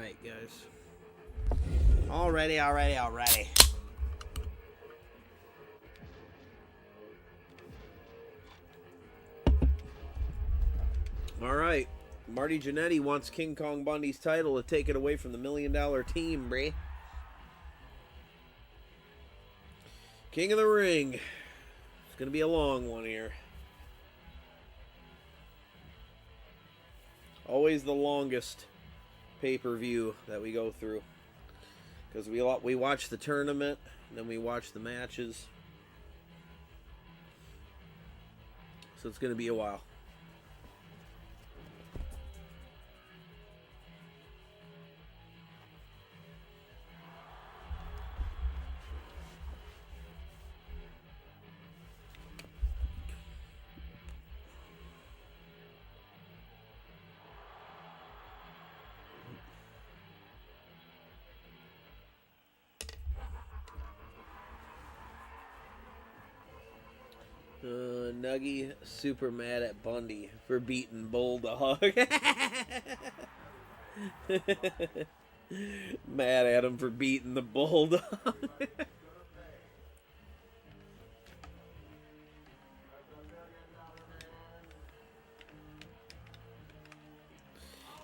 Alright, guys. Alrighty. Alright. Marty Jannetty wants King Kong Bundy's title to take it away from the $1 Million Team, breh. King of the Ring. It's going to be a long one here. Always the longest pay-per-view that we go through. Because we watch the tournament, and then we watch the matches. So it's going to be a while. Nuggy super mad at Bundy for beating Bulldog. Mad at him for beating the Bulldog.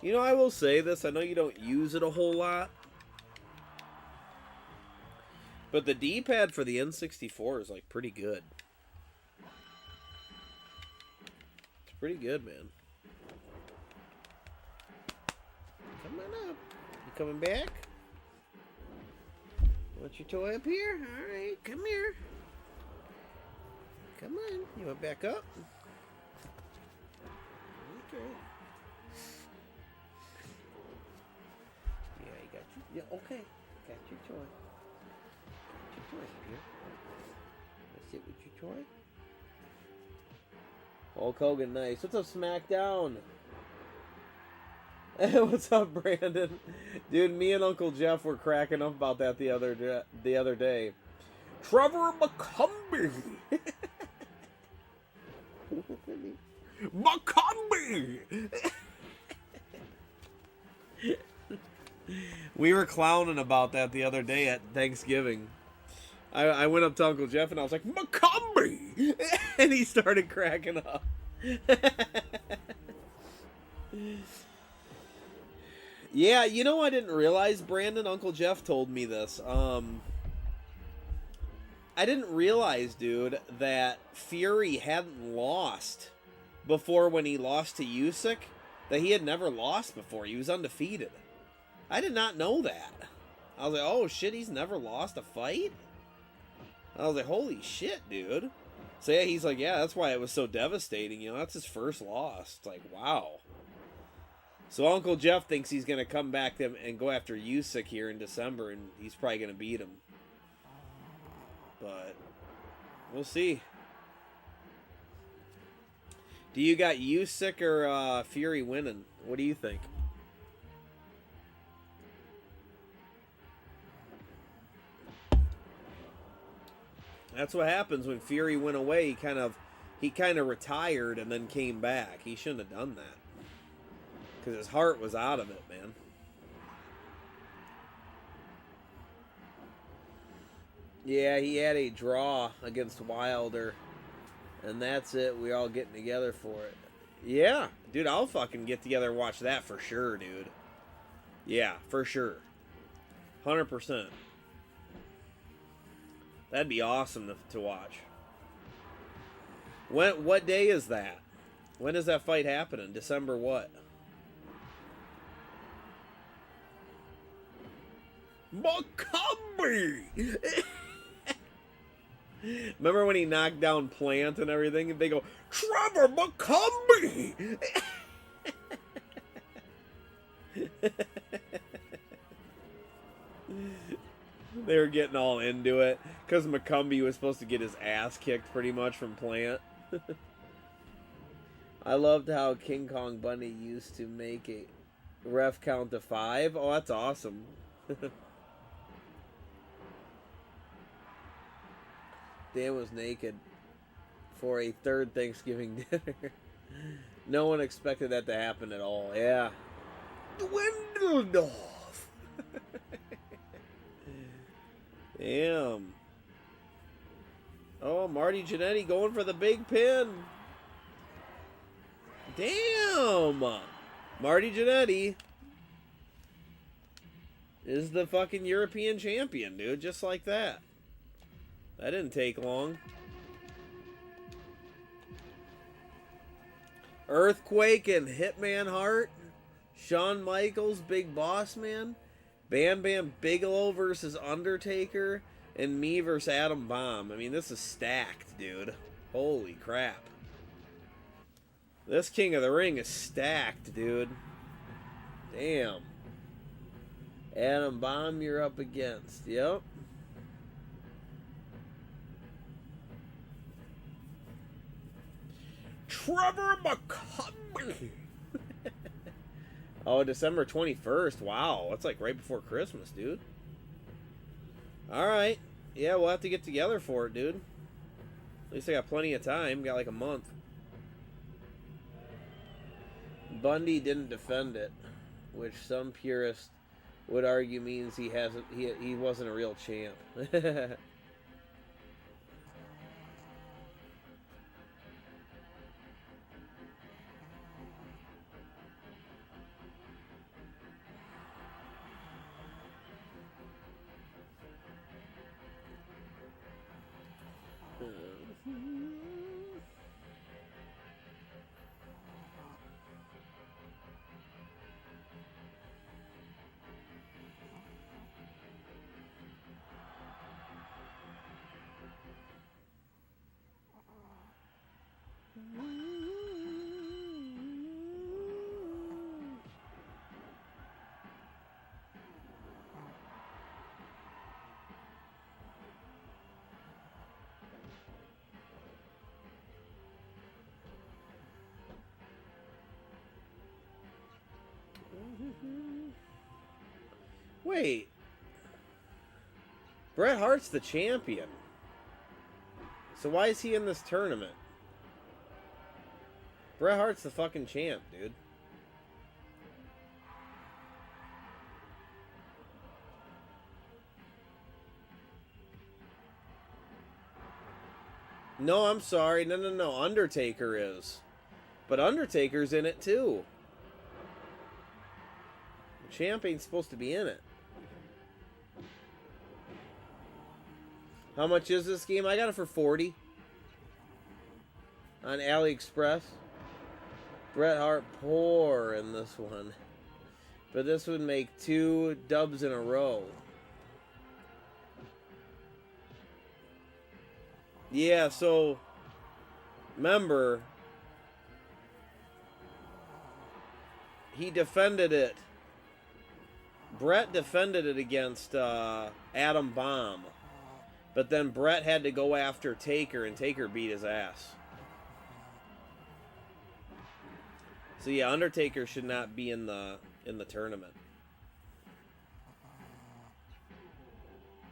You know, I will say this. I know you don't use it a whole lot. But the D-pad for the N64 is, like, pretty good. Pretty good, man. Come on up. You coming back? Want your toy up here? Alright, come here. Come on. You want back up? Okay. Yeah, you got you. Yeah, okay. Got your toy. Got your toy up here. Let's sit with your toy. Hulk Hogan, nice. What's up, SmackDown? What's up, Brandon? Dude, me and Uncle Jeff were cracking up about that the other day. Trevor McCumbee! McCumbee! We were clowning about that the other day at Thanksgiving. I went up to Uncle Jeff and I was like, McCumbee! And he started cracking up. Yeah, you know, I didn't realize, Brandon, Uncle Jeff told me this. I didn't realize, dude, that Fury hadn't lost before when he lost to Usyk. That he had never lost before. He was undefeated. I did not know that. I was like, oh shit, he's never lost a fight? I was like, holy shit, dude. So yeah, he's like, yeah, that's why it was so devastating. You know, that's his first loss. It's like, wow. So Uncle Jeff thinks he's going to come back and go after Usyk here in December, and he's probably going to beat him. But we'll see. Do you got Usyk or Fury winning? What do you think? That's what happens when Fury went away. He kind of retired and then came back. He shouldn't have done that because his heart was out of it, man. Yeah, he had a draw against Wilder, and that's it. We're all getting together for it. Yeah, dude, I'll fucking get together and watch that for sure, dude. Yeah, for sure. 100%. That'd be awesome to watch. What day is that? When is that fight happening? December what? McCumbee! Remember when he knocked down Plant and everything? And they go, Trevor McCumbee! They were getting all into it because McCumbee was supposed to get his ass kicked pretty much from Plant. I loved how King Kong Bundy used to make a ref count to 5. Oh, that's awesome. Dan was naked for a third Thanksgiving dinner. No one expected that to happen at all. Yeah. Dwindledorf. Damn. Oh, Marty Jannetty going for the big pin. Damn. Marty Jannetty is the fucking European champion, dude. Just like that. That didn't take long. Earthquake and Hitman Hart. Shawn Michaels, Big Boss Man. Bam Bam Bigelow versus Undertaker. And me versus Adam Bomb. I mean, this is stacked, dude. Holy crap. This King of the Ring is stacked, dude. Damn. Adam Bomb, you're up against. Yep. Trevor McCumbee. Oh, December 21st. Wow. That's like right before Christmas, dude. Alright. Yeah, we'll have to get together for it, dude. At least I got plenty of time. Got like a month. Bundy didn't defend it, which some purists would argue means he wasn't a real champ. Wait. Bret Hart's the champion. So why is he in this tournament? Bret Hart's the fucking champ, dude. No, I'm sorry. No. Undertaker is. But Undertaker's in it too. The champ ain't supposed to be in it. How much is this game? I got it for 40 on AliExpress. Bret Hart poor in this one. But this would make 2 dubs in a row. Yeah, so remember, he defended it. Bret defended it against Adam Bomb. But then Bret had to go after Taker, and Taker beat his ass. So yeah, Undertaker should not be in the tournament.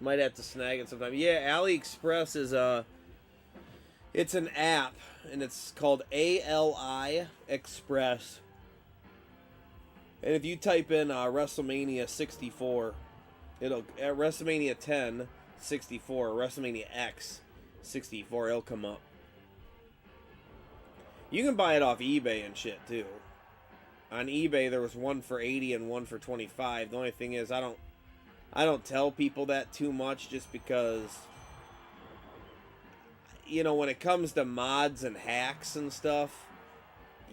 Might have to snag it sometime. Yeah, AliExpress is it's an app, and it's called ALI Express. And if you type in WrestleMania 64, it'll WrestleMania 10 64, WrestleMania X 64, it'll come up. You can buy it off eBay and shit too. On eBay there was one for 80 and one for 25. The only thing is I don't tell people that too much, just because, you know, when it comes to mods and hacks and stuff,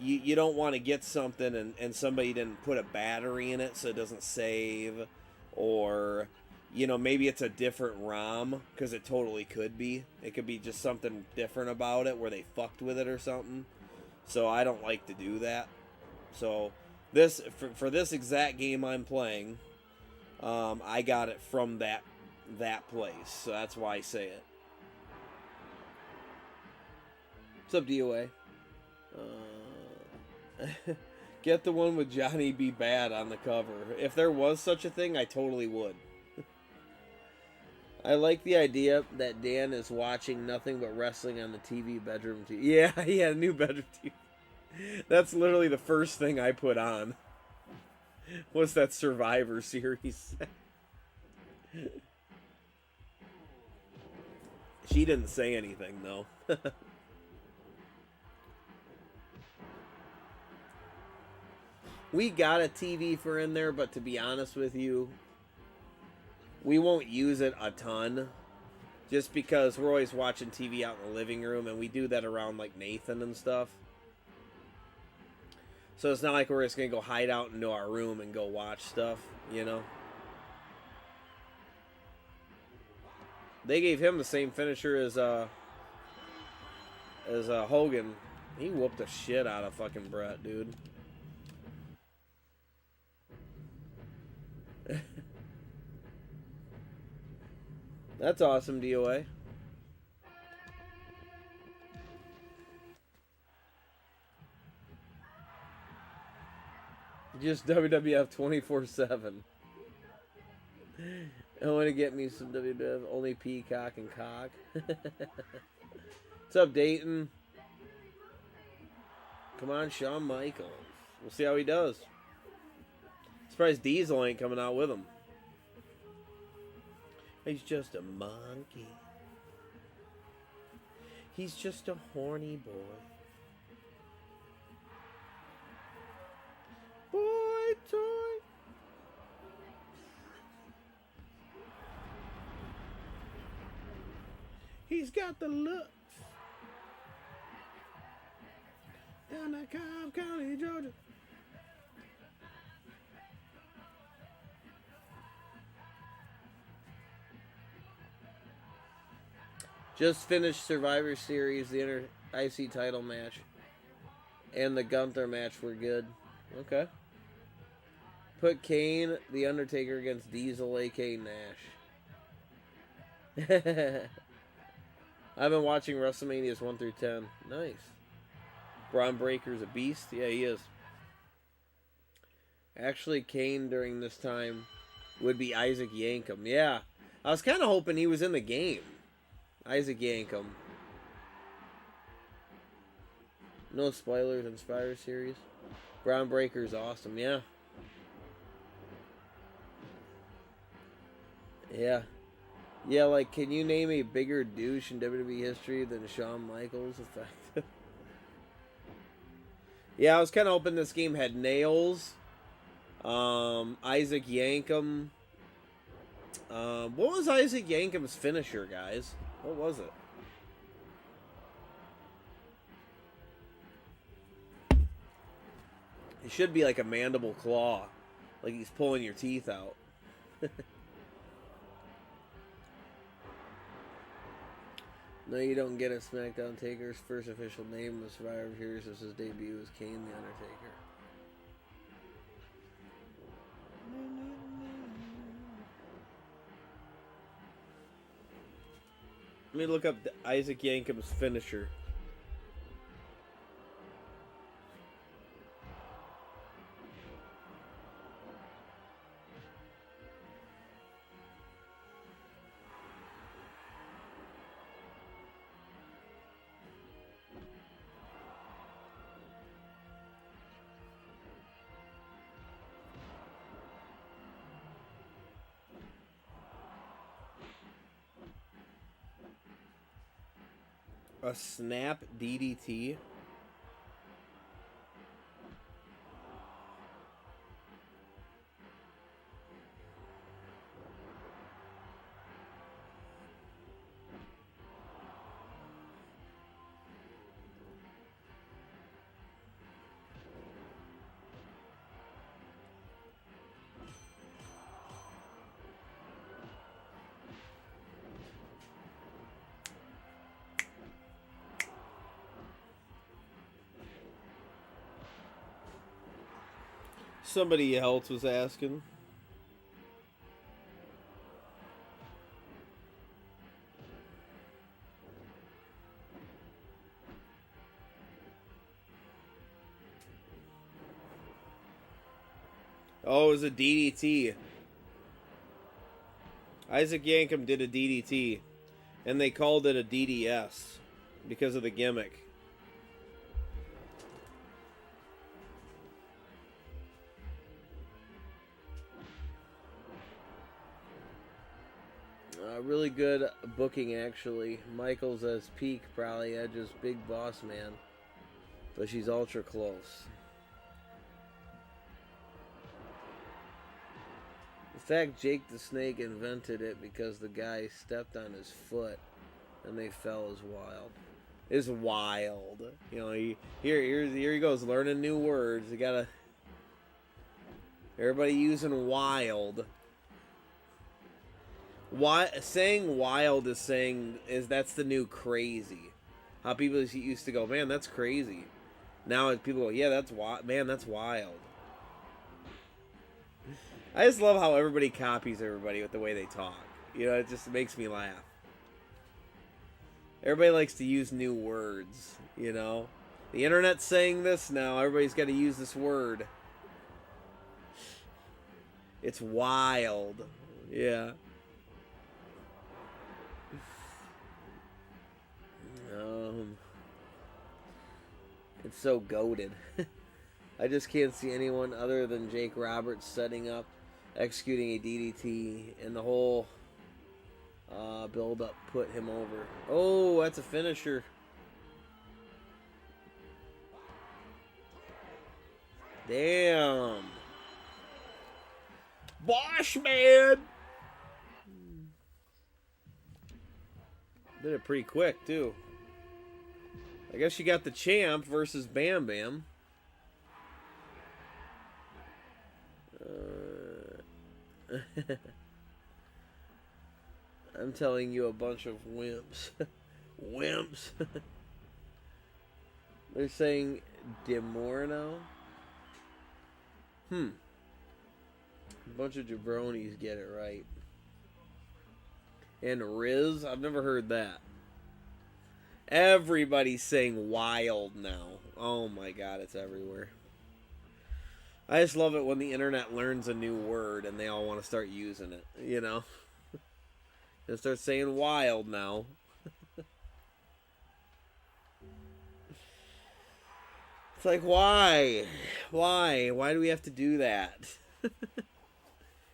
you don't want to get something and somebody didn't put a battery in it so it doesn't save, or, you know, maybe it's a different ROM, because it totally could be. It could be just something different about it where they fucked with it or something. So I don't like to do that. So this for this exact game I'm playing, I got it from that place. So that's why I say it. What's up, DOA? Get the one with Johnny B. Bad on the cover. If there was such a thing, I totally would. I like the idea that Dan is watching nothing but wrestling on the TV, bedroom TV. Yeah, new bedroom TV. That's literally the first thing I put on. Was that Survivor series. She didn't say anything, though. We got a TV for in there, but to be honest with you, we won't use it a ton. Just because we're always watching TV out in the living room, and we do that around, like, Nathan and stuff. So it's not like we're just going to go hide out into our room and go watch stuff, you know? They gave him the same finisher as Hogan. He whooped the shit out of fucking Brett, dude. That's awesome, DOA. Just WWF 24/7. I want to get me some WWF, only Peacock and Cock. What's up, Dayton? Come on, Shawn Michaels. We'll see how he does. Surprised Diesel ain't coming out with him. He's just a monkey. He's just a horny boy. Boy toy. He's got the looks. Down to Cobb County, Georgia. Just finished Survivor Series, the IC title match, and the Gunther match were good. Okay. Put Kane, The Undertaker against Diesel, a.k.a. Nash. I've been watching WrestleManias 1 through 10. Nice. Braun Breaker's a beast? Yeah, he is. Actually, Kane during this time would be Isaac Yankem. Yeah. I was kind of hoping he was in the game. Isaac Yankem. No spoilers in Survivor Series. Braun Breaker's awesome, yeah. Yeah. Yeah, like, can you name a bigger douche in WWE history than Shawn Michaels? Effective. Yeah, I was kind of hoping this game had Nails. Isaac Yankem. What was Isaac Yankem's finisher, guys? What was it? It should be like a mandible claw. Like he's pulling your teeth out. No, you don't get it. SmackDown Taker's first official name was Survivor Series as his debut was Kane the Undertaker. Let me look up Isaac Yankem's finisher. A snap DDT. Somebody else was asking. Oh, it was a DDT. Isaac Yankem did a DDT, and they called it a DDS because of the gimmick. Really good booking, actually. Michaels as peak, probably Edge's big boss man. But she's ultra close. In fact, Jake the Snake invented it because the guy stepped on his foot and they fell as wild. It's wild. You know, here he goes, learning new words. You gotta... Everybody using wild. Saying wild is that's the new crazy. How people used to go, man, that's crazy. Now people go, yeah, that's wild. Man, that's wild. I just love how everybody copies everybody with the way they talk. You know, it just makes me laugh. Everybody likes to use new words, you know. The internet's saying this now. Everybody's got to use this word. It's wild. Yeah. It's so goated. I just can't see anyone other than Jake Roberts setting up, executing a DDT, and the whole build-up put him over. Oh, that's a finisher. Damn. Bosh, man! Did it pretty quick, too. I guess you got the champ versus Bam Bam. I'm telling you, a bunch of wimps. Wimps. They're saying DeMorno. A bunch of jabronis get it right. And Riz, I've never heard that. Everybody's saying wild now. Oh my god, it's everywhere. I just love it when the internet learns a new word and they all want to start using it, you know? They start saying wild now. It's like, why? Why? Why do we have to do that?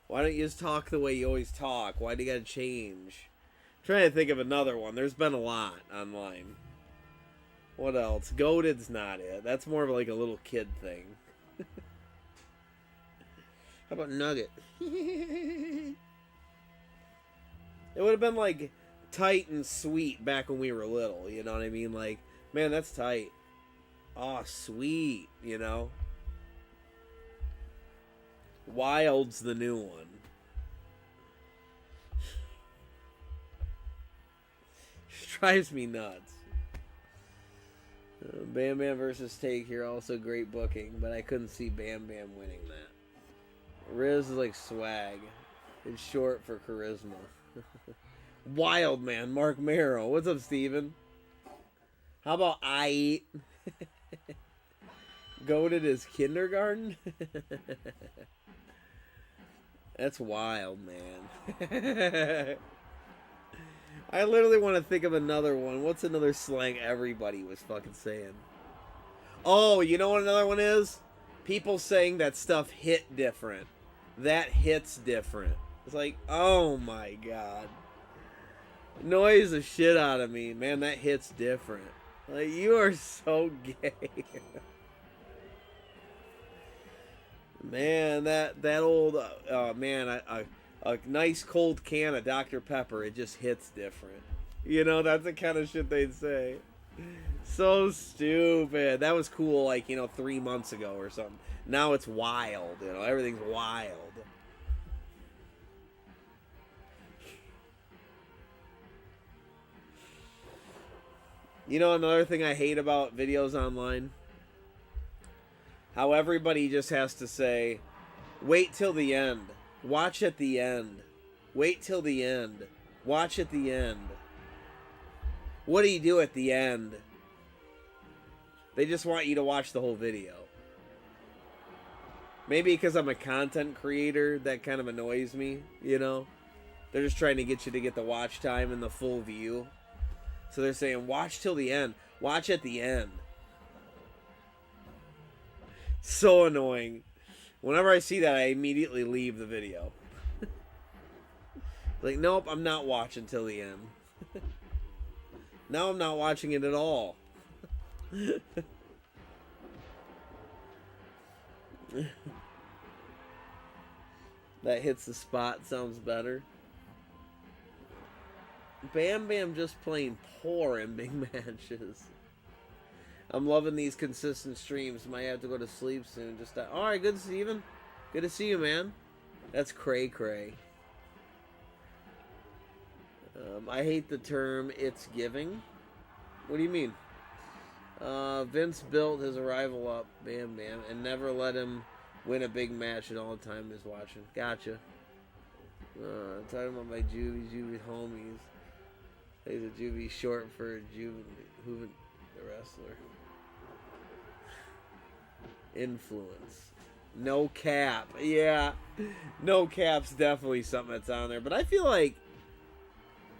Why don't you just talk the way you always talk? Why do you gotta change? I'm trying to think of another one. There's been a lot online. What else? Goated's not it. That's more of like a little kid thing. How about Nugget? It would have been like tight and sweet back when we were little. You know what I mean? Like, man, that's tight. Oh, sweet. You know? Wild's the new one. Drives me nuts. Bam Bam versus Take here, also great booking, but I couldn't see Bam Bam winning that. Riz is like swag. It's short for charisma. Wild man, Mark Merrow. What's up, Steven? How about I eat? Goated is kindergarten? That's wild, man. I literally want to think of another one. What's another slang everybody was fucking saying? Oh, you know what another one is? People saying that stuff hit different. That hits different. It's like, oh my god. Annoys the shit out of me. Man, that hits different. Like, you are so gay. Man, that old, man, a nice cold can of Dr. Pepper, it just hits different. You know, that's the kind of shit they'd say. So stupid. That was cool, like, 3 months ago or something. Now it's wild, everything's wild. Another thing I hate about videos online? How everybody just has to say, wait till the end. Watch at the end. Wait till the end. Watch at the end. What do you do at the end? They just want you to watch the whole video. Maybe because I'm a content creator, that kind of annoys me, They're just trying to get you to get the watch time and the full view. So they're saying, watch till the end. Watch at the end. So annoying. Whenever I see that, I immediately leave the video. Like, nope, I'm not watching till the end. Now I'm not watching it at all. That hits the spot, sounds better. Bam Bam just playing poor in big matches. I'm loving these consistent streams. Might have to go to sleep soon. Just alright, good Steven. Good to see you, man. That's cray cray. I hate the term "it's giving." What do you mean? Vince built his arrival up, Bam Bam, and never let him win a big match, and all the time he's watching. Gotcha. Talking about my Juvie homies. He's a Juvie short for Juven, the wrestler. Influence. No cap. Yeah. No cap's definitely something that's on there. But I feel like,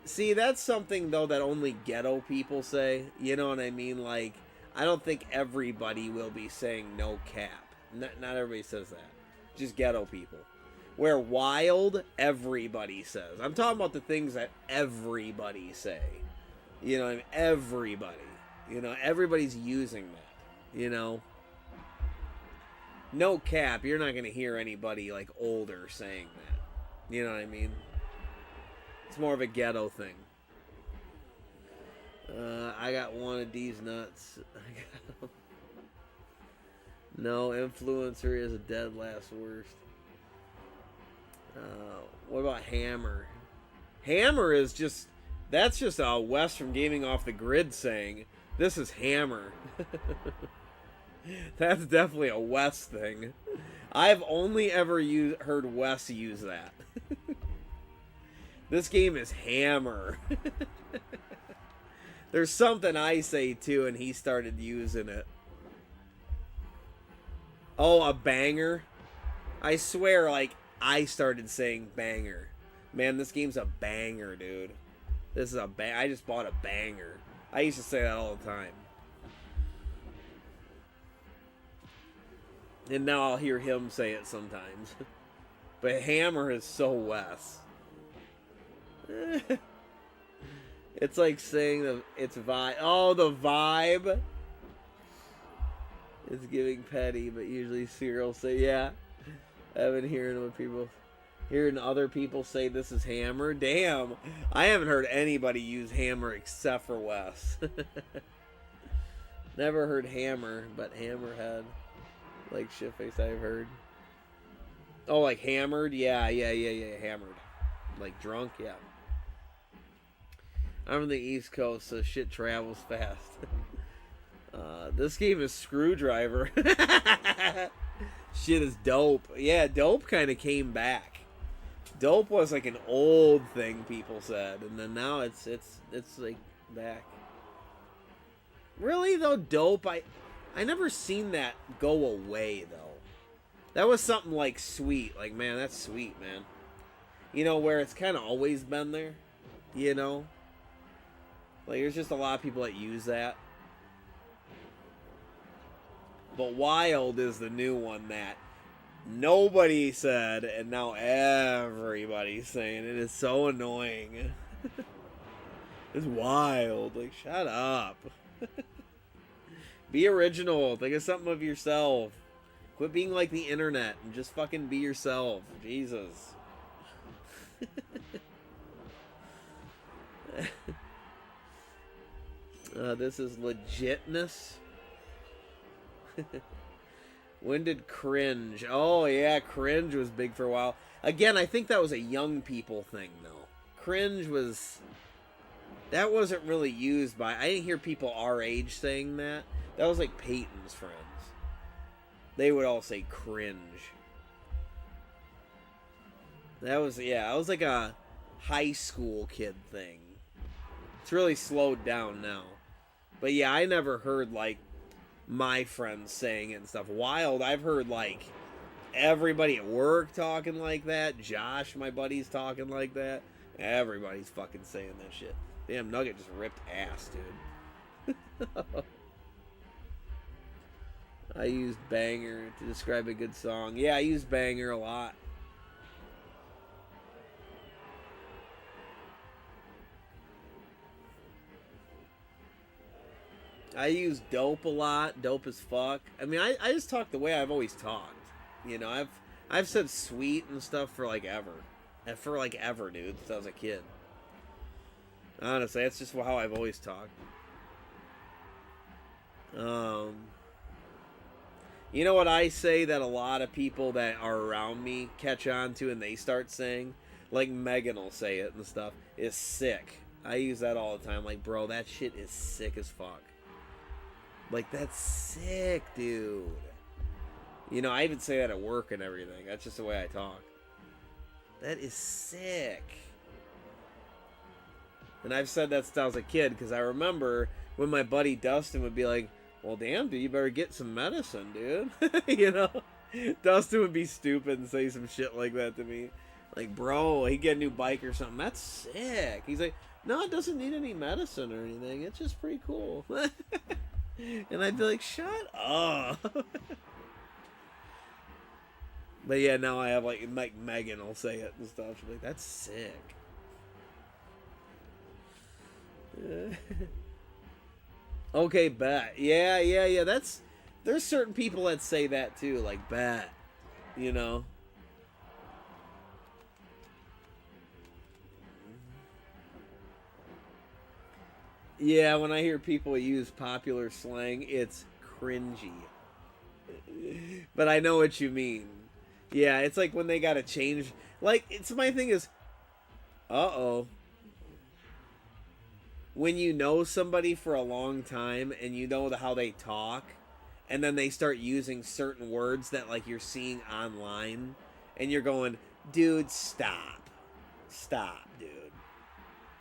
see, that's something, though, that only ghetto people say. You know what I mean? Like, I don't think everybody will be saying no cap. Not everybody says that. Just ghetto people. Where wild, everybody says. I'm talking about the things that everybody say. You know what I mean? Everybody. You know, everybody's using that. You know? No cap, you're not going to hear anybody, like, older saying that. You know what I mean? It's more of a ghetto thing. I got one of these nuts. No, influencer is a dead last worst. What about Hammer? Hammer is just... That's just a Wes from Gaming Off the Grid saying, this is Hammer. That's definitely a Wes thing. I've only ever heard Wes use that. This game is Hammer. There's something I say too, and he started using it. Oh, a banger? I swear, like, I started saying banger. Man, this game's a banger, dude. This is a I just bought a banger. I used to say that all the time. And now I'll hear him say it sometimes. But Hammer is so Wes. It's like saying it's vibe. Oh, the vibe. It's giving petty, but usually Cyril say, yeah. I've been hearing other people say this is Hammer. Damn, I haven't heard anybody use Hammer except for Wes. Never heard Hammer, but Hammerhead. Like shitface I've heard. Oh, like hammered? Yeah, hammered. Like drunk? Yeah. I'm from the East Coast, so shit travels fast. This game is Screwdriver. Shit is dope. Yeah, dope kind of came back. Dope was like an old thing people said, and then now it's like back. Really though, dope. I never seen that go away though. That was something like sweet. Like, man, that's sweet, man. You know, where it's kind of always been there. You know, like there's just a lot of people that use that. But Wild is the new one that nobody said, and now everybody's saying it. Is so annoying. It's Wild. Like, shut up. Be original. Think of something of yourself. Quit being like the internet and just fucking be yourself. Jesus. This is legitness. When did Cringe? Oh, yeah, Cringe was big for a while. Again, I think that was a young people thing, though. Cringe was... That wasn't really used by... I didn't hear people our age saying that. That was like Peyton's friends. They would all say cringe. That was, yeah, that was like a high school kid thing. It's really slowed down now. But yeah, I never heard like my friends saying it and stuff. Wild, I've heard like everybody at work talking like that. Josh, my buddy's talking like that. Everybody's fucking saying that shit. Damn, Nugget just ripped ass, dude. I use banger to describe a good song. Yeah, I use banger a lot. I use dope a lot. Dope as fuck. I mean, I just talk the way I've always talked. You know, I've said sweet and stuff for like ever. And for like ever, dude, since I was a kid. Honestly, that's just how I've always talked. You know what I say that a lot of people that are around me catch on to and they start saying? Like Megan will say it and stuff. Is sick. I use that all the time. Like, bro, that shit is sick as fuck. Like, that's sick, dude. You know, I even say that at work and everything. That's just the way I talk. That is sick. And I've said that since I was a kid, because I remember when my buddy Dustin would be like, well, damn, dude, you better get some medicine, dude. You know? Dustin would be stupid and say some shit like that to me. Like, bro, he'd get a new bike or something. That's sick. He's like, no, it doesn't need any medicine or anything. It's just pretty cool. And I'd be like, shut up. But yeah, now I have like Megan will say it and stuff. She's like, that's sick. Okay, bet. Yeah. There's certain people that say that too, like bet. You know? Yeah, when I hear people use popular slang, it's cringy. But I know what you mean. Yeah, it's like when they gotta change. Like, it's my thing is, uh-oh. When you know somebody for a long time and you know how they talk, and then they start using certain words that, like, you're seeing online, and you're going, dude, stop. Stop, dude.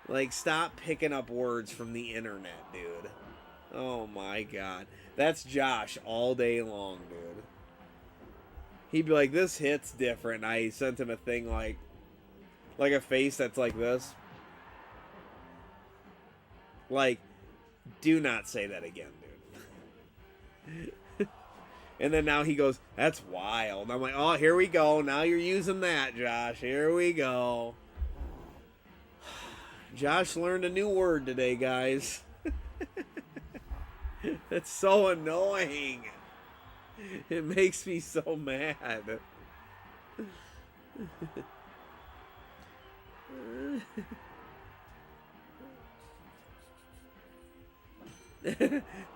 Like, stop picking up words from the internet, dude. Oh, my God. That's Josh all day long, dude. He'd be like, this hit's different. I sent him a thing like a face that's like this. Like, do not say that again, dude. And then now he goes, that's wild. I'm like, oh, here we go. Now you're using that, Josh. Here we go. Josh learned a new word today, guys. That's so annoying. It makes me so mad.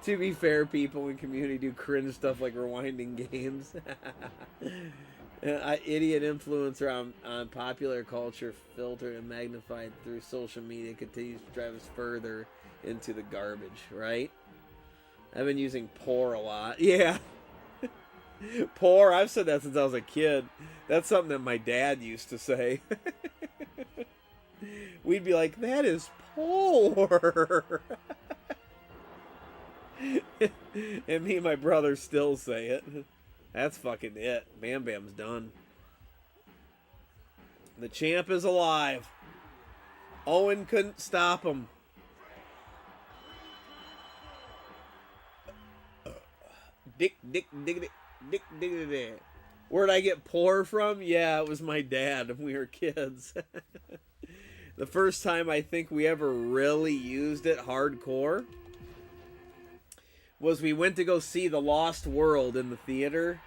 To be fair, people in community do cringe stuff like rewinding games. Idiot influencer on popular culture, filtered and magnified through social media, continues to drive us further into the garbage, right? I've been using poor a lot. Yeah. Poor, I've said that since I was a kid. That's something that my dad used to say. We'd be like, that is poor. And me and my brother still say it. That's fucking it. Bam Bam's done. The champ is alive. Owen couldn't stop him. Dick. Where'd I get poor from? Yeah, it was my dad when we were kids. The first time I think we ever really used it hardcore was we went to go see The Lost World in the theater,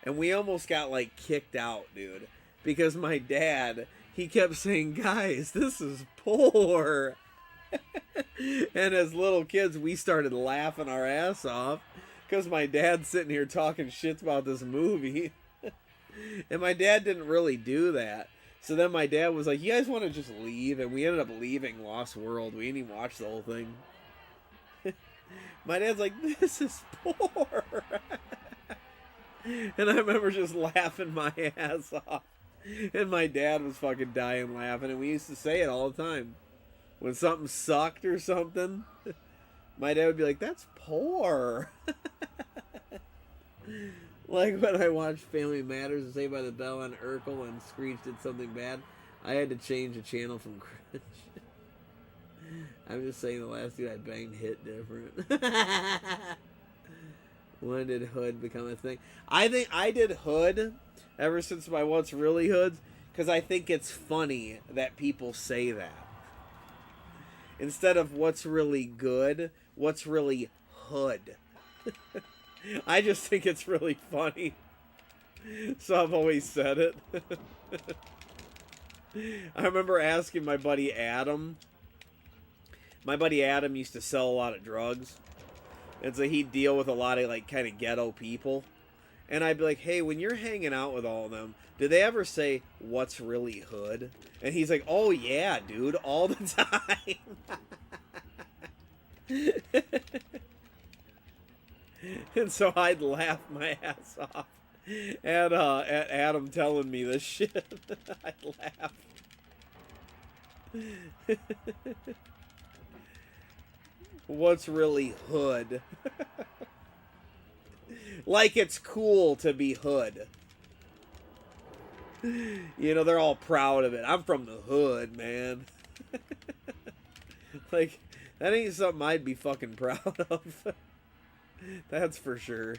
and we almost got like kicked out, dude, because my dad, he kept saying, guys, this is poor. And as little kids, we started laughing our ass off because my dad's sitting here talking shit about this movie. And my dad didn't really do that. So then my dad was like, you guys want to just leave? And we ended up leaving Lost World. We didn't even watch the whole thing. My dad's like, this is poor. And I remember just laughing my ass off. And my dad was fucking dying laughing. And we used to say it all the time. When something sucked or something, my dad would be like, that's poor. Like when I watched Family Matters and Saved by the Bell on Urkel and Screech did something bad, I had to change the channel from cringe. I'm just saying the last dude I banged hit different. When did Hood become a thing? I think I did Hood ever since my What's Really Hoods, because I think it's funny that people say that. Instead of what's really good, what's really hood. I just think it's really funny. So I've always said it. I remember asking my buddy Adam. My buddy Adam used to sell a lot of drugs. And so he'd deal with a lot of, like, kind of ghetto people. And I'd be like, hey, when you're hanging out with all of them, do they ever say, what's really hood? And he's like, oh, yeah, dude, all the time. And so I'd laugh my ass off at Adam telling me this shit. I'd laugh. What's really hood? Like it's cool to be hood. You know, they're all proud of it. I'm from the hood, man. Like, that ain't something I'd be fucking proud of. That's for sure.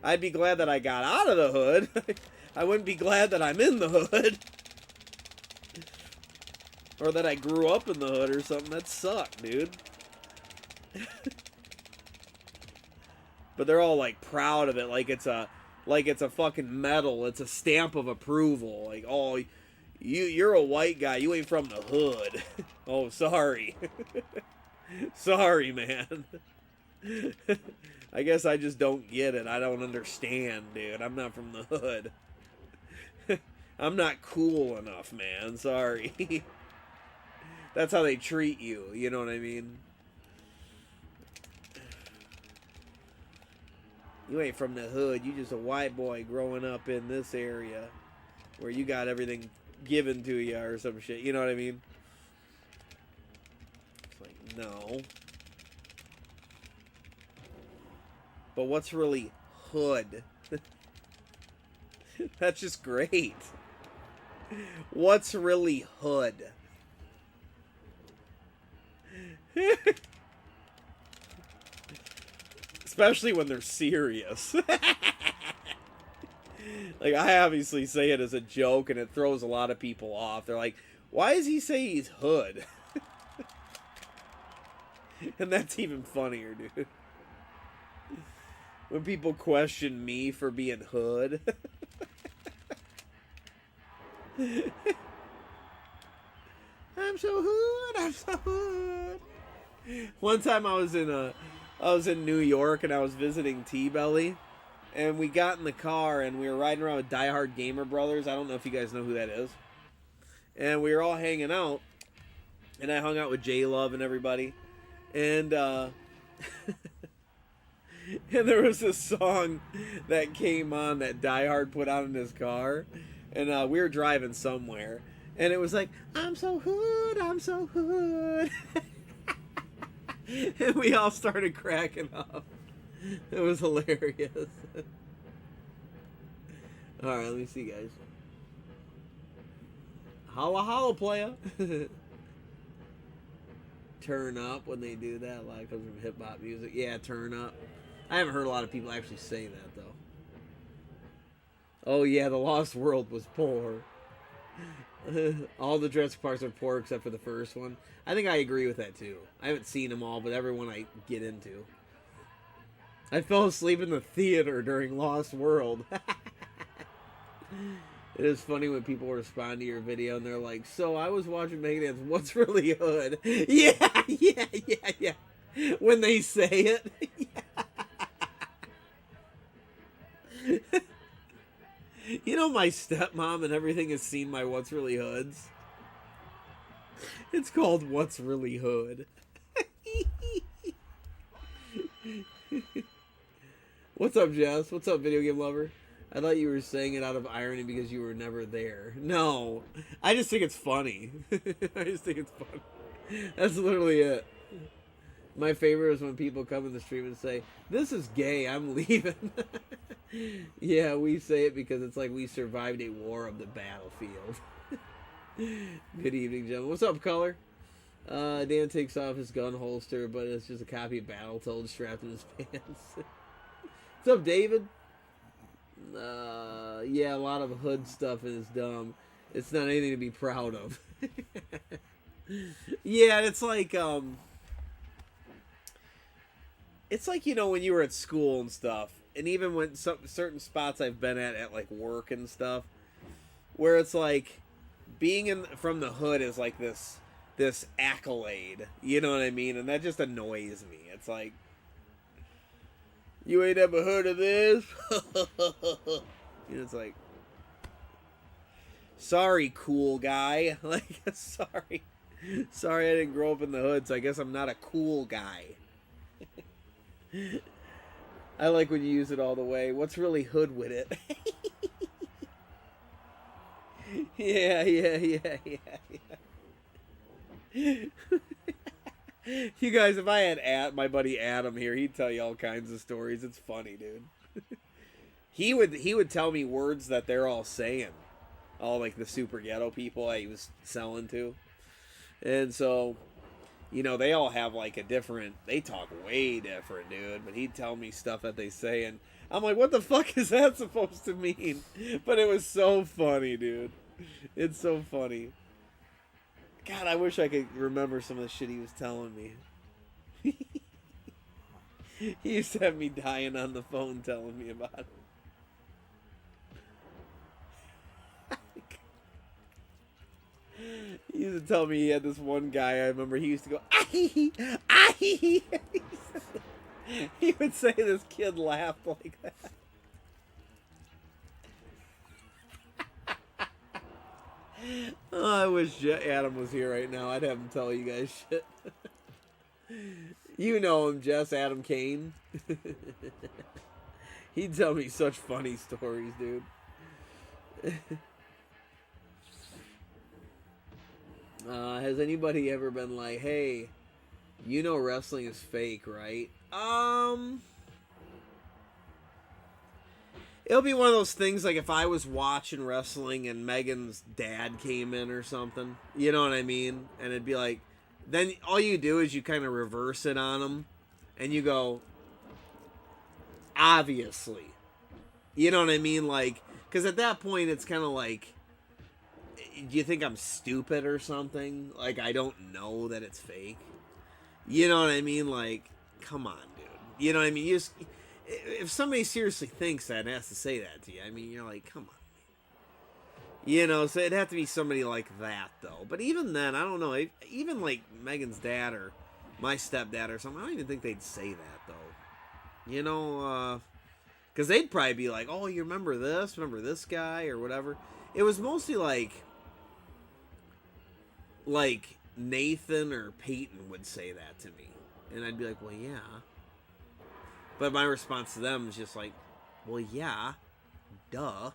I'd be glad that I got out of the hood. I wouldn't be glad that I'm in the hood. Or that I grew up in the hood or something. That sucked, dude. But they're all like proud of it, like it's a fucking medal. It's a stamp of approval. Like, oh, you're a white guy. You ain't from the hood. Oh, sorry. Sorry, man. I guess I just don't get it. I don't understand, dude. I'm not from the hood. I'm not cool enough, man. Sorry. That's how they treat you. You know what I mean? You ain't from the hood. You just a white boy growing up in this area where you got everything given to you or some shit. You know what I mean? It's like, no. But what's really hood? That's just great. What's really hood? Especially when they're serious. Like, I obviously say it as a joke, and it throws a lot of people off. They're like, why does he say he's hood? And that's even funnier, dude. When people question me for being hood. I'm so hood, I'm so hood. One time I was in New York and I was visiting T-Belly, and we got in the car and we were riding around with Die Hard Gamer Brothers. I don't know if you guys know who that is. And we were all hanging out, and I hung out with J-Love and everybody. And and there was this song that came on that Die Hard put on in his car, and we were driving somewhere, and it was like, I'm so hood, I'm so hood. And we all started cracking up. It was hilarious. Alright, let me see, guys. Holla holla, playa. Turn up when they do that. A lot comes from hip-hop music. Yeah, turn up. I haven't heard a lot of people actually say that, though. Oh, yeah, The Lost World was poor. All the Jurassic Parks are poor except for the first one. I think I agree with that, too. I haven't seen them all, but everyone I get into. I fell asleep in the theater during Lost World. It is funny when people respond to your video and they're like, so I was watching Megadance, what's really hood? Yeah. When they say it. Yeah. You know, my stepmom and everything has seen my What's Really Hoods. It's called What's Really Hood. What's up, Jess? What's up, video game lover? I thought you were saying it out of irony because you were never there. No, I just think it's funny. I just think it's funny. That's literally it. My favorite is when people come in the stream and say, this is gay, I'm leaving. Yeah, we say it because it's like we survived a war of the battlefield. Good evening, gentlemen. What's up, Color? Dan takes off his gun holster, but it's just a copy of Battletoads strapped in his pants. What's up, David? Yeah, a lot of hood stuff is dumb. It's not anything to be proud of. Yeah, it's like, It's like, you know, when you were at school and stuff, and even when certain spots I've been at like work and stuff, where it's like being in from the hood is like this accolade, you know what I mean? And that just annoys me. It's like, you ain't ever heard of this? You know, it's like, sorry, cool guy. Like, sorry I didn't grow up in the hood, so I guess I'm not a cool guy. I like when you use it all the way. What's really hood with it? Yeah. You guys, if I had my buddy Adam here, he'd tell you all kinds of stories. It's funny, dude. He would tell me words that they're all saying. All like the super ghetto people he was selling to. And so, you know, they all have like they talk way different, dude. But he'd tell me stuff that they say, and I'm like, what the fuck is that supposed to mean? But it was so funny, dude. It's so funny. God, I wish I could remember some of the shit he was telling me. He used to have me dying on the phone telling me about it. He used to tell me he had this one guy, I remember he used to go, "Ahi, ahi." He would say this kid laughed like that. Oh, I wish Adam was here right now. I'd have him tell you guys shit. You know him, Jess, Adam Kane. He'd tell me such funny stories, dude. Has anybody ever been like, hey, you know wrestling is fake, right? It'll be one of those things like if I was watching wrestling and Megan's dad came in or something, you know what I mean? And it'd be like, then all you do is you kind of reverse it on them and you go, obviously. You know what I mean? Like, because at that point it's kind of like, do you think I'm stupid or something? Like, I don't know that it's fake. You know what I mean? Like, come on, dude. You know what I mean? You just, if somebody seriously thinks that and has to say that to you, I mean, you're like, come on. You know, so it'd have to be somebody like that, though. But even then, I don't know. Even like Megan's dad or my stepdad or something, I don't even think they'd say that, though. You know, because they'd probably be like, oh, you remember this guy or whatever. It was mostly like Nathan or Peyton would say that to me. And I'd be like, well, yeah. But my response to them is just like, well, yeah, duh.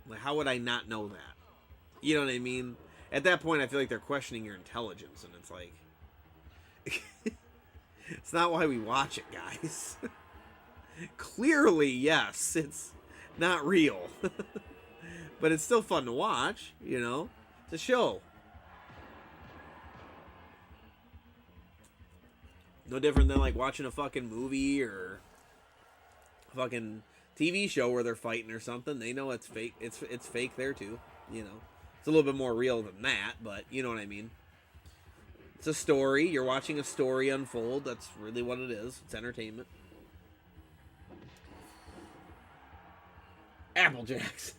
Like, how would I not know that? You know what I mean? At that point, I feel like they're questioning your intelligence, and it's like, it's not why we watch it, guys. Clearly, yes, it's not real. But it's still fun to watch, you know? It's a show. No different than like watching a fucking movie or a fucking TV show where they're fighting or something. They know it's fake. It's fake there too, you know. It's a little bit more real than that, but you know what I mean. It's a story. You're watching a story unfold. That's really what it is. It's entertainment. Applejacks.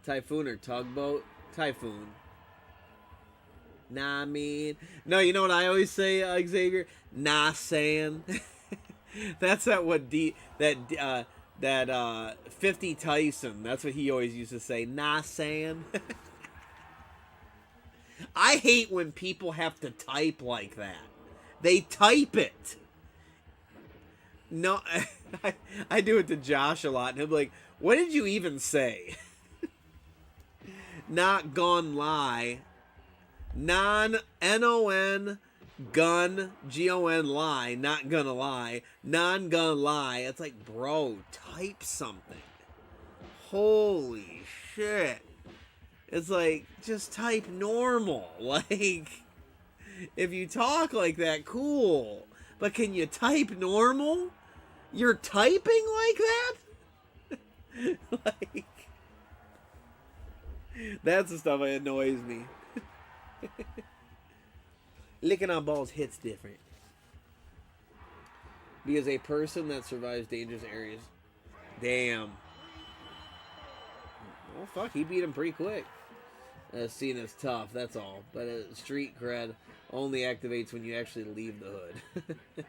Typhoon or tugboat? Typhoon. Nah, man. No, you know what I always say, Xavier? Nah, saying. That's that 50 Tyson. That's what he always used to say. Nah, saying. I hate when people have to type like that. They type it. No, I do it to Josh a lot, and he'll be like, what did you even say? Not gone lie. N-O-N, gun, G-O-N, lie, not gonna lie, non-gun lie. It's like, bro, type something. Holy shit. It's like, just type normal. Like, if you talk like that, cool. But can you type normal? You're typing like that? Like, that's the stuff that annoys me. Licking on balls hits different. Because a person that survives dangerous areas. Damn. Well, fuck, he beat him pretty quick. Seen as tough, that's all. But street cred only activates when you actually leave the hood.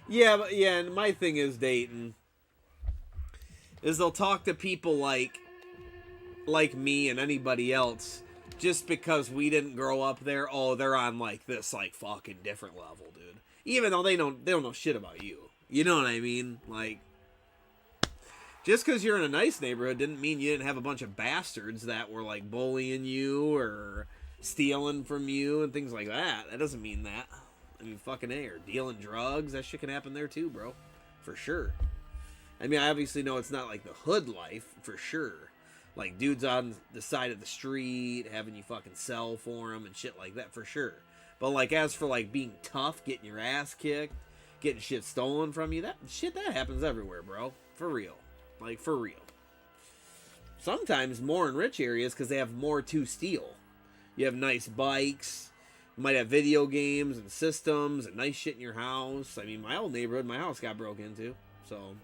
Yeah, and my thing is, Dayton, is they'll talk to people like me and anybody else just because we didn't grow up there. Oh, they're on like this like fucking different level, dude. Even though they don't know shit about you. You know what I mean? Like, just because you're in a nice neighborhood didn't mean you didn't have a bunch of bastards that were like bullying you or stealing from you and things like that. That doesn't mean that. I mean, fucking A, or dealing drugs. That shit can happen there too, bro. For sure. I mean, I obviously know it's not like the hood life, for sure. Like, dudes on the side of the street having you fucking sell for them and shit like that, for sure. But, like, as for, like, being tough, getting your ass kicked, getting shit stolen from you, that happens everywhere, bro. For real. Like, for real. Sometimes more in rich areas because they have more to steal. You have nice bikes. You might have video games and systems and nice shit in your house. I mean, my old neighborhood, my house got broke into. So,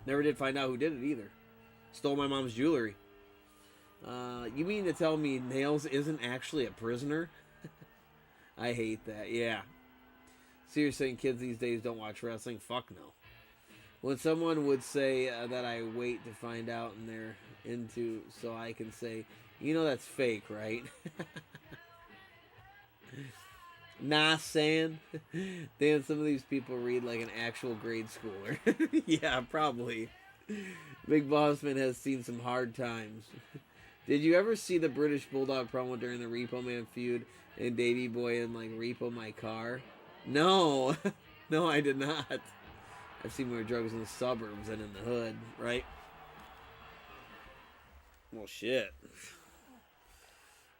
never did find out who did it either. Stole my mom's jewelry. You mean to tell me Nails isn't actually a prisoner? I hate that. Yeah. So you're saying kids these days don't watch wrestling? Fuck no. When someone would say that I wait to find out and they're into, so I can say, you know that's fake, right? Nah, San. Damn, some of these people read like an actual grade schooler. Yeah, probably. Big Bossman has seen some hard times. Did you ever see the British Bulldog promo during the Repo Man feud and Davey Boy and like Repo My Car? No. No, I did not. I've seen more drugs in the suburbs than in the hood, right? Well, shit.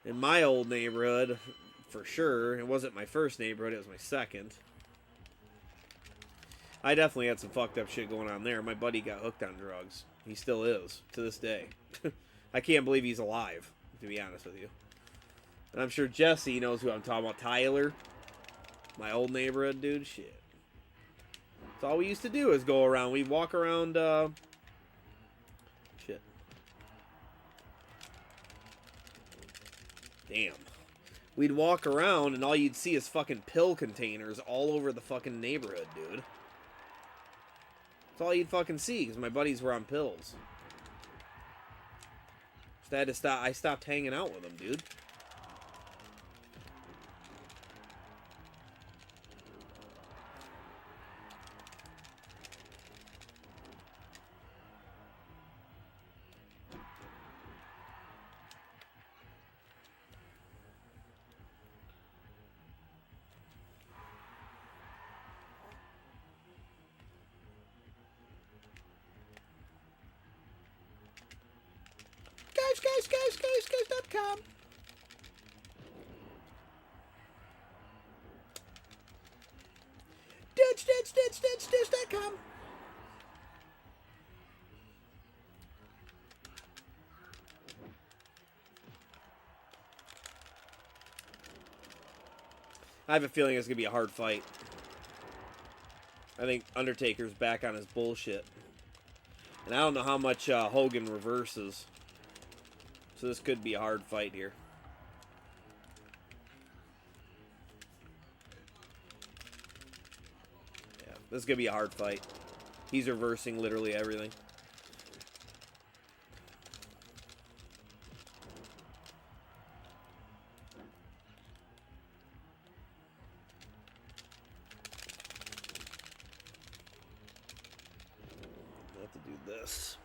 In my old neighborhood, for sure, it wasn't my first neighborhood, it was my second. I definitely had some fucked up shit going on there. My buddy got hooked on drugs. He still is, to this day. I can't believe he's alive, to be honest with you. And I'm sure Jesse knows who I'm talking about. Tyler. My old neighborhood, dude. Shit. That's all we used to do is go around. We'd walk around, shit. Damn. We'd walk around and all you'd see is fucking pill containers all over the fucking neighborhood, dude. That's all you'd fucking see, because my buddies were on pills. So I had to stop. I stopped hanging out with them, dude. Guys.com. Ditch.com. I have a feeling it's going to be a hard fight. I think Undertaker's back on his bullshit. And I don't know how much Hogan reverses. So this could be a hard fight here. Yeah, this is going to be a hard fight. He's reversing literally everything. I have to do this.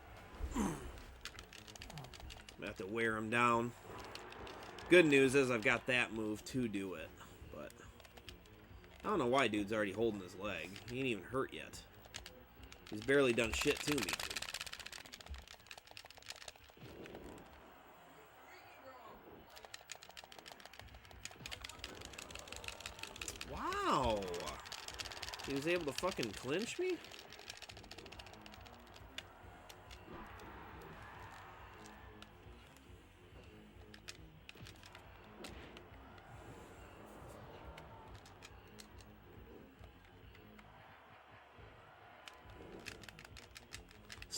I have to wear him down. Good news is I've got that move to do it. But I don't know why dude's already holding his leg. He ain't even hurt yet. He's barely done shit to me. Wow. He was able to fucking clinch me?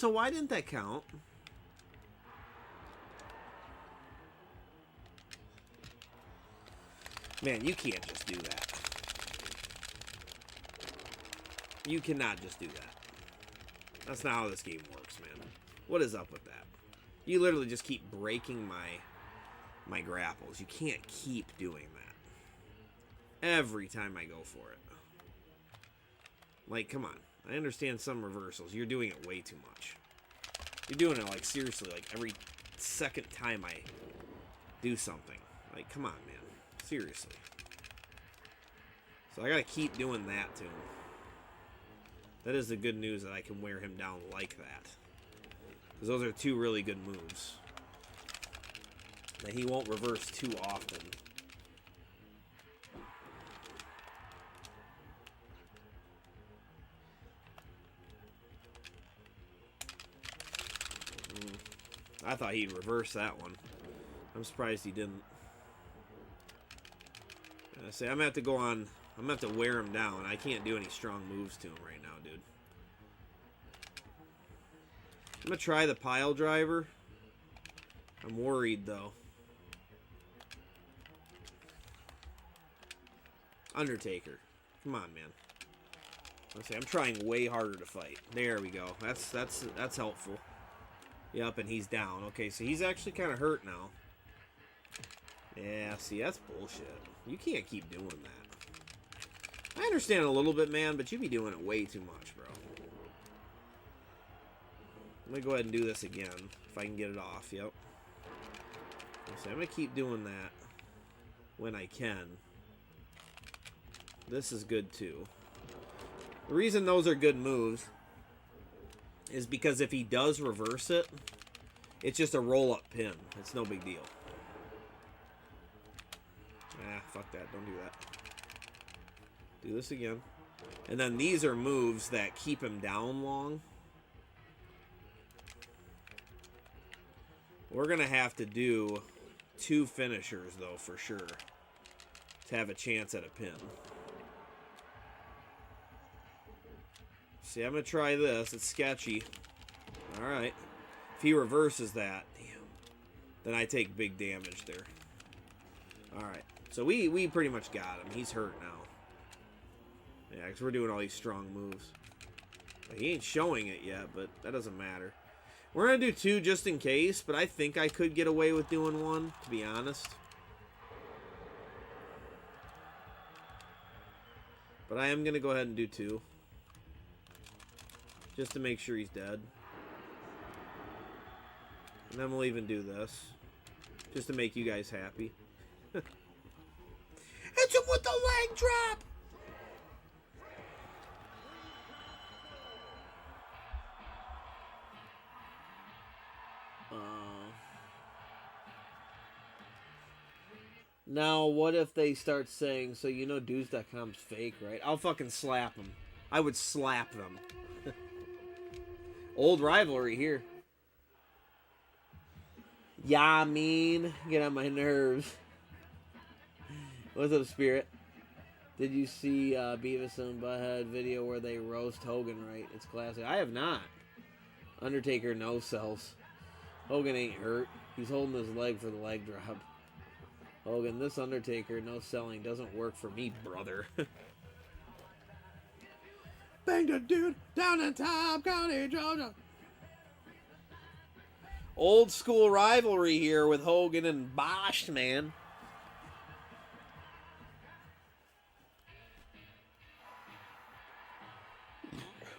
So why didn't that count? Man, you can't just do that. You cannot just do that. That's not how this game works, man. What is up with that? You literally just keep breaking my grapples. You can't keep doing that. Every time I go for it. Like, come on. I understand some reversals. You're doing it way too much. You're doing it, like, seriously, like, every second time I do something. Like, come on, man. Seriously. So I gotta keep doing that to him. That is the good news, that I can wear him down like that. Because those are two really good moves. That he won't reverse too often. I thought he'd reverse that one. I'm surprised he didn't. I say I'm gonna have to go on. I'm gonna have to wear him down. I can't do any strong moves to him right now, dude. I'm gonna try the pile driver. I'm worried though. Undertaker, come on, man. I say I'm trying way harder to fight. There we go. That's helpful. Yep, and he's down. Okay, so he's actually kind of hurt now. Yeah, see, that's bullshit. You can't keep doing that. I understand a little bit, man, but you be doing it way too much, bro. Let me go ahead and do this again, if I can get it off. Yep. So I'm going to keep doing that when I can. This is good, too. The reason those are good moves is because if he does reverse it, it's just a roll-up pin. It's no big deal. Ah, fuck that. Don't do that. Do this again. And then these are moves that keep him down long. We're going to have to do 2 finishers, though, for sure, to have a chance at a pin. See, I'm going to try this. It's sketchy. Alright. If he reverses that, damn, then I take big damage there. Alright. So we pretty much got him. He's hurt now. Yeah, because we're doing all these strong moves. He ain't showing it yet, but that doesn't matter. We're going to do 2 just in case, but I think I could get away with doing 1, to be honest. But I am going to go ahead and do 2. Just to make sure he's dead. And then we'll even do this. Just to make you guys happy. Hit him with the leg drop! Now, what if they start saying, so you know dudes.com's fake, right? I'll fucking slap them. I would slap them. Old rivalry here. Yeah, I mean, get on my nerves. What's up, Spirit? Did you see Beavis and Butthead video where they roast Hogan, right? It's classic. I have not. Undertaker no sells. Hogan ain't hurt. He's holding his leg for the leg drop. Hogan, this Undertaker no selling doesn't work for me, brother. Bang the dude down in Top County, Georgia. Old school rivalry here with Hogan and Bosch, man.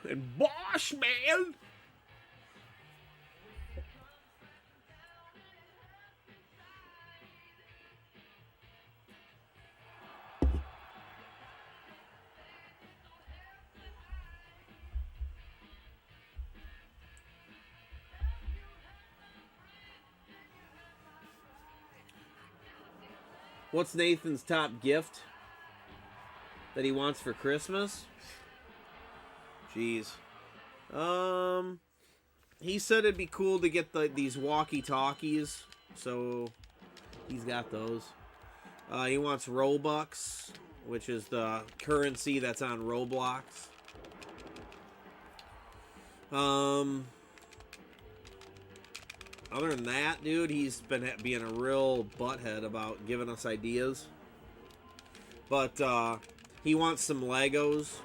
And Bosch, man. What's Nathan's top gift that he wants for Christmas? Jeez. He said it'd be cool to get these walkie-talkies, so he's got those. He wants Robux, which is the currency that's on Roblox. other than that, dude, he's been being a real butthead about giving us ideas. But he wants some Legos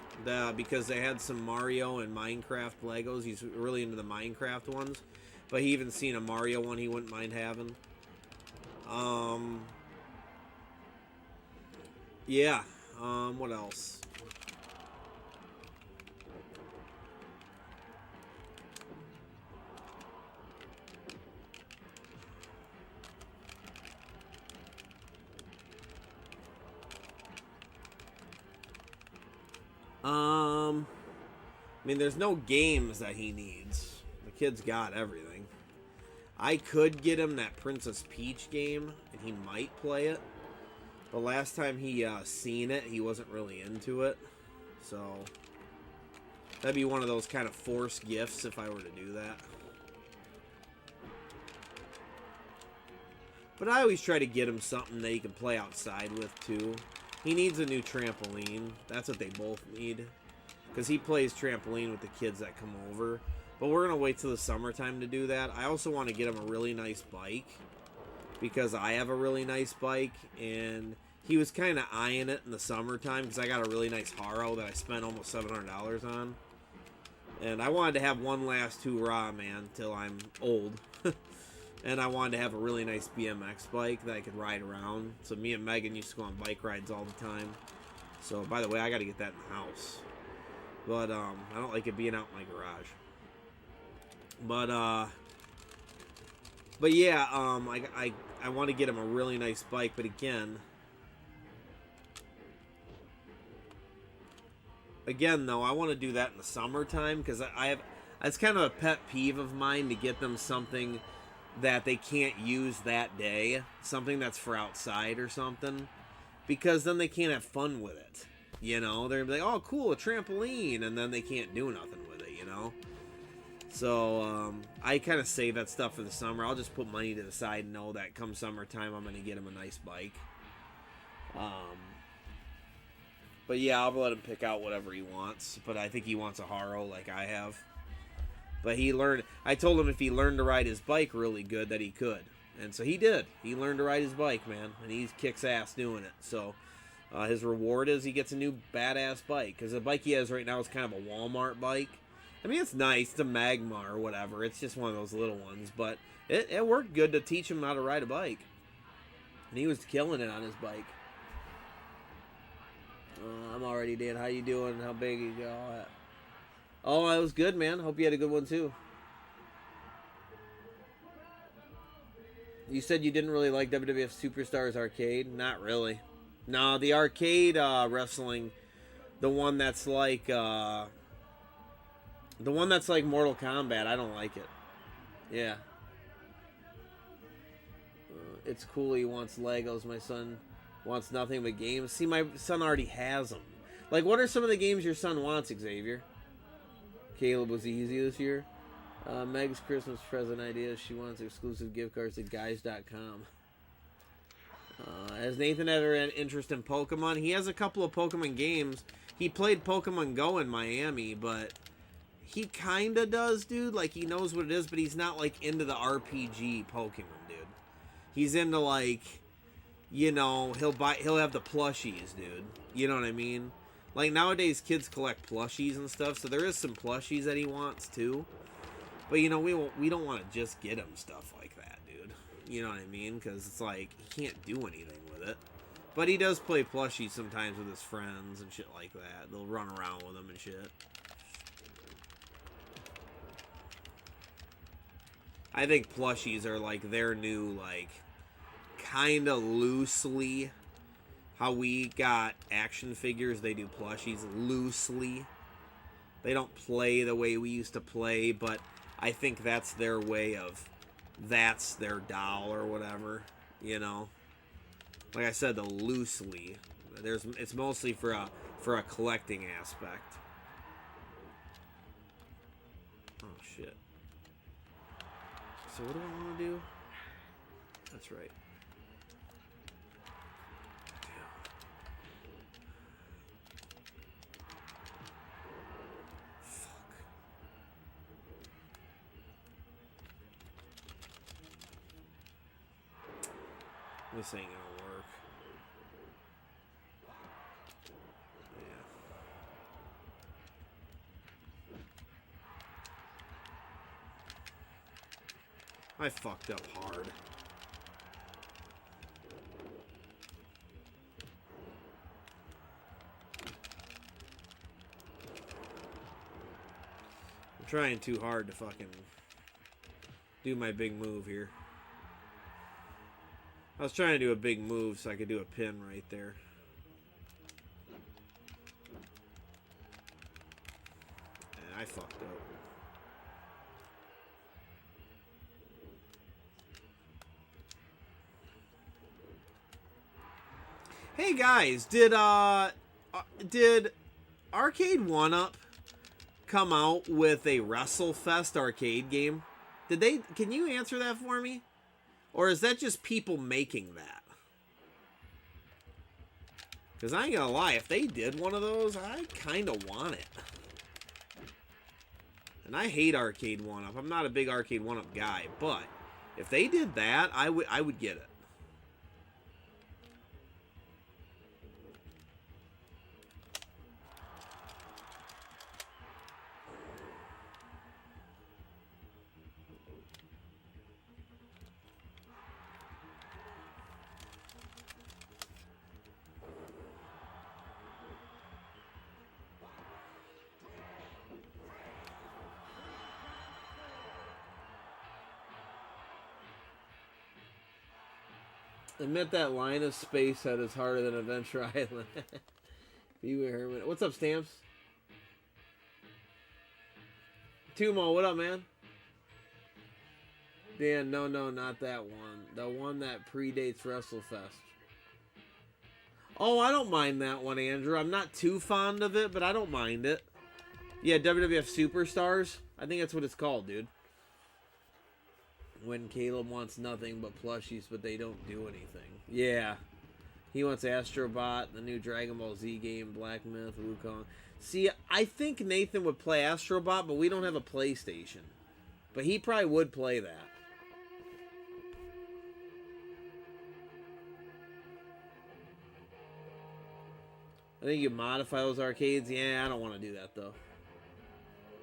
because they had some Mario and Minecraft Legos. He's really into the Minecraft ones. But he even seen a Mario one he wouldn't mind having. Yeah. What else? I mean, there's no games that he needs. The kid's got everything. I could get him that Princess Peach game, and he might play it. But last time he seen it, he wasn't really into it. So, that'd be one of those kind of forced gifts if I were to do that. But I always try to get him something that he can play outside with, too. He needs a new trampoline. That's what they both need. Because he plays trampoline with the kids that come over. But we're going to wait till the summertime to do that. I also want to get him a really nice bike. Because I have a really nice bike. And he was kind of eyeing it in the summertime. Because I got a really nice Haro that I spent almost $700 on. And I wanted to have one last hurrah, man, till I'm old. And I wanted to have a really nice BMX bike that I could ride around. So me and Megan used to go on bike rides all the time. So, by the way, I got to get that in the house. But, I don't like it being out in my garage. But yeah, I want to get him a really nice bike. But again, though, I want to do that in the summertime. Because that's kind of a pet peeve of mine to get them something that they can't use that day, something that's for outside or something, because then they can't have fun with it, you know. They're like, oh cool, a trampoline, and then they can't do nothing with it, you know. So I kind of save that stuff for the summer. I'll just put money to the side and know that come summertime I'm going to get him a nice bike. But yeah, I'll let him pick out whatever he wants, but I think he wants a Haro like I have. But I told him if he learned to ride his bike really good that he could. And so he did. He learned to ride his bike, man. And he kicks ass doing it. So his reward is he gets a new badass bike. Because the bike he has right now is kind of a Walmart bike. I mean, it's nice. It's a Magma or whatever. It's just one of those little ones. But it worked good to teach him how to ride a bike. And he was killing it on his bike. I'm already dead. How you doing? How big you go? Oh, it was good, man. Hope you had a good one, too. You said you didn't really like WWF Superstars Arcade? Not really. No, the arcade wrestling, the one that's like Mortal Kombat, I don't like it. Yeah. It's cool he wants Legos. My son wants nothing but games. See, my son already has them. Like, what are some of the games your son wants, Xavier? Caleb was easy this year. Meg's Christmas present idea. She wants exclusive gift cards at guys.com. Has Nathan ever had interest in Pokemon? He has a couple of Pokemon games. He played Pokemon Go in Miami, but he kind of does, dude. Like, he knows what it is, but he's not, like, into the RPG Pokemon, dude. He's into, like, you know, he'll have the plushies, dude. You know what I mean? Like, nowadays, kids collect plushies and stuff, so there is some plushies that he wants, too. But, you know, we don't want to just get him stuff like that, dude. You know what I mean? Because it's like, he can't do anything with it. But he does play plushies sometimes with his friends and shit like that. They'll run around with him and shit. I think plushies are, like, their new, like, kind of loosely... How we got action figures, they do plushies loosely. They don't play the way we used to play, but I think that's their way of, that's their doll or whatever, you know. Like I said, the loosely. It's mostly for a collecting aspect. Oh shit. So what do I want to do? That's right. This ain't gonna work. Yeah. I fucked up hard. I'm trying too hard to fucking do my big move here. I was trying to do a big move so I could do a pin right there. And I fucked up. Hey guys, did Arcade 1-Up come out with a WrestleFest arcade game? Did they? Can you answer that for me? Or is that just people making that? Because I ain't gonna lie, if they did one of those, I kind of want it. And I hate Arcade 1-Up. I'm not a big Arcade 1-Up guy, but if they did that, I would get it. Admit that line of space head is harder than Adventure Island. Beware Herman. What's up, Stamps? Tumo, what up, man? Dan, no, not that one. The one that predates WrestleFest. Oh, I don't mind that one, Andrew. I'm not too fond of it, but I don't mind it. Yeah, WWF Superstars. I think that's what it's called, dude. When Caleb wants nothing but plushies, but they don't do anything. Yeah. He wants Astrobot, the new Dragon Ball Z game, Black Myth, Wukong. See, I think Nathan would play Astrobot, but we don't have a PlayStation. But he probably would play that. I think you modify those arcades. Yeah, I don't want to do that, though.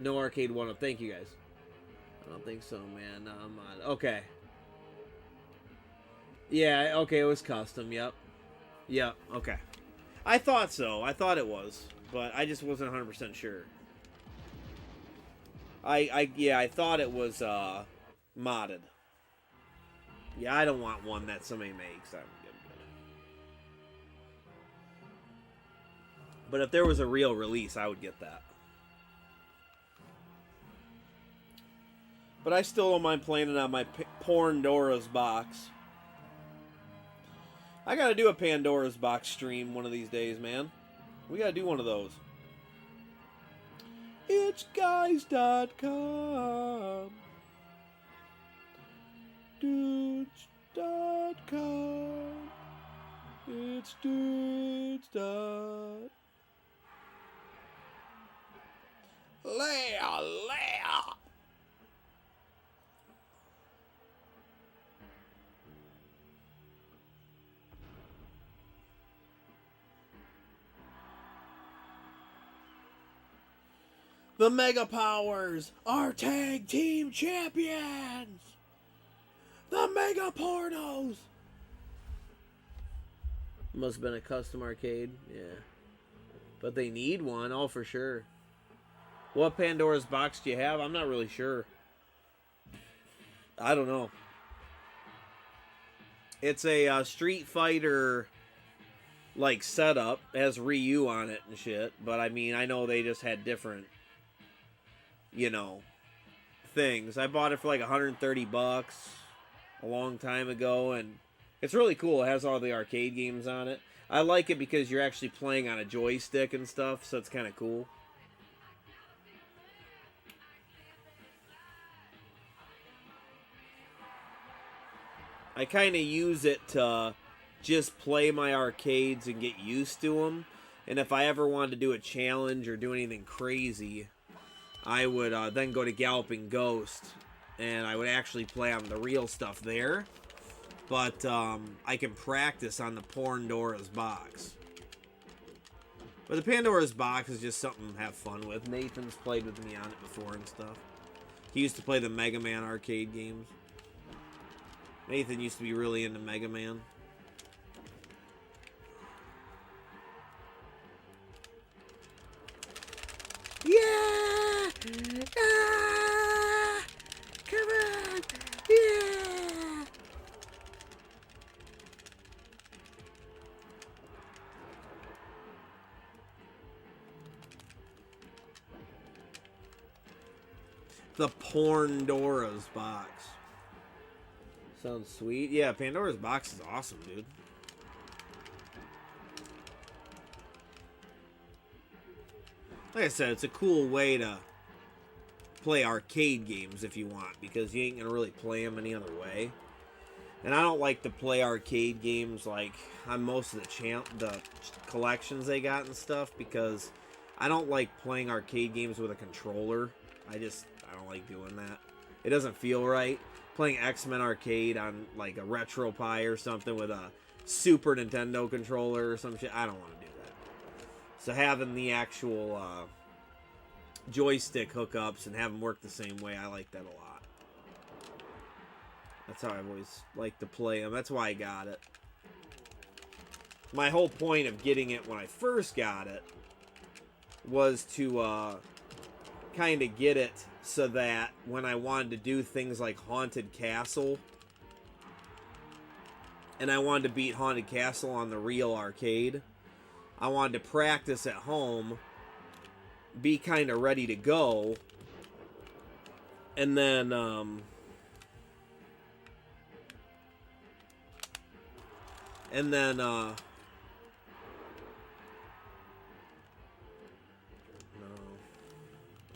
No Arcade 1-Up. Thank you, guys. I don't think so, man. No, I'm on. Okay. Yeah, okay, it was custom. Yep. Yep, okay. I thought so. I thought it was. But I just wasn't 100% sure. Yeah, I thought it was modded. Yeah, I don't want one that somebody makes. I'm good. But if there was a real release, I would get that. But I still don't mind playing it on my Pandora's box. I gotta do a Pandora's box stream one of these days, man. We gotta do one of those. It's guys.com. Dudes.com. It's dudes.com. Leia. The Mega Powers are tag team champions. The Mega Pornos. Must have been a custom arcade, yeah. But they need one, oh for sure. What Pandora's box do you have? I'm not really sure. I don't know. It's a Street Fighter like setup. It has Ryu on it and shit. But I mean, I know they just had different, you know, things. I bought it for like $130 a long time ago, and it's really cool. It has all the arcade games on it. I like it because you're actually playing on a joystick and stuff, so it's kind of cool. I kind of use it to just play my arcades and get used to them. And if I ever wanted to do a challenge or do anything crazy, I would then go to Galloping Ghost, and I would actually play on the real stuff there. but I can practice on the Pandora's box. But the Pandora's box is just something to have fun with. Nathan's played with me on it before and stuff. He used to play the Mega Man arcade games. Nathan used to be really into Mega Man. Yeah! Ah! Come on! Yeah! The Pandora's box. Sounds sweet. Yeah, Pandora's box is awesome, dude. Like I said, it's a cool way to play arcade games if you want, because you ain't gonna really play them any other way. And I don't like to play arcade games like on most of the collections they got and stuff, because I don't like playing arcade games with a controller. I don't like doing that. It doesn't feel right. Playing X-Men Arcade on like a RetroPie or something with a Super Nintendo controller or some shit, I don't want to do that. So having the actual joystick hookups and have them work the same way, I like that a lot. That's how I've always liked to play them. That's why I got it. My whole point of getting it when I first got it was to kind of get it so that when I wanted to do things like Haunted Castle, and I wanted to beat Haunted Castle on the real arcade, I wanted to practice at home, be kind of ready to go, and then no,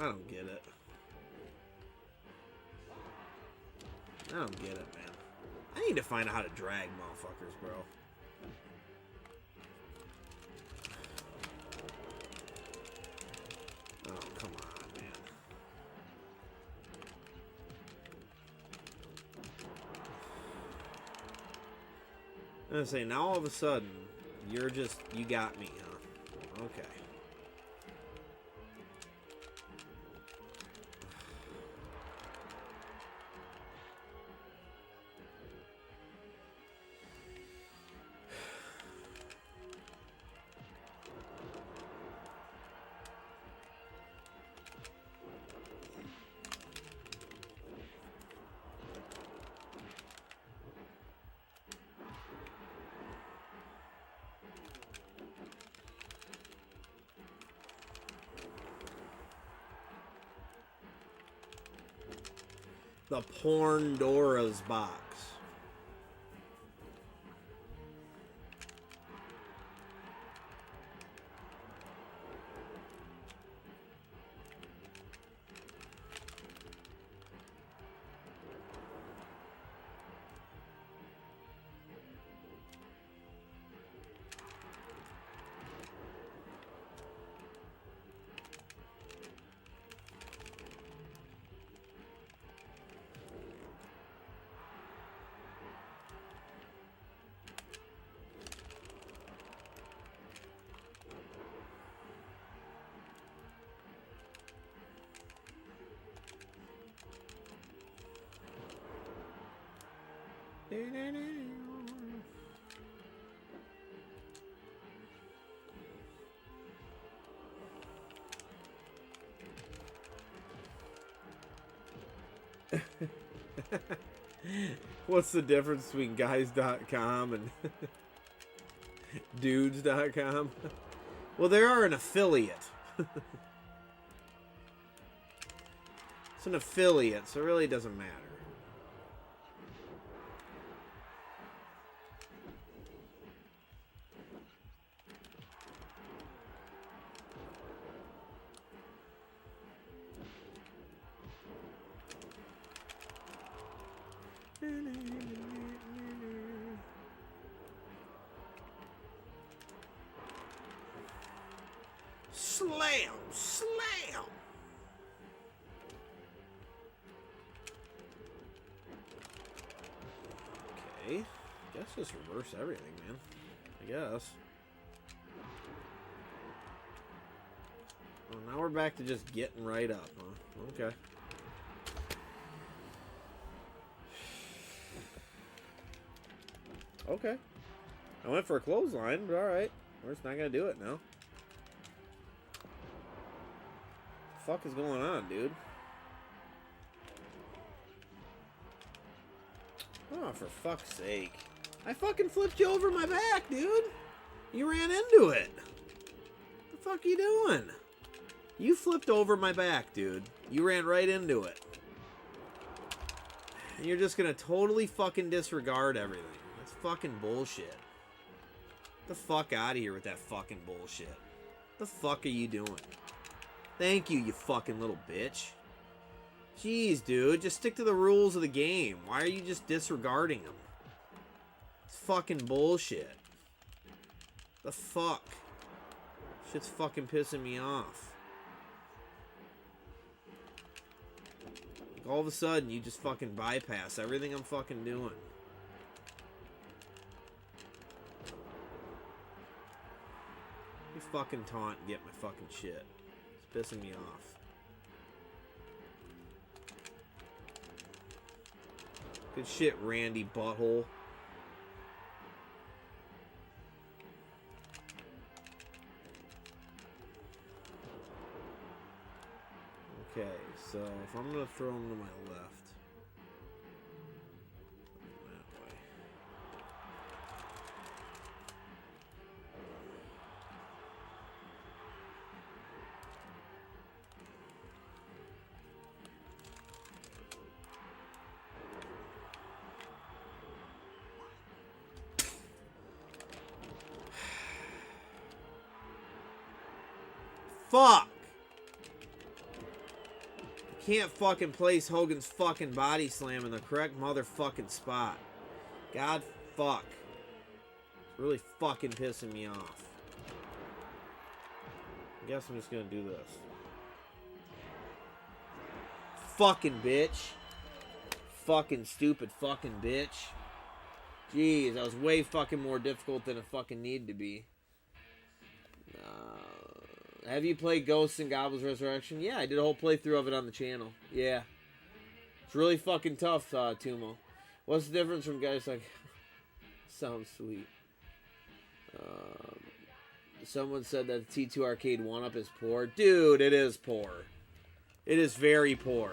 I don't get it. I don't get it, man. I need to find out how to drag motherfuckers, bro. Oh, come on, man. I'm gonna say, now all of a sudden, you got me, huh? Okay. The Pandora's box. What's the difference between guys.com and dudes.com? Well, they are an affiliate. It's an affiliate, so it really doesn't matter. Slam! Slam! Okay. guess just reverse everything, man. I guess. Well, now we're back to just getting right up, huh? Okay. Okay. I went for a clothesline, but alright. We're just not gonna do it now. What the fuck is going on, dude? Oh, for fuck's sake. I fucking flipped you over my back, dude. You ran into it. What the fuck are you doing? You flipped over my back, dude. You ran right into it. And you're just gonna totally fucking disregard everything. That's fucking bullshit. Get the fuck out of here with that fucking bullshit. What the fuck are you doing? Thank you, you fucking little bitch. Jeez, dude. Just stick to the rules of the game. Why are you just disregarding them? It's fucking bullshit. The fuck? Shit's fucking pissing me off. Like all of a sudden, you just fucking bypass everything I'm fucking doing. You fucking taunt and get my fucking shit. It's pissing me off. Good shit, Randy Butthole. Okay, so if I'm gonna throw him to my left. That way. Fuck! Can't fucking place Hogan's fucking body slam in the correct motherfucking spot. God fuck. It's really fucking pissing me off. I guess I'm just gonna do this. Fucking bitch. Fucking stupid fucking bitch. Jeez, that was way fucking more difficult than it fucking needed to be. Have you played Ghosts and Goblins Resurrection? Yeah, I did a whole playthrough of it on the channel. Yeah. It's really fucking tough, Tumo. What's the difference from guys like... Sounds sweet. Someone said that the T2 Arcade 1-Up is poor. Dude, it is poor. It is very poor.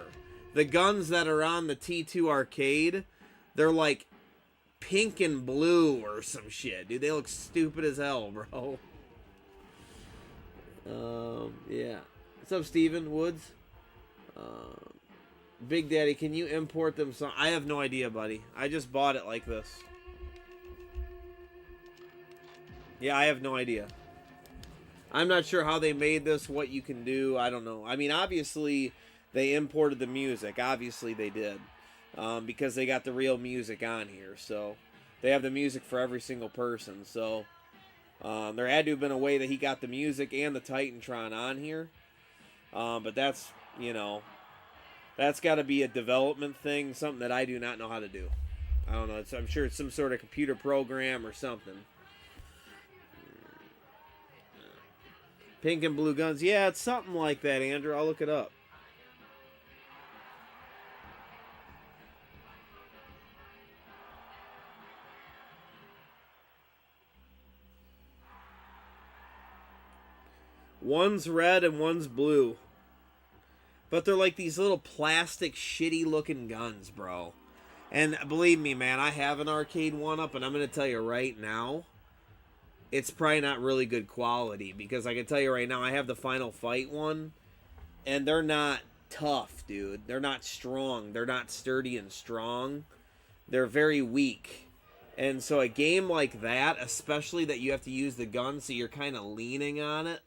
The guns that are on the T2 Arcade, they're like pink and blue or some shit. Dude, they look stupid as hell, bro. Yeah. What's up, Steven Woods? Big Daddy, can you import them some? I have no idea, buddy. I just bought it like this. Yeah, I have no idea. I'm not sure how they made this, what you can do. I don't know. I mean, obviously, they imported the music. Obviously, they did. Because they got the real music on here. So, they have the music for every single person. So... there had to have been a way that he got the music and the Titantron on here. But that's, you know, that's got to be a development thing, something that I do not know how to do. I don't know. I'm sure it's some sort of computer program or something. Pink and blue guns. Yeah, it's something like that, Andrew. I'll look it up. One's red and one's blue. But they're like these little plastic shitty looking guns, bro. And believe me, man, I have an arcade 1-Up, and I'm going to tell you right now, it's probably not really good quality. Because I can tell you right now, I have the Final Fight one, and they're not tough, dude. They're not strong. They're not sturdy and strong. They're very weak. And so a game like that, especially that you have to use the gun so you're kind of leaning on it,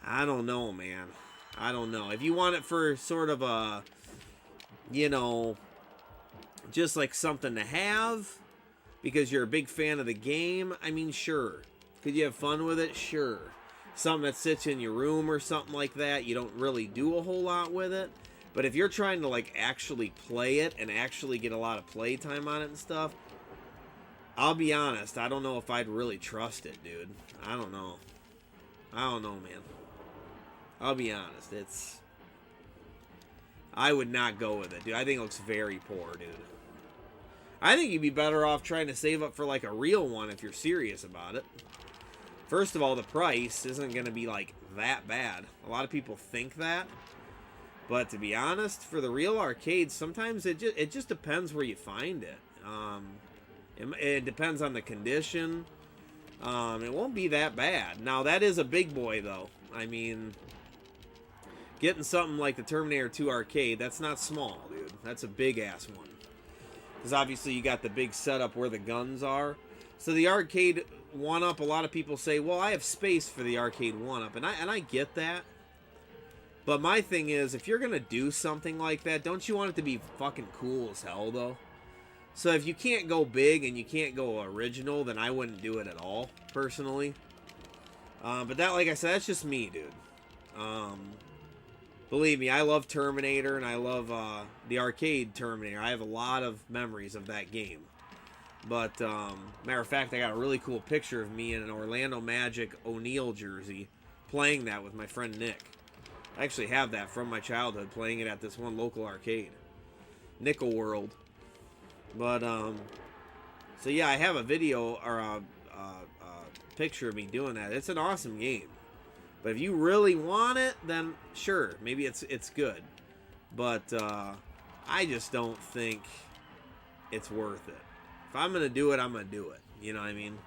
I don't know, man. I don't know. If you want it for sort of a, you know, just like something to have because you're a big fan of the game, I mean, sure. Could you have fun with it? Sure. Something that sits in your room or something like that, you don't really do a whole lot with it. But if you're trying to, like, actually play it and actually get a lot of play time on it and stuff, I'll be honest, I don't know if I'd really trust it, dude. I don't know. I don't know, man. I'll be honest, I would not go with it, dude. I think it looks very poor, dude. I think you'd be better off trying to save up for, like, a real one if you're serious about it. First of all, the price isn't going to be, like, that bad. A lot of people think that. But to be honest, for the real arcades, sometimes it just depends where you find it. It depends on the condition. It won't be that bad. Now, that is a big boy, though. I mean, getting something like the Terminator 2 arcade, that's not small, dude. That's a big-ass one. Because obviously you got the big setup where the guns are. So the arcade 1-up, a lot of people say, well, I have space for the arcade 1-up. And I get that. But my thing is, if you're going to do something like that, don't you want it to be fucking cool as hell, though? So if you can't go big and you can't go original, then I wouldn't do it at all, personally. But that, like I said, that's just me, dude. Believe me, I love Terminator, and I love the arcade Terminator. I have a lot of memories of that game. But, matter of fact, I got a really cool picture of me in an Orlando Magic O'Neal jersey playing that with my friend Nick. I actually have that from my childhood, playing it at this one local arcade. Nickel World. But, so yeah, I have a video, or a picture of me doing that. It's an awesome game. But if you really want it, then sure, maybe it's good. But, I just don't think it's worth it. If I'm going to do it, I'm going to do it. You know what I mean?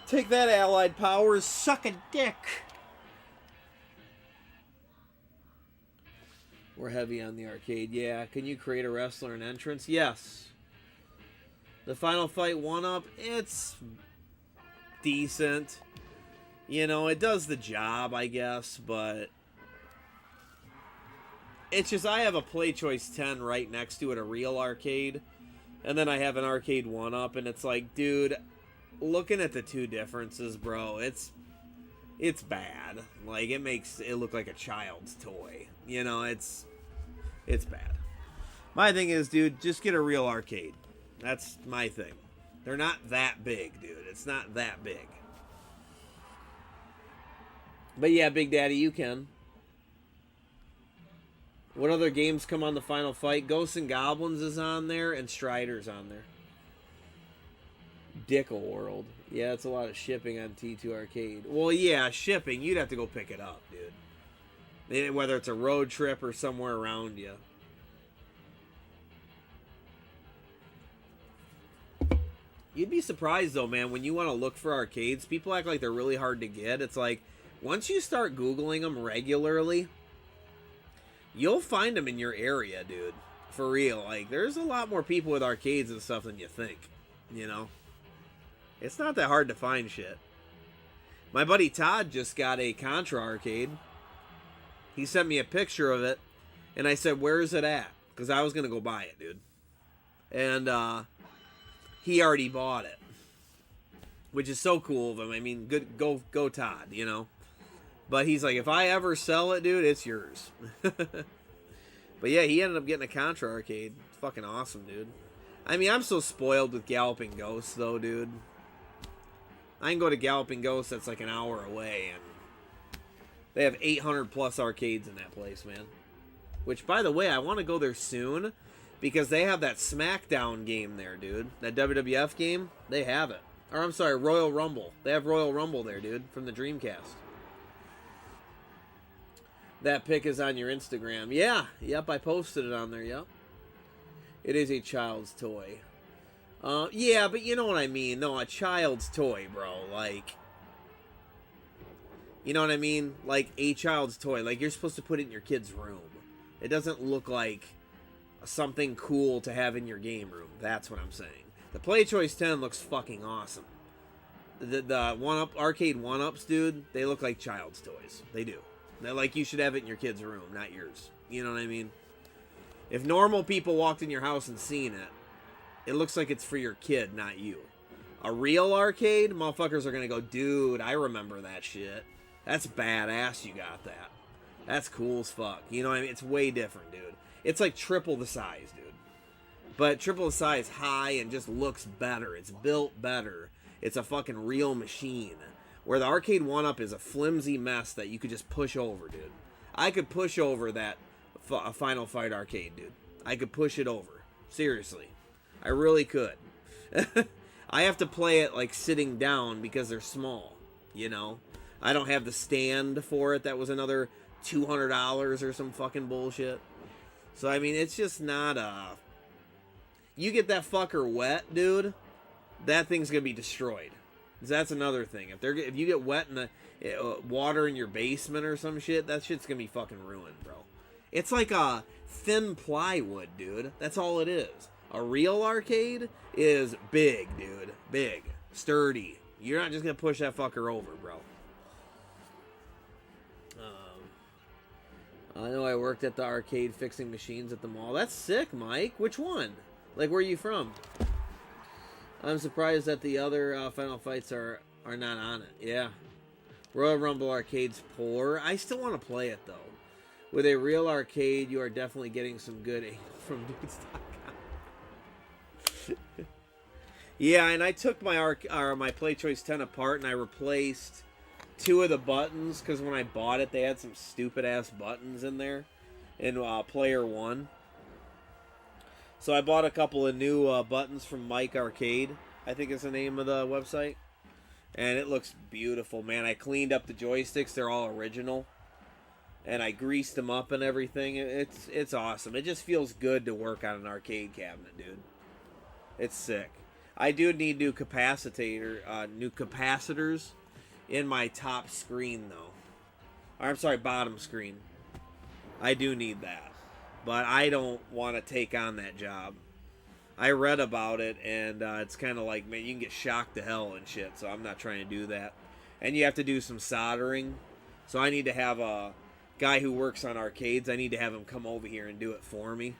Take that, Allied Powers. Suck a dick. We're heavy on the arcade. Yeah, can you create a wrestler and entrance? Yes. The Final Fight 1-up, it's decent. You know, it does the job, I guess, but it's just I have a Play Choice 10 right next to it, a real arcade, and then I have an arcade 1-up, and it's like, dude, looking at the two differences, bro, it's bad. Like, it makes it look like a child's toy. You know, it's bad. My thing is, dude, just get a real arcade. That's my thing. They're not that big, dude. It's not that big. But yeah, Big Daddy, you can. What other games come on the Final Fight? Ghosts and Goblins is on there, and Strider's on there. Dickle World. Yeah, it's a lot of shipping on T2 Arcade. Well, yeah, shipping. You'd have to go pick it up, dude. Whether it's a road trip or somewhere around you. You'd be surprised, though, man, when you want to look for arcades. People act like they're really hard to get. It's like, once you start Googling them regularly, you'll find them in your area, dude. For real. Like, there's a lot more people with arcades and stuff than you think, you know? It's not that hard to find shit. My buddy Todd just got a Contra arcade. He sent me a picture of it, and I said, where is it at? Because I was going to go buy it, dude. And, he already bought it. Which is so cool of him. I mean, good, go Todd, you know? But he's like, if I ever sell it, dude, it's yours. But yeah, he ended up getting a Contra arcade. It's fucking awesome, dude. I mean, I'm so spoiled with Galloping Ghosts, though, dude. I can go to Galloping Ghosts that's like an hour away, and they have 800 plus arcades in that place, man. Which, by the way, I want to go there soon, because they have that SmackDown game there, dude. That WWF game, they have it. Or, I'm sorry, Royal Rumble. They have Royal Rumble there, dude, from the Dreamcast. That pic is on your Instagram. Yeah, yep, I posted it on there, yep. It is a child's toy. Yeah, but you know what I mean. No, a child's toy, bro. Like, you know what I mean? Like, a child's toy. Like, you're supposed to put it in your kid's room. It doesn't look like something cool to have in your game room. That's what I'm saying. The Play Choice 10 looks fucking awesome. The one-up arcade one-ups, dude, they look like child's toys. They do. They're like you should have it in your kid's room, not yours. You know what I mean? If normal people walked in your house and seen it, it looks like it's for your kid, not you. A real arcade, motherfuckers are gonna go, dude, I remember that shit. That's badass you got that. That's cool as fuck. You know what I mean? It's way different, dude. It's like triple the size, dude. But triple the size high and just looks better. It's built better. It's a fucking real machine. Where the arcade 1-up is a flimsy mess that you could just push over, dude. I could push over that Final Fight arcade, dude. I could push it over. Seriously. I really could. I have to play it like sitting down because they're small, you know? I don't have the stand for it. That was another $200 or some fucking bullshit. So, I mean, it's just not You get that fucker wet, dude, that thing's going to be destroyed. That's another thing. If you get wet in the water in your basement or some shit, that shit's going to be fucking ruined, bro. It's like a thin plywood, dude. That's all it is. A real arcade is big, dude. Big. Sturdy. You're not just going to push that fucker over, bro. I know I worked at the arcade fixing machines at the mall. That's sick, Mike. Which one? Like, where are you from? I'm surprised that the other Final Fights are not on it. Yeah. Royal Rumble Arcade's poor. I still want to play it, though. With a real arcade, you are definitely getting some good angle from dudes.com. Yeah, and I took my my Play Choice 10 apart and I replaced 2 of the buttons because when I bought it, they had some stupid ass buttons in there in Player 1. So I bought a couple of new buttons from Mike Arcade, I think is the name of the website, and it looks beautiful, man. I cleaned up the joysticks; they're all original, and I greased them up and everything. It's awesome. It just feels good to work on an arcade cabinet, dude. It's sick. I do need new capacitors in my top screen, though. Or, I'm sorry, bottom screen. I do need that. But I don't want to take on that job. I read about it, and it's kind of like, man, you can get shocked to hell and shit, so I'm not trying to do that. And you have to do some soldering. So I need to have a guy who works on arcades. I need to have him come over here and do it for me.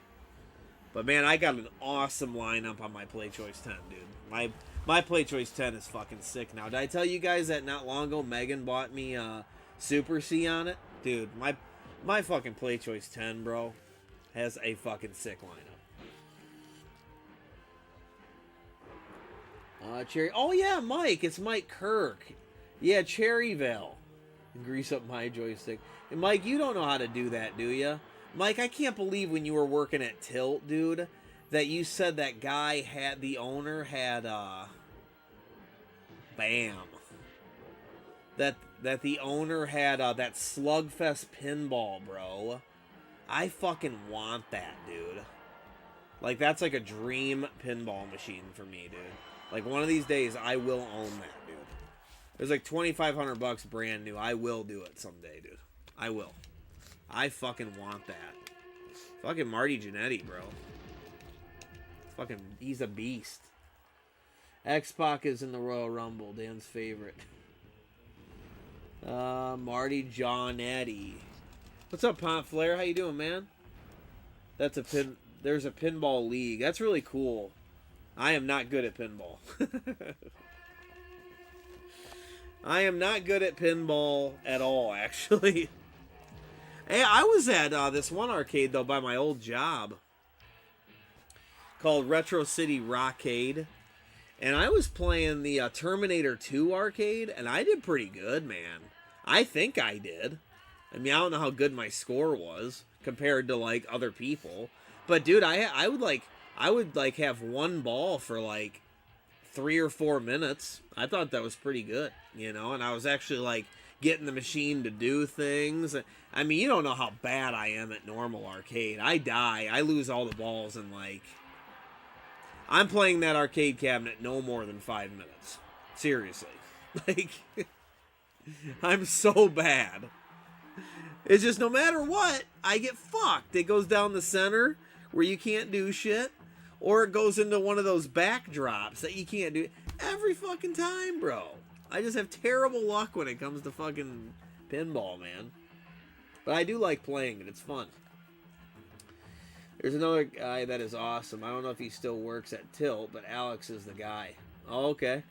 But, man, I got an awesome lineup on my Play Choice 10, dude. My Play Choice 10 is fucking sick now. Did I tell you guys that not long ago Megan bought me Super C on it? Dude, my fucking Play Choice 10, bro, has a fucking sick lineup. Cherry. Oh, yeah, Mike. It's Mike Kirk. Yeah, Cherryville. Grease up my joystick. And Mike, you don't know how to do that, do you? Mike, I can't believe when you were working at Tilt, dude, that you said that guy had, the owner had, bam. That the owner had, that Slugfest pinball, bro. I fucking want that, dude. Like, that's like a dream pinball machine for me, dude. Like, one of these days, I will own that, dude. It was like $2,500 brand new. I will do it someday, dude. I will. I fucking want that. Fucking Marty Jannetty, bro. Fucking, he's a beast. X-Pac is in the Royal Rumble, Dan's favorite. Marty Jannetty. What's up, Pont Flair? How you doing, man? There's a pinball league. That's really cool. I am not good at pinball. I am not good at pinball at all, actually. Hey, I was at this one arcade, though, by my old job called Retro City Rockade. And I was playing the Terminator 2 arcade, and I did pretty good, man. I think I did. I mean, I don't know how good my score was compared to, like, other people. But, dude, I would have one ball for, like, 3 or 4 minutes. I thought that was pretty good, you know? And I was actually, like, getting the machine to do things. I mean, you don't know how bad I am at normal arcade. I die. I lose all the balls in, like... I'm playing that arcade cabinet no more than 5 minutes. Seriously. Like, I'm so bad. It's just no matter what, I get fucked. It goes down the center where you can't do shit, or it goes into one of those backdrops that you can't do. Every fucking time, bro. I just have terrible luck when it comes to fucking pinball, man. But I do like playing it. It's fun. There's another guy that is awesome. I don't know if he still works at Tilt, but Alex is the guy. Oh, okay.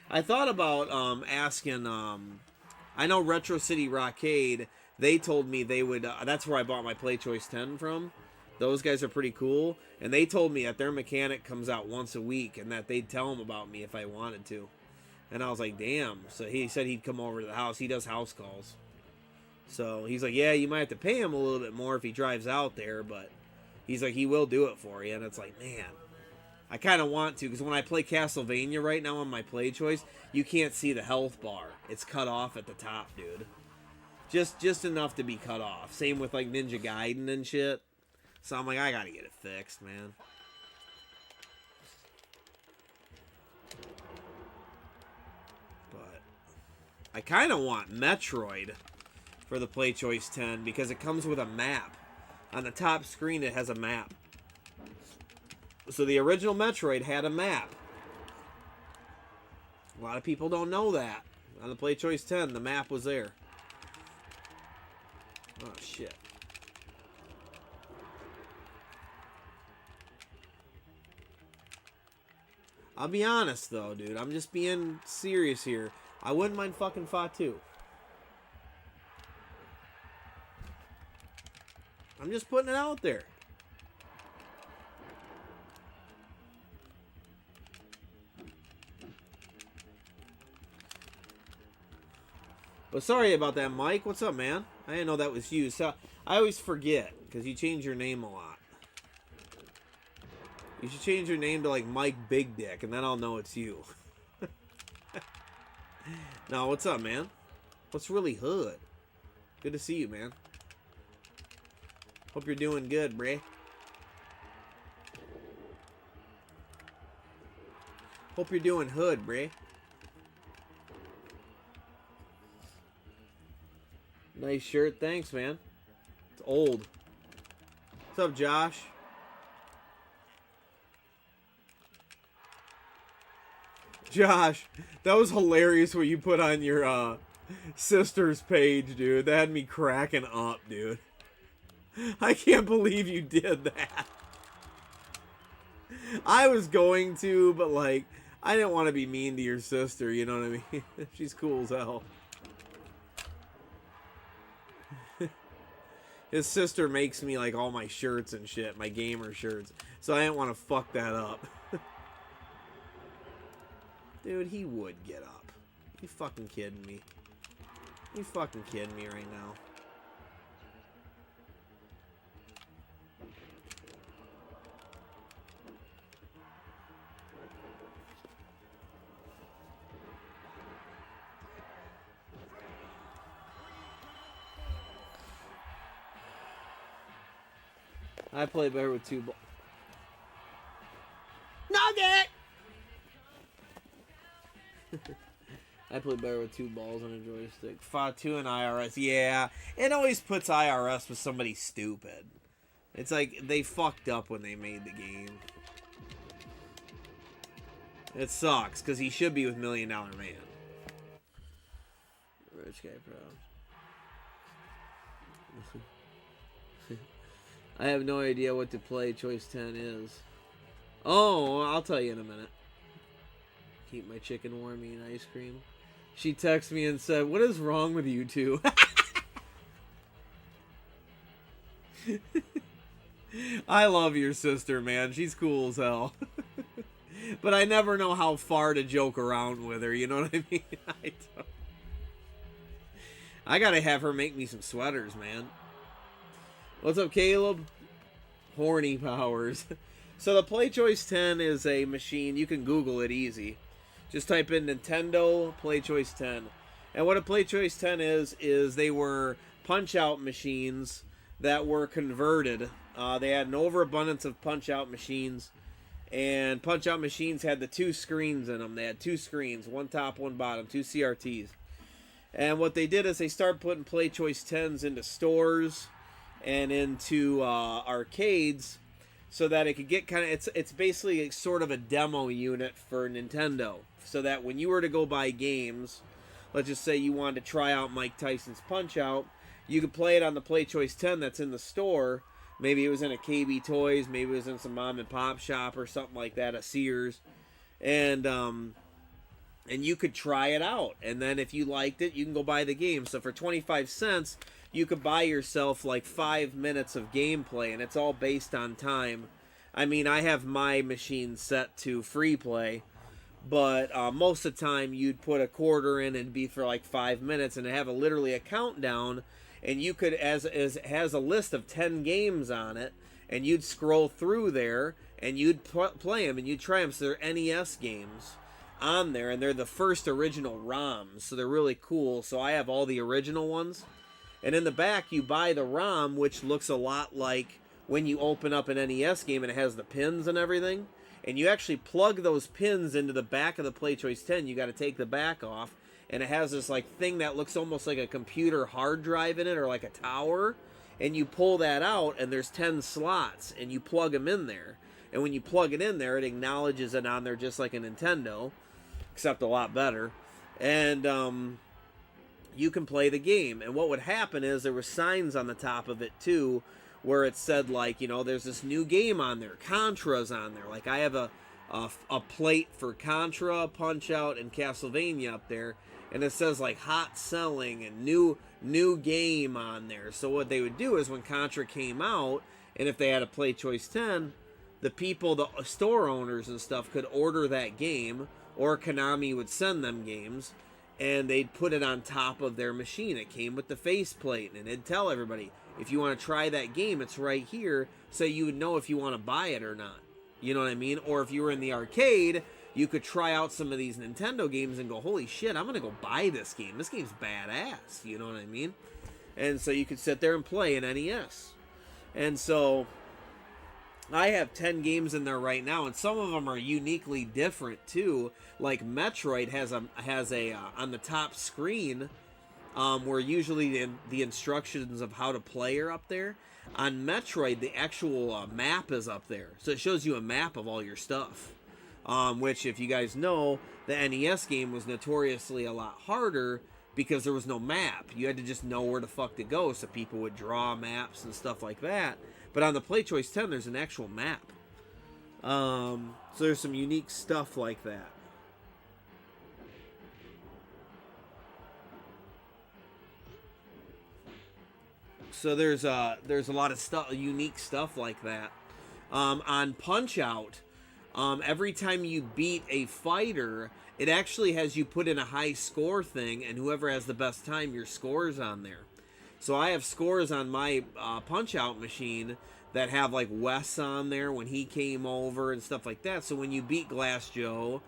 I thought about asking... I know Retro City Rockade, they told me they would... that's where I bought my Play Choice 10 from. Those guys are pretty cool. And they told me that their mechanic comes out once a week and that they'd tell him about me if I wanted to. And I was like, damn. So he said he'd come over to the house. He does house calls. So he's like, yeah, you might have to pay him a little bit more if he drives out there. But he's like, he will do it for you. And it's like, man, I kind of want to. Because when I play Castlevania right now on my play choice, you can't see the health bar. It's cut off at the top, dude. Just enough to be cut off. Same with like Ninja Gaiden and shit. So I'm like, I gotta get it fixed, man. But I kind of want Metroid for the Play Choice 10 because it comes with a map. On the top screen, it has a map. So the original Metroid had a map. A lot of people don't know that. On the Play Choice 10, the map was there. Oh, shit. I'll be honest, though, dude. I'm just being serious here. I wouldn't mind fucking Fatu. I'm just putting it out there. Well, sorry about that, Mike. What's up, man? I didn't know that was you. So I always forget, because you change your name a lot. You should change your name to like Mike Big Dick, and then I'll know it's you. No, what's up, man? What's really hood? Good to see you, man. Hope you're doing good, Bray. Hope you're doing hood, Bray. Nice shirt, thanks, man. It's old. What's up, Josh? Josh, that was hilarious what you put on your sister's page, dude. That had me cracking up, dude. I can't believe you did that. I was going to, but like, I didn't want to be mean to your sister, you know what I mean? She's cool as hell. His sister makes me like all my shirts and shit, my gamer shirts. So I didn't want to fuck that up. Dude, he would get up. You fucking kidding me? You fucking kidding me right now? I play better with two balls. Nugget! I play better with two balls and a joystick. Fatu and IRS. Yeah, it always puts IRS with somebody stupid. It's like they fucked up when they made the game. It sucks, because he should be with $1 Million Man. Rich guy proud. I have no idea what to play Choice 10 is. Oh, I'll tell you in a minute. Keep my chicken warm, eating ice cream. She texted me and said, "What is wrong with you two?" I love your sister, man. She's cool as hell. But I never know how far to joke around with her, you know what I mean? I gotta have her make me some sweaters, man. What's up, Caleb? Horny powers. So the Play Choice 10 is a machine. You can Google it easy. Just type in Nintendo Play Choice 10. And what a Play Choice 10 is they were punch-out machines that were converted. They had an overabundance of punch-out machines. And punch-out machines had the two screens in them. They had two screens, one top, one bottom, two CRTs. And what they did is they started putting Play Choice 10s into stores and into arcades, so that it could get kind of, it's basically sort of a demo unit for Nintendo, so that when you were to go buy games, let's just say you wanted to try out Mike Tyson's Punch-Out, you could play it on the Play Choice 10 that's in the store. Maybe it was in a KB Toys, maybe it was in some mom and pop shop or something like that, a Sears, and you could try it out, and then if you liked it, you can go buy the game. So for 25 cents, you could buy yourself like 5 minutes of gameplay, and it's all based on time. I mean, I have my machine set to free play, but most of the time you'd put a quarter in and it'd be for like 5 minutes, and it'd have literally a countdown, and you could, as it has a list of 10 games on it, and you'd scroll through there, and you'd play them, and you'd try them. So they're NES games on there, and they're the first original ROMs, so they're really cool. So I have all the original ones. And in the back, you buy the ROM, which looks a lot like when you open up an NES game and it has the pins and everything. And you actually plug those pins into the back of the PlayChoice 10. You got to take the back off. And it has this like thing that looks almost like a computer hard drive in it, or like a tower. And you pull that out, and there's 10 slots, and you plug them in there. And when you plug it in there, it acknowledges it on there just like a Nintendo, except a lot better. And you can play the game. And what would happen is there were signs on the top of it too, where it said, like, you know, there's this new game on there, Contra's on there. Like, I have a plate for Contra, Punch-Out, and Castlevania up there, and it says like hot selling and new game on there. So what they would do is when Contra came out, and if they had a PlayChoice 10, the people, the store owners and stuff, could order that game, or Konami would send them games, and they'd put it on top of their machine. It came with the faceplate, and it'd tell everybody, if you want to try that game, it's right here, so you would know if you want to buy it or not. You know what I mean? Or if you were in the arcade, you could try out some of these Nintendo games and go, holy shit, I'm going to go buy this game. This game's badass. You know what I mean? And so you could sit there and play an NES. And so I have 10 games in there right now, and some of them are uniquely different too. Like Metroid has a on the top screen, where usually the instructions of how to play are up there. On Metroid, the actual map is up there, so it shows you a map of all your stuff. Which, if you guys know, the NES game was notoriously a lot harder because there was no map. You had to just know where the fuck to go, so people would draw maps and stuff like that. But on the PlayChoice 10, there's an actual map. So there's some unique stuff like that. So there's a lot of stuff, unique stuff like that. On Punch-Out, every time you beat a fighter, it actually has you put in a high score thing, and whoever has the best time, your score's on there. So I have scores on my Punch-Out machine that have like Wes on there when he came over and stuff like that. So when you beat Glass Joe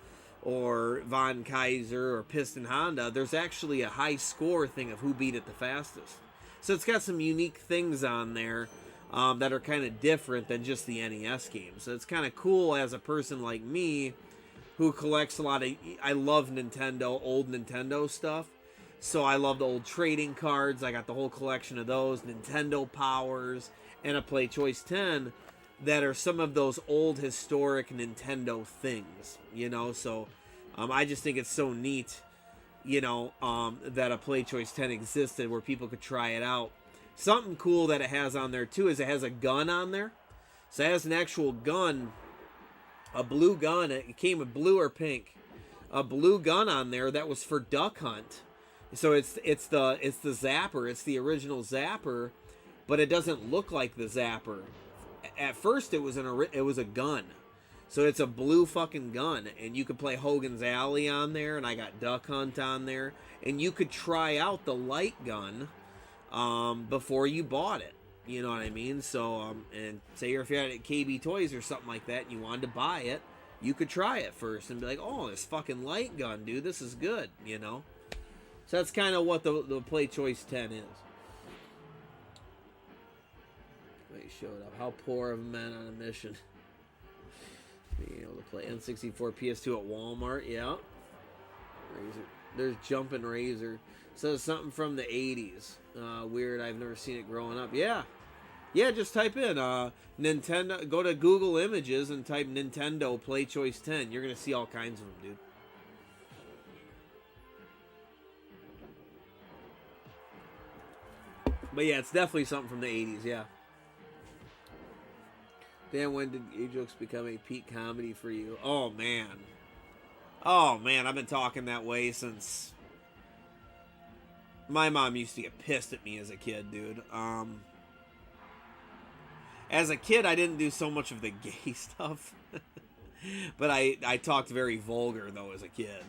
or Von Kaiser or Piston Honda, there's actually a high score thing of who beat it the fastest. So it's got some unique things on there that are kind of different than just the NES games. So it's kind of cool as a person like me who collects a lot of... I love Nintendo, old Nintendo stuff. So I love the old trading cards. I got the whole collection of those, Nintendo Powers, and a PlayChoice 10 that are some of those old historic Nintendo things, you know. So I just think it's so neat, you know, that a PlayChoice 10 existed where people could try it out. Something cool that it has on there too is it has a gun on there. So it has an actual gun, a blue gun. It came with blue or pink, a blue gun on there that was for Duck Hunt. So it's the Zapper. It's the original Zapper, but it doesn't look like the Zapper. At first, it was a gun. So it's a blue fucking gun, and you could play Hogan's Alley on there, and I got Duck Hunt on there, and you could try out the light gun before you bought it. You know what I mean? So and say if you're at KB Toys or something like that, and you wanted to buy it, you could try it first and be like, oh, this fucking light gun, dude, this is good, you know. So that's kind of what the PlayChoice 10 is. They showed up. How poor of a man on a mission. Being able to play N64 PS2 at Walmart. Yeah. Razor. There's Jumpin' Razor. So it's something from the 80s. Weird. I've never seen it growing up. Yeah. Yeah, just type in Nintendo. Go to Google Images and type Nintendo PlayChoice 10. You're going to see all kinds of them, dude. But yeah, it's definitely something from the 80s, yeah. Dan, when did A-Jokes become a peak comedy for you? Oh, man. Oh, man, I've been talking that way since My mom used to get pissed at me as a kid, dude. As a kid, I didn't do so much of the gay stuff. But I talked very vulgar, though, as a kid.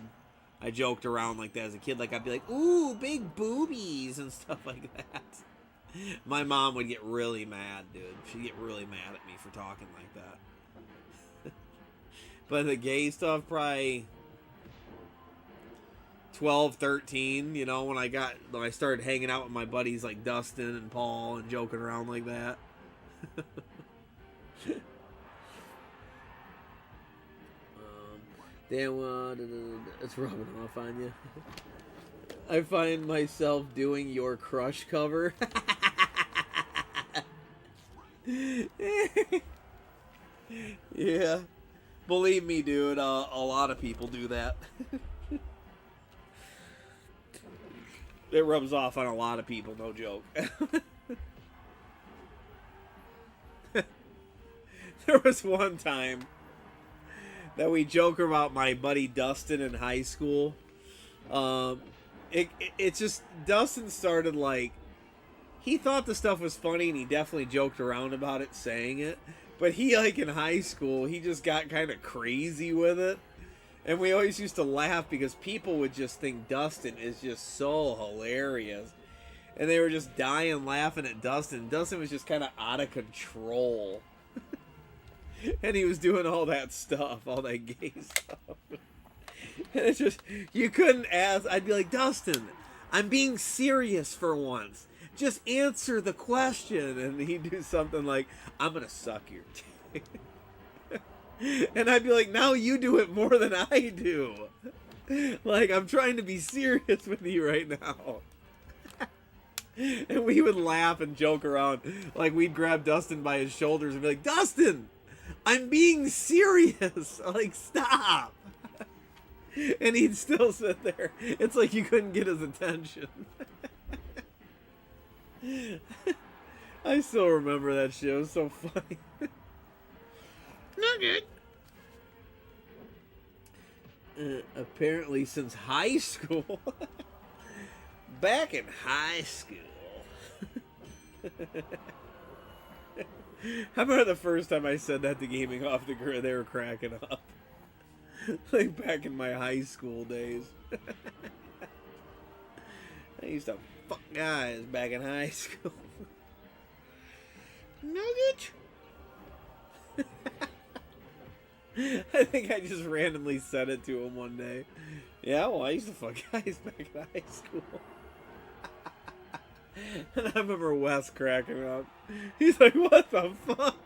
I joked around like that as a kid. Like, I'd be like, ooh, big boobies and stuff like that. My mom would get really mad, dude. She'd get really mad at me for talking like that. But the gay stuff, probably 12, 13, you know, when I started hanging out with my buddies like Dustin and Paul and joking around like that. Damn, it's rubbing off on you. I find myself doing your Crush cover. Yeah. Believe me, dude, a lot of people do that. It rubs off on a lot of people, no joke. There was one time that we joke about my buddy Dustin in high school. It's just, Dustin started like, he thought the stuff was funny and he definitely joked around about it, saying it. But he, like, in high school, he just got kind of crazy with it. And we always used to laugh because people would just think Dustin is just so hilarious. And they were just dying laughing at Dustin. Dustin was just kind of out of control. And he was doing all that stuff, all that gay stuff. And it's just, you couldn't ask. I'd be like, Dustin, I'm being serious for once. Just answer the question. And he'd do something like, I'm going to suck your dick. And I'd be like, now you do it more than I do. Like, I'm trying to be serious with you right now. And we would laugh and joke around. Like, we'd grab Dustin by his shoulders and be like, Dustin, I'm being serious. Like, stop. And he'd still sit there. It's like you couldn't get his attention. I still remember that shit. It was so funny. Nugget. Apparently since high school. Back in high school. I remember the first time I said that to Gaming Off the Grid, they were cracking up. Like back in my high school days. I used to fuck guys back in high school. Nugget? I think I just randomly said it to him one day. Yeah, well, I used to fuck guys back in high school. And I remember Wes cracking up. He's like, what the fuck?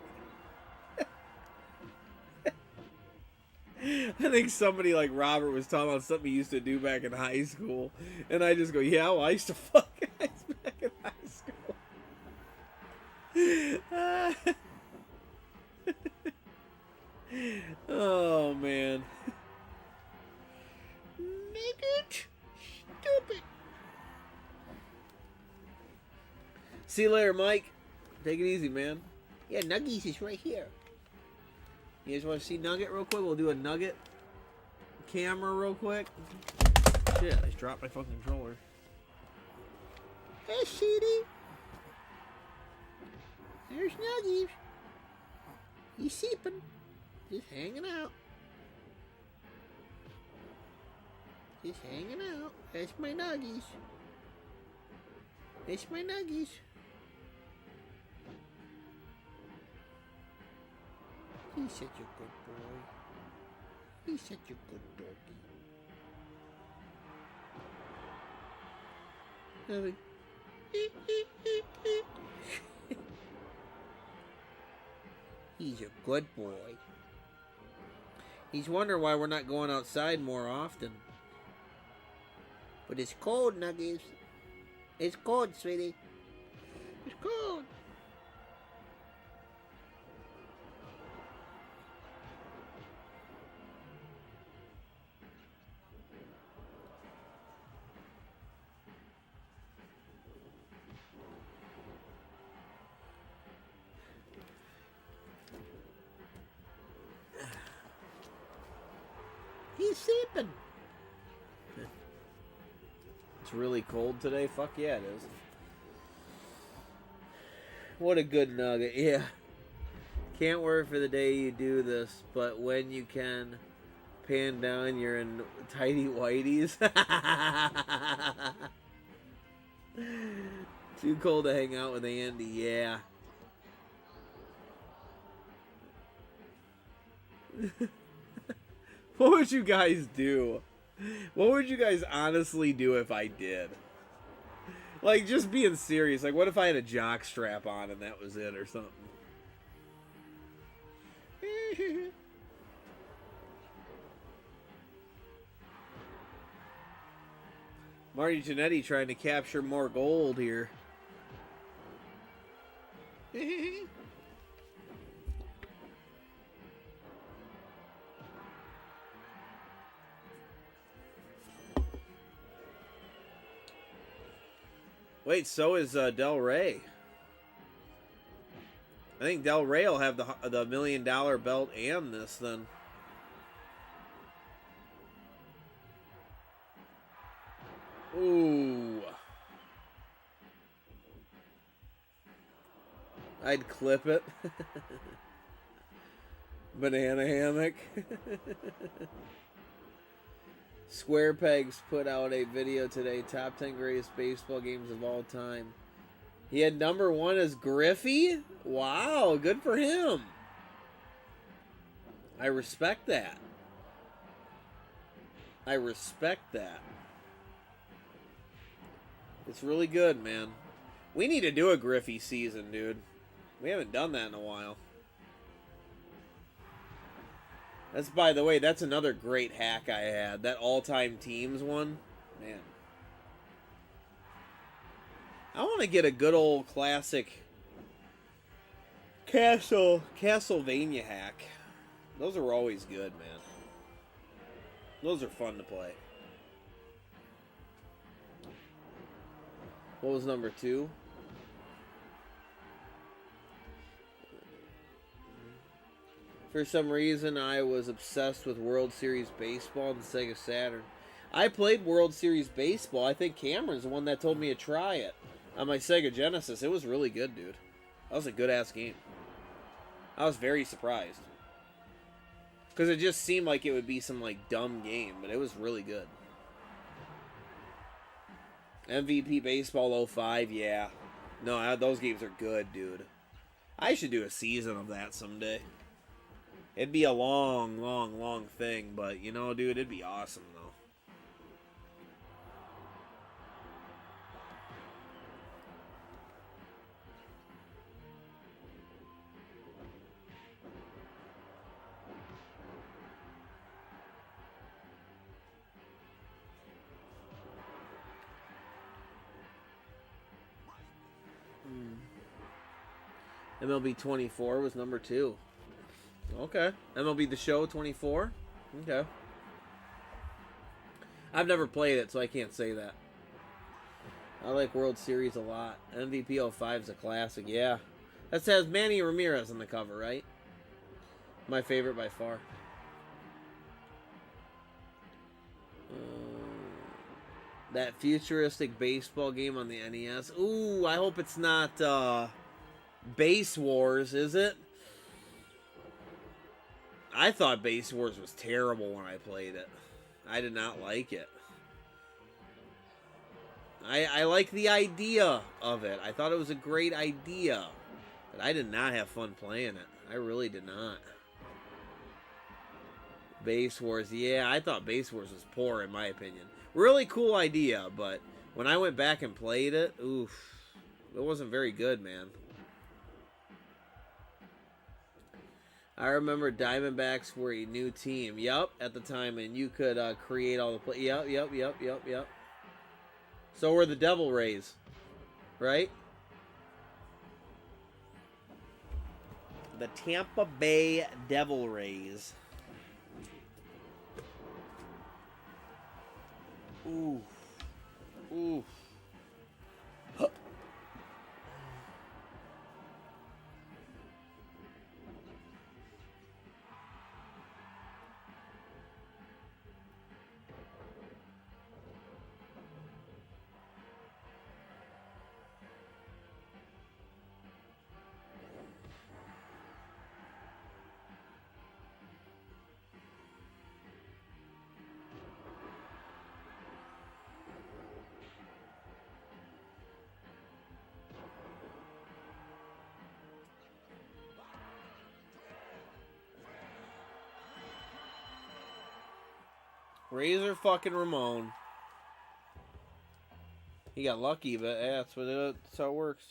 I think somebody like Robert was talking about something he used to do back in high school. And I just go, yeah, well, I used to fuck guys back in high school. Oh, man. Nugget. Stupid. See you later, Mike. Take it easy, man. Yeah, Nuggies is right here. You guys want to see Nugget real quick? We'll do a Nugget camera real quick. Shit, I just dropped my fucking controller. Hey, Sheedy. There's Nuggies. He's sleeping. Just hanging out. Just hanging out. That's my Nuggies. That's my Nuggies. He's such a good boy. He's such a good doggy. He's a good boy. He's wondering why we're not going outside more often. But it's cold, Nuggies. It's cold, sweetie. It's cold. He's sleeping. It's It's really cold today. Fuck yeah, it is. What a good nugget. Yeah. Can't wait for the day you do this, but when you can pan down, you're in tidy whities. Too cold to hang out with Andy. Yeah. What would you guys do? What would you guys honestly do if I did? Like, just being serious. Like, what if I had a jock strap on and that was it or something? Marty Jannetty trying to capture more gold here. Wait, so is Del Rey. I think Del Rey will have the $1 million belt and this then. Ooh. I'd clip it. Banana hammock. Square Pegs put out a video today. Top 10 greatest baseball games of all time. He had number 1 as Griffey. Wow, good for him. I respect that. I respect that. It's really good, man. We need to do a Griffey season, dude. We haven't done that in a while. That's, by the way, that's another great hack I had. That all-time teams one. Man. I want to get a good old classic Castlevania hack. Those are always good, man. Those are fun to play. What was number 2? For some reason, I was obsessed with World Series Baseball and the Sega Saturn. I played World Series Baseball. I think Cameron's the one that told me to try it on my Sega Genesis. It was really good, dude. That was a good-ass game. I was very surprised. Because it just seemed like it would be some, like, dumb game, but it was really good. MVP Baseball 05, yeah. No, those games are good, dude. I should do a season of that someday. It'd be a long, long, long thing, but, you know, dude, it'd be awesome, though. MLB 24 was number 2. Okay. MLB The Show 24. Okay. I've never played it, so I can't say that. I like World Series a lot. MVP 05 is a classic, yeah. That says Manny Ramirez on the cover, right? My favorite by far. That futuristic baseball game on the NES. Ooh, I hope it's not Base Wars, is it? I thought Base Wars was terrible when I played it. I did not like it. I like the idea of it. I thought it was a great idea. But I did not have fun playing it. I really did not. Base Wars, yeah, I thought Base Wars was poor in my opinion. Really cool idea, but when I went back and played it, oof, it wasn't very good, man. I remember Diamondbacks were a new team. Yup, at the time, and you could create all the play. Yup. So were the Devil Rays, right? The Tampa Bay Devil Rays. Ooh. Ooh. Huh. Razor fucking Ramon. He got lucky, but yeah, that's how it works.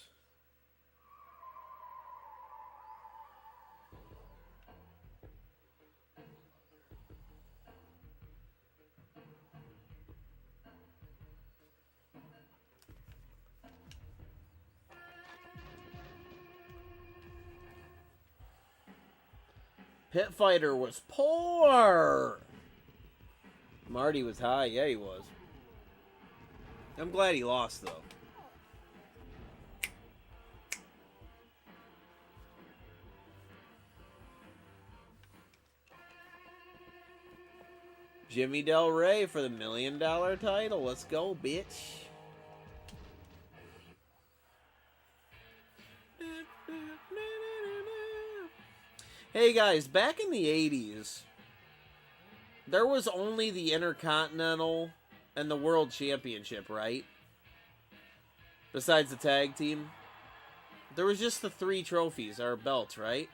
Pit Fighter was poor. Marty was high. Yeah, he was. I'm glad he lost, though. Jimmy Del Rey for the $1 million title. Let's go, bitch. Hey, guys, back in the 80s, there was only the Intercontinental and the World Championship, right? Besides the tag team. There was just the 3 trophies, or belts, right?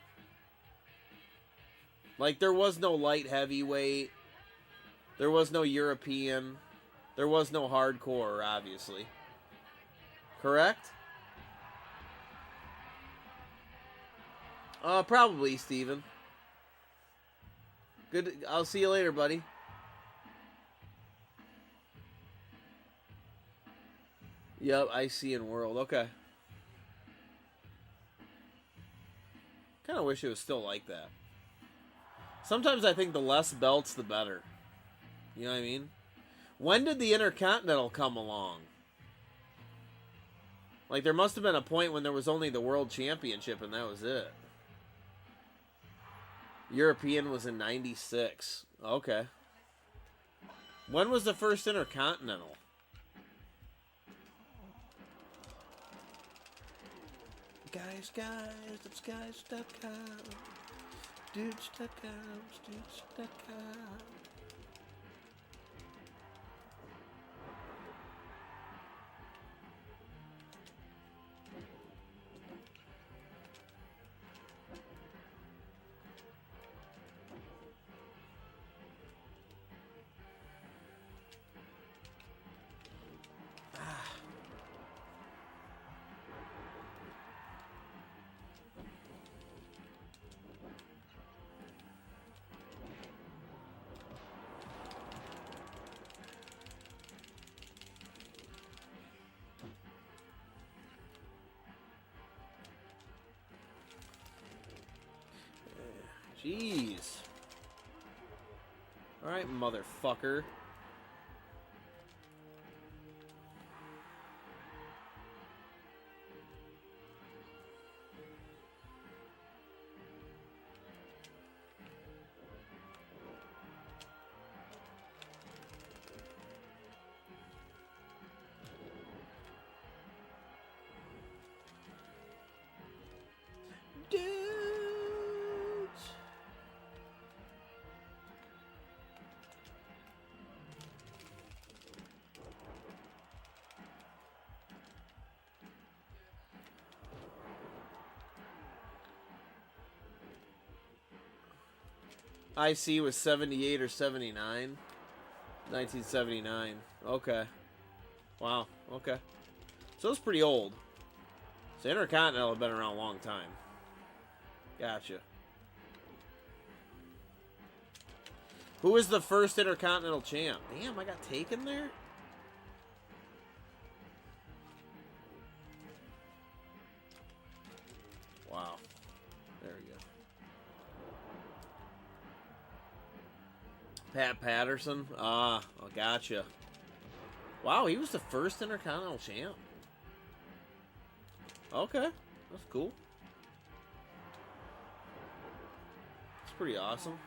Like, there was no light heavyweight. There was no European. There was no hardcore, obviously. Correct? Probably, Steven. Good. I'll see you later, buddy. Yep, IC and World. Okay. Kind of wish it was still like that. Sometimes I think the less belts, the better. You know what I mean? When did the Intercontinental come along? Like, there must have been a point when there was only the World Championship and that was it. European was in 96. Okay. When was the first Intercontinental? Guys, it's guys.com. Dudes.com. Dudes.com. Jeez. Alright, motherfucker. IC was 78 or 79. 1979. Okay. Wow. Okay. So it's pretty old. So Intercontinental have been around a long time. Gotcha. Who was the first Intercontinental champ? Damn, I got taken there? Wow. There we go. Pat Patterson? Ah, oh, gotcha. Wow, he was the first Intercontinental champ. Okay, that's cool. It's pretty awesome.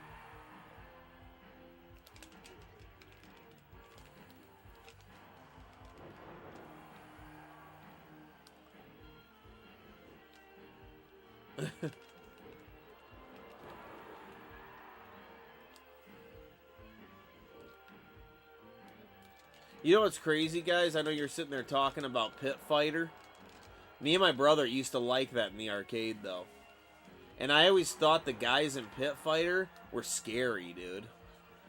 You know what's crazy, guys? I know you're sitting there talking about Pit Fighter. Me and my brother used to like that in the arcade, though. And I always thought the guys in Pit Fighter were scary, dude.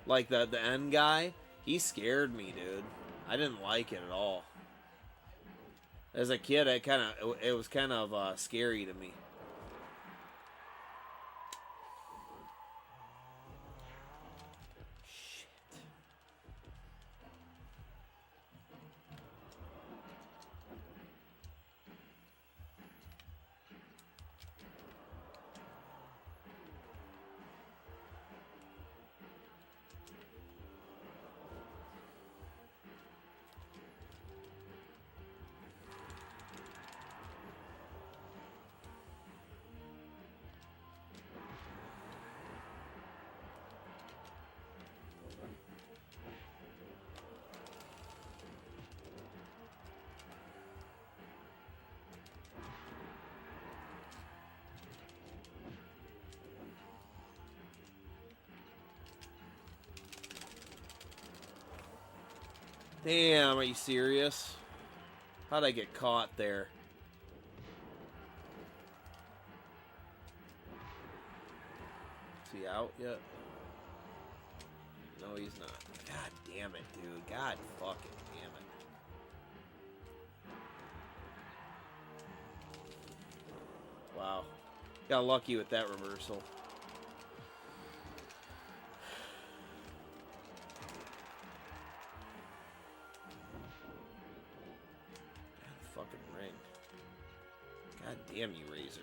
Like the end guy. He scared me, dude. I didn't like it at all. As a kid, it was kind of scary to me. Damn, are you serious? How'd I get caught there? Is he out yet? No, he's not. God damn it, dude. God fucking damn it. Wow. Got lucky with that reversal. God damn you, Razor.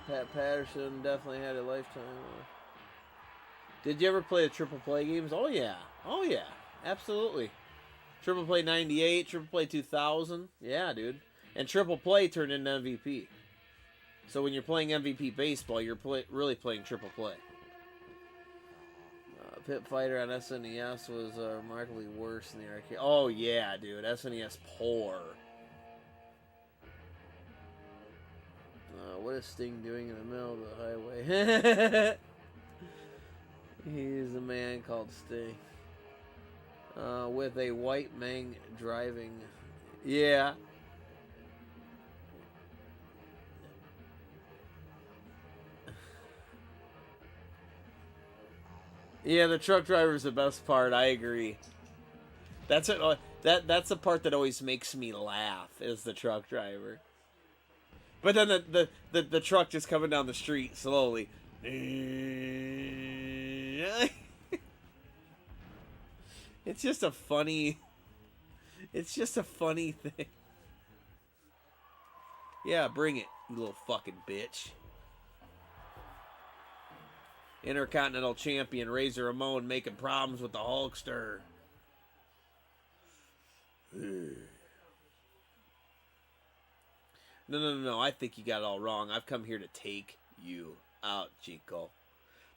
Pat Patterson definitely had a lifetime. Did you ever play the Triple Play games? Oh yeah. Oh yeah. Absolutely. Triple Play 98, Triple Play 2000. Yeah, dude. And Triple Play turned into MVP. So when you're playing MVP baseball, you're really playing Triple Play. Pit Fighter on SNES was remarkably worse than the arcade. Oh yeah, dude. SNES poor. What is Sting doing in the middle of the highway? He's a man called Sting. With a white man driving. Yeah. Yeah, the truck driver is the best part. I agree. That's it. That's the part that always makes me laugh. Is the truck driver. But then the truck just coming down the street slowly. It's just a funny thing. Yeah, bring it, you little fucking bitch. Intercontinental Champion Razor Ramon making problems with the Hulkster. No. I think you got it all wrong. I've come here to take you out, Chico.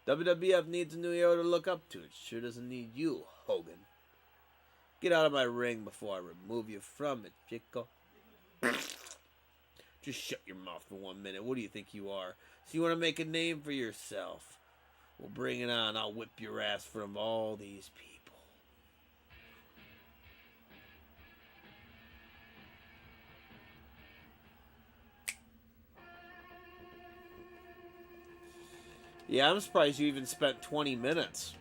WWF needs a new hero to look up to. It sure doesn't need you, Hogan. Get out of my ring before I remove you from it, Chico. Just shut your mouth for 1 minute. What do you think you are? So you want to make a name for yourself? Well, bring it on. I'll whip your ass from all these people. Yeah, I'm surprised you even spent 20 minutes.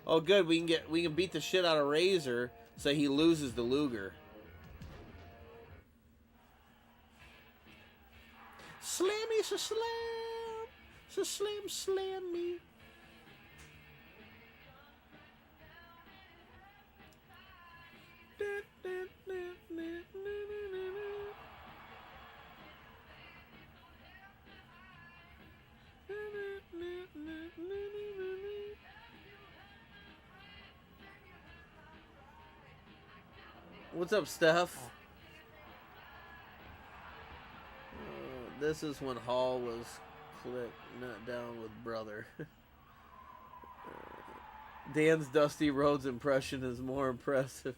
Oh, good. We can beat the shit out of Razor so he loses the Luger. Slammy slam. So slam me. What's up, Steph? This is when Hall was not down with brother. Dan's Dusty Rhodes impression is more impressive.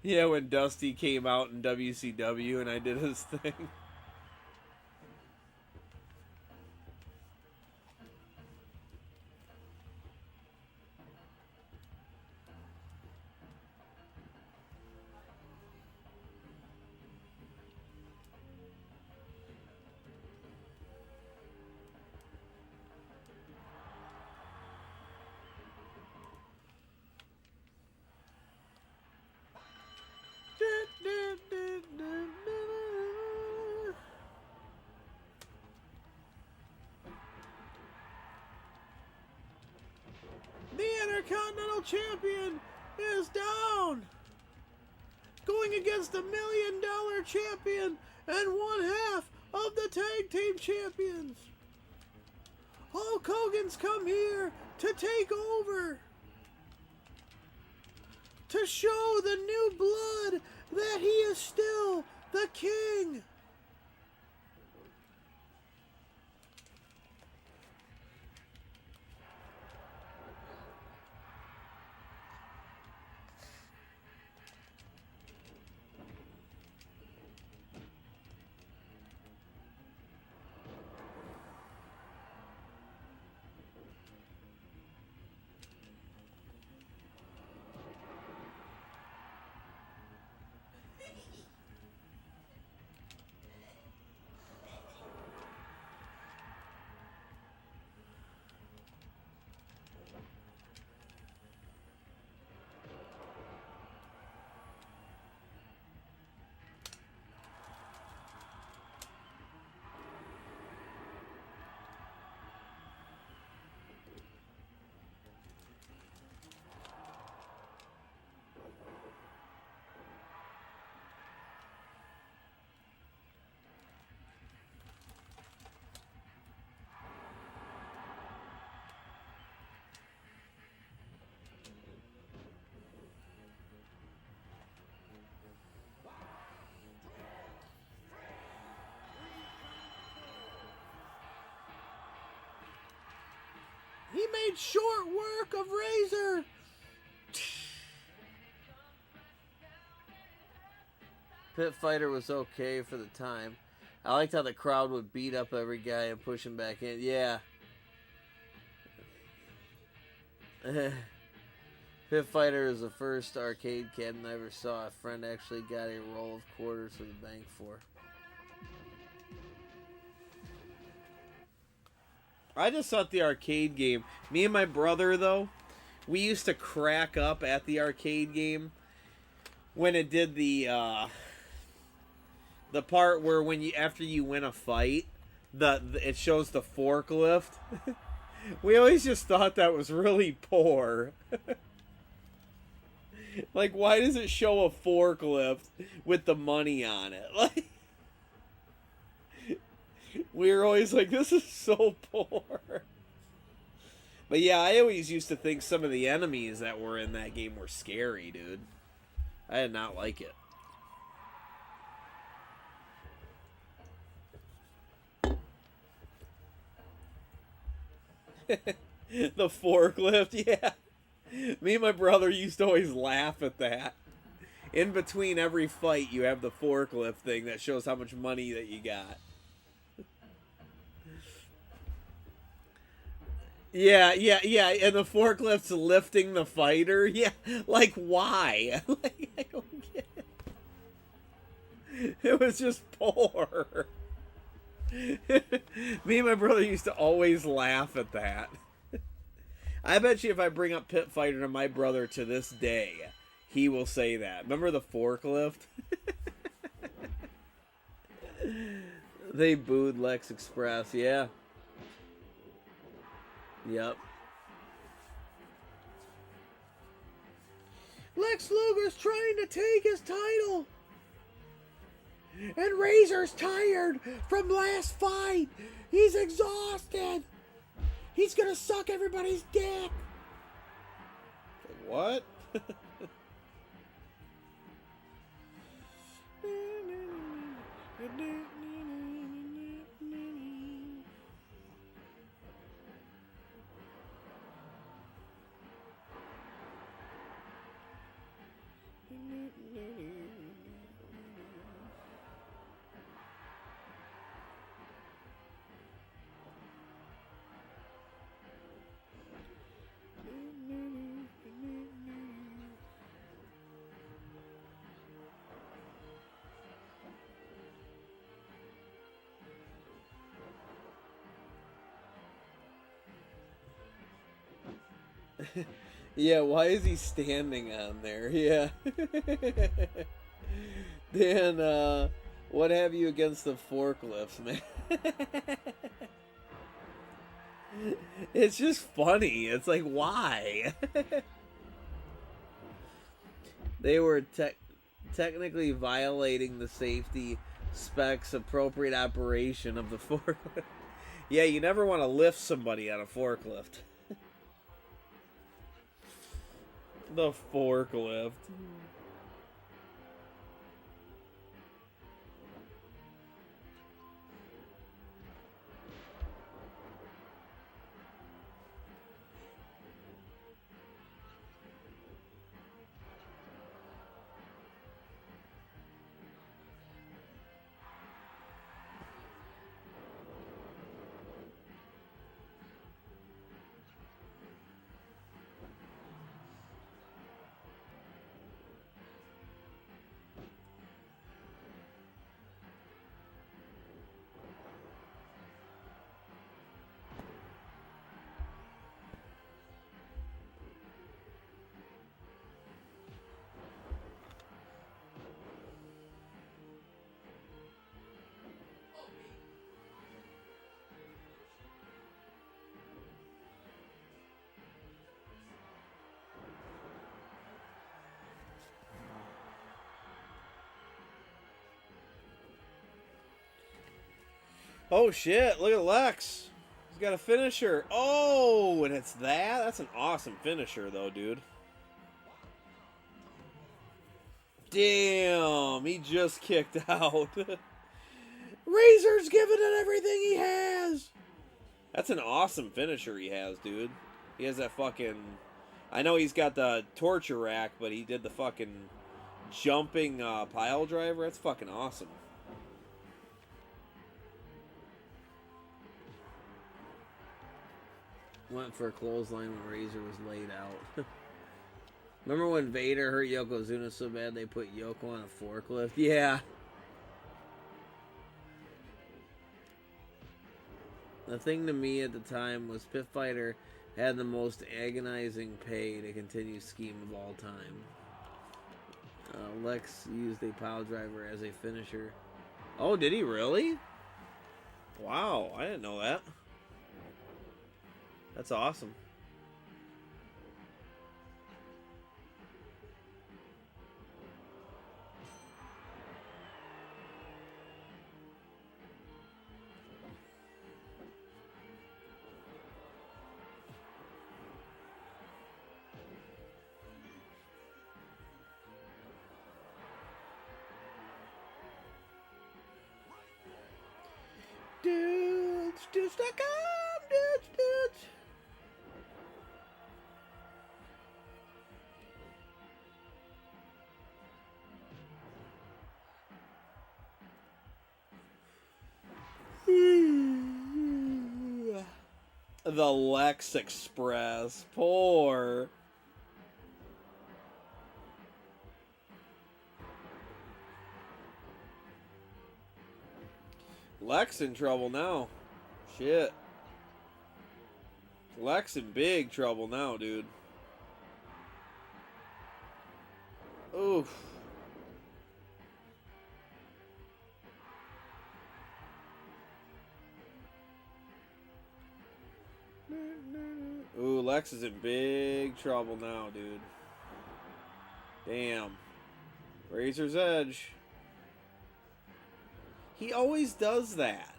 Yeah, when Dusty came out in WCW and I did his thing. The Intercontinental Champion is down, going against the $1 Million Champion and one half of the Tag Team Champions. Hulk Hogan's come here to take over, to show the new blood that he is still the king. He made short work of Razor. Pit Fighter was okay for the time. I liked how the crowd would beat up every guy and push him back in. Yeah. Pit Fighter is the first arcade cabinet I ever saw. A friend actually got a roll of quarters for the bank for. I just thought the arcade game, me and my brother, though, we used to crack up at the arcade game when it did the part where when you, after you win a fight, it shows the forklift. We always just thought that was really poor. Like, why does it show a forklift with the money on it? Like, we were always like, this is so poor. But yeah, I always used to think some of the enemies that were in that game were scary, dude. I did not like it. The forklift, yeah. Me and my brother used to always laugh at that. In between every fight, you have the forklift thing that shows how much money that you got. Yeah, and the forklift's lifting the fighter. Yeah, like, why? Like, I don't get it. It was just poor. Me and my brother used to always laugh at that. I bet you if I bring up Pit Fighter to my brother to this day, he will say that. Remember the forklift? They booed Lex Express, yeah. Yep. Lex Luger's trying to take his title. And Razor's tired from last fight. He's exhausted. He's gonna suck everybody's dick. What? Yeah, why is he standing on there? Yeah. Dan, what have you against the forklifts, man? It's just funny. It's like, why? They were technically violating the safety specs appropriate operation of the forklift. Yeah, you never want to lift somebody on a forklift. The forklift. Oh shit, look at Lex. He's got a finisher. Oh, and it's that? That's an awesome finisher though, dude. Damn, he just kicked out. Razor's giving it everything he has. That's an awesome finisher he has, dude. He has that fucking... I know he's got the torture rack, but he did the fucking jumping pile driver. That's fucking awesome. Went for a clothesline when Razor was laid out. Remember when Vader hurt Yokozuna so bad they put Yoko on a forklift? Yeah. The thing to me at the time was Pit Fighter had the most agonizing pay to continue scheme of all time. Lex used a pile driver as a finisher. Oh, did he really? Wow, I didn't know that. That's awesome. Dudes, stack up, dudes. The Lex Express. Poor. Lex in trouble now. Shit. Lex in big trouble now, dude. Oof. Ooh, Lex is in big trouble now, dude. Damn. Razor's Edge. He always does that.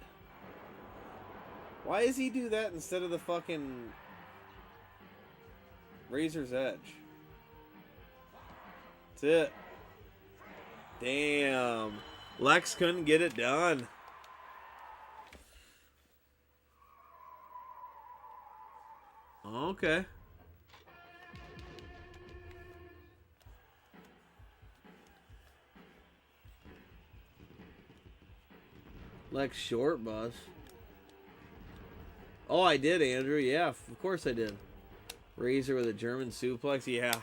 Why does he do that instead of the fucking Razor's Edge? That's it. Damn. Lex couldn't get it done. Okay. Lex short, boss. Oh, I did, Andrew. Yeah, of course I did. Razor with a German suplex. Yeah.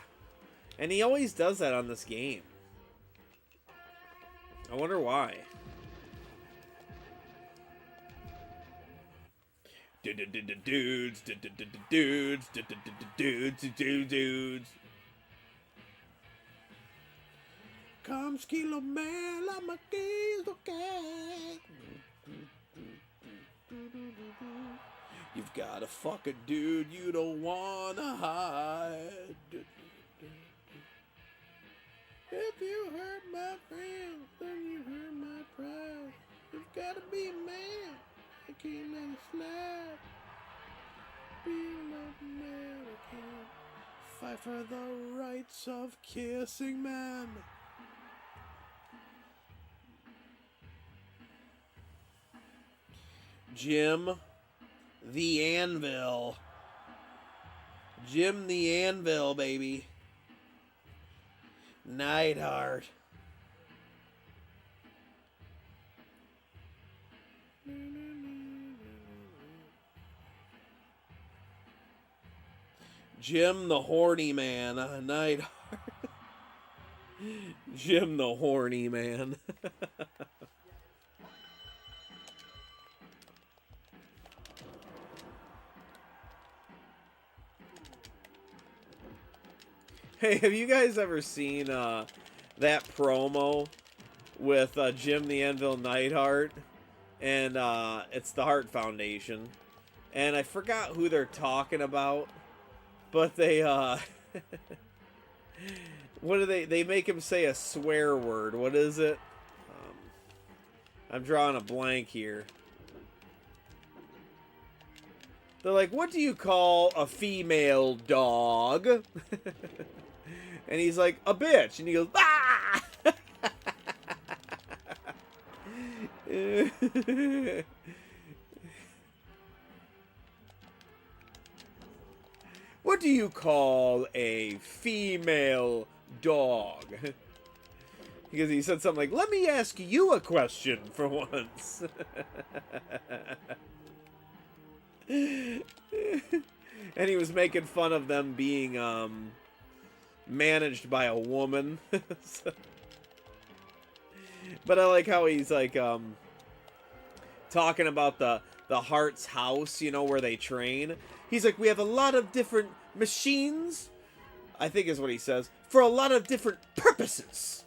And he always does that on this game. I wonder why. Dudes. Come skilo man, I'm a kill cat. You've got a fucking dude you don't wanna hide. If you hurt my friends, then you hurt my pride. You've gotta be a man. I can't let it slide. Be a man, I can't fight for the rights of kissing men. Jim the Anvil. Jim the Anvil, baby. Neidhart. Jim the Horny Man. Neidhart. Jim the Horny Man. Hey, have you guys ever seen that promo with Jim the Anvil Neidhart? And it's the Hart Foundation. And I forgot who they're talking about. But they, what do they make him say a swear word. What is it? I'm drawing a blank here. They're like, what do you call a female dog? And he's like, a bitch. And he goes, ah! What do you call a female dog? Because he said something like, let me ask you a question for once. And he was making fun of them being managed by a woman. But I like how he's like talking about the Hart's house, you know, where they train. He's like, we have a lot of different machines, I think is what he says, for a lot of different purposes.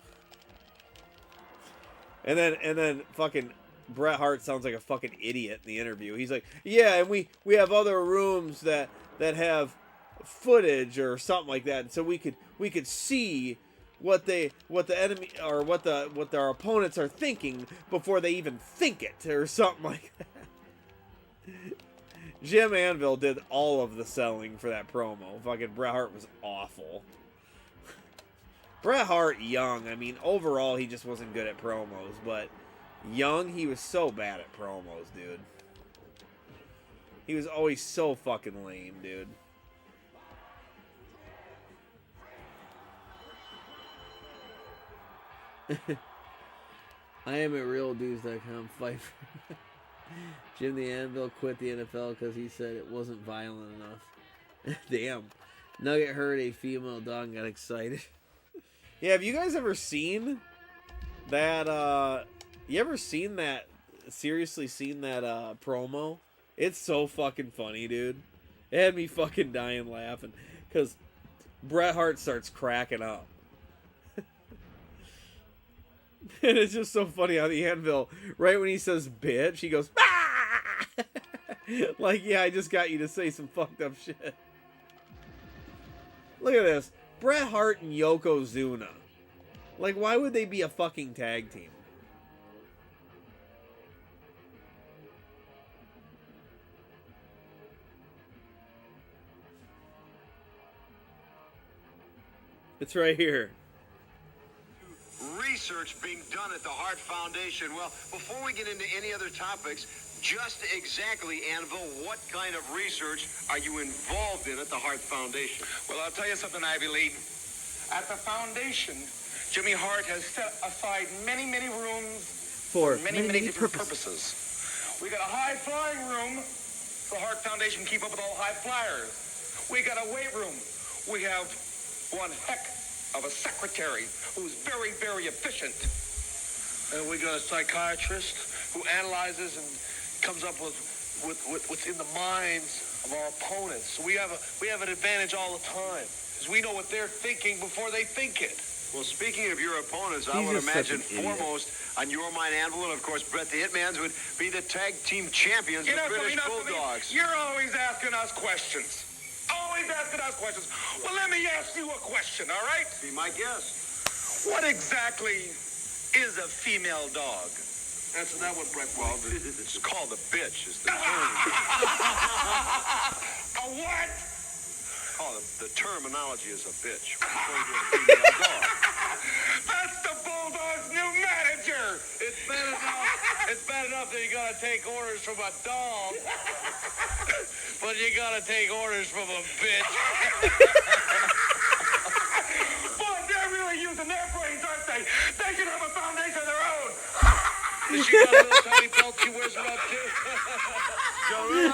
And then fucking Bret Hart sounds like a fucking idiot in the interview. He's like, yeah, and we have other rooms that have footage or something like that, and so we could see what the enemy or what our opponents are thinking before they even think it or something like that. Jim Anvil did all of the selling for that promo. Fucking Bret Hart was awful. Bret Hart young, I mean, overall he just wasn't good at promos, but young, he was so bad at promos, dude. He was always so fucking lame, dude. I am at realdudes.com. Fight for Jim the Anvil quit the NFL because he said it wasn't violent enough. Damn. Nugget heard a female dog and got excited. Yeah, have you guys ever seen that, you ever seen that, seriously seen that, promo? It's so fucking funny, dude. It had me fucking dying laughing. Because Bret Hart starts cracking up. And it's just so funny how the Anvil, right when he says bitch, he goes, ah! Like, yeah, I just got you to say some fucked up shit. Look at this. Bret Hart and Yokozuna. Like, why would they be a fucking tag team? It's right here. Research being done at the Hart Foundation. Well, before we get into any other topics, just exactly, Anvil, what kind of research are you involved in at the Hart Foundation? Well, I'll tell you something, Ivy Lee. At the foundation, Jimmy Hart has set aside many rooms for many different purposes. We got a high-flying room. The Hart Foundation keep up with all high flyers. We got a weight room. We have one heck of a secretary who's very efficient. And we got a psychiatrist who analyzes and comes up with what's in the minds of our opponents. So we have an advantage all the time, because we know what they're thinking before they think it. Well, speaking of your opponents, I would imagine foremost on your mind, Anvil, and of course Bret the Hitman's would be the tag team champions, the British Bulldogs. You're always asking us questions. Always asking us questions. Well, let me ask you a question, all right? Be my guest. What exactly is a female dog? Answer that one, Bret. Well, it's called a bitch, is the term. A what? Oh, the terminology is a bitch. Referring to a female dog. That's the Bulldog's new manager. It's bad enough that you gotta take orders from a dog, but you gotta take orders from a bitch. Boy, they're really using their brains, aren't they? They should have a foundation of their own. She got a little tiny belt she wears around too. What did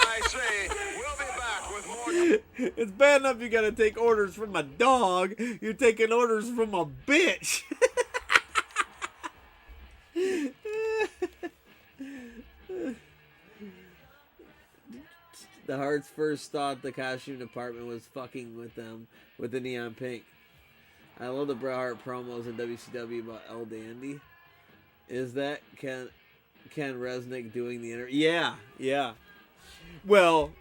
I say? We'll be back with more. It's bad enough you gotta take orders from a dog. You're taking orders from a bitch. The Harts first thought the costume department was fucking with them with the neon pink. I love the Bret Hart promos in WCW about El Dandy. Is that Ken Resnick doing the interview? Yeah. Well,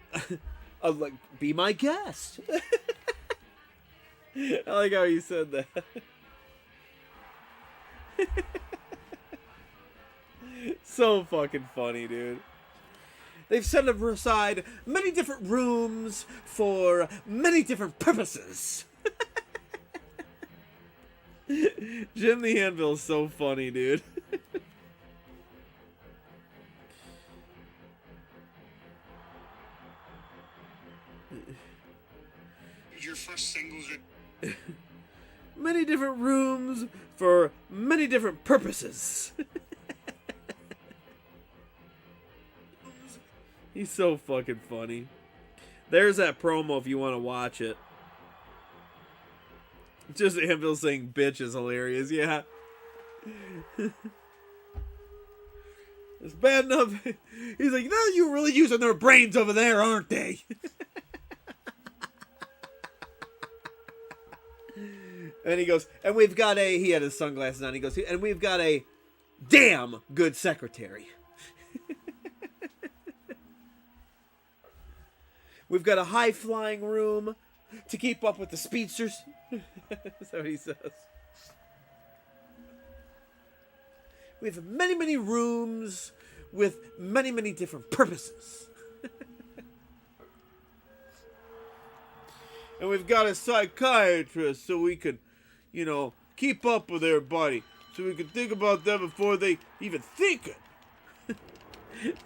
like, be my guest. I like how you said that. So fucking funny, dude. They've set aside many different rooms for many different purposes. Jim the Anvil is so funny, dude. Your first singles are... Many different rooms for many different purposes. He's so fucking funny. There's that promo if you want to watch it. Just Anvil saying bitch is hilarious, yeah. It's bad enough. He's like, no, you're really using their brains over there, aren't they? And he goes, and we've got he had his sunglasses on, he goes, and we've got a damn good secretary. We've got a high-flying room to keep up with the speedsters. That's what he says. We have many rooms with many different purposes. And we've got a psychiatrist so we can, keep up with everybody. So we can think about them before they even think it.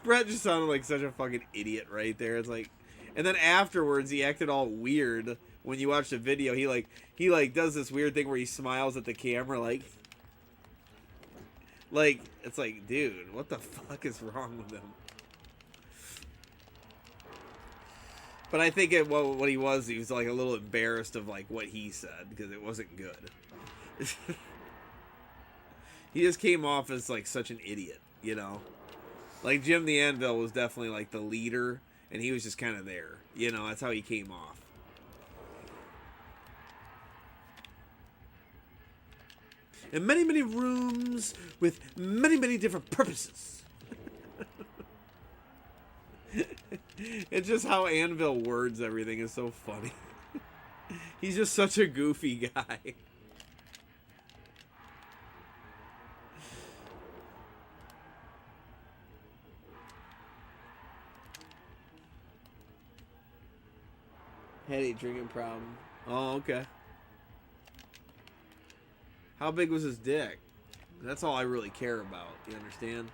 Bret just sounded like such a fucking idiot right there. It's like... And then afterwards, he acted all weird. When you watch the video, he does this weird thing where he smiles at the camera, like it's like, dude, what the fuck is wrong with him? But I think what he was like a little embarrassed of like what he said because it wasn't good. He just came off as like such an idiot, Like Jim the Anvil was definitely like the leader. And he was just kind of there. That's how he came off. in many, many rooms with many, many different purposes. It's just how Anvil words everything is so funny. He's just such a goofy guy. Headache drinking problem. Oh, okay. How big was his dick? That's all I really care about. You understand?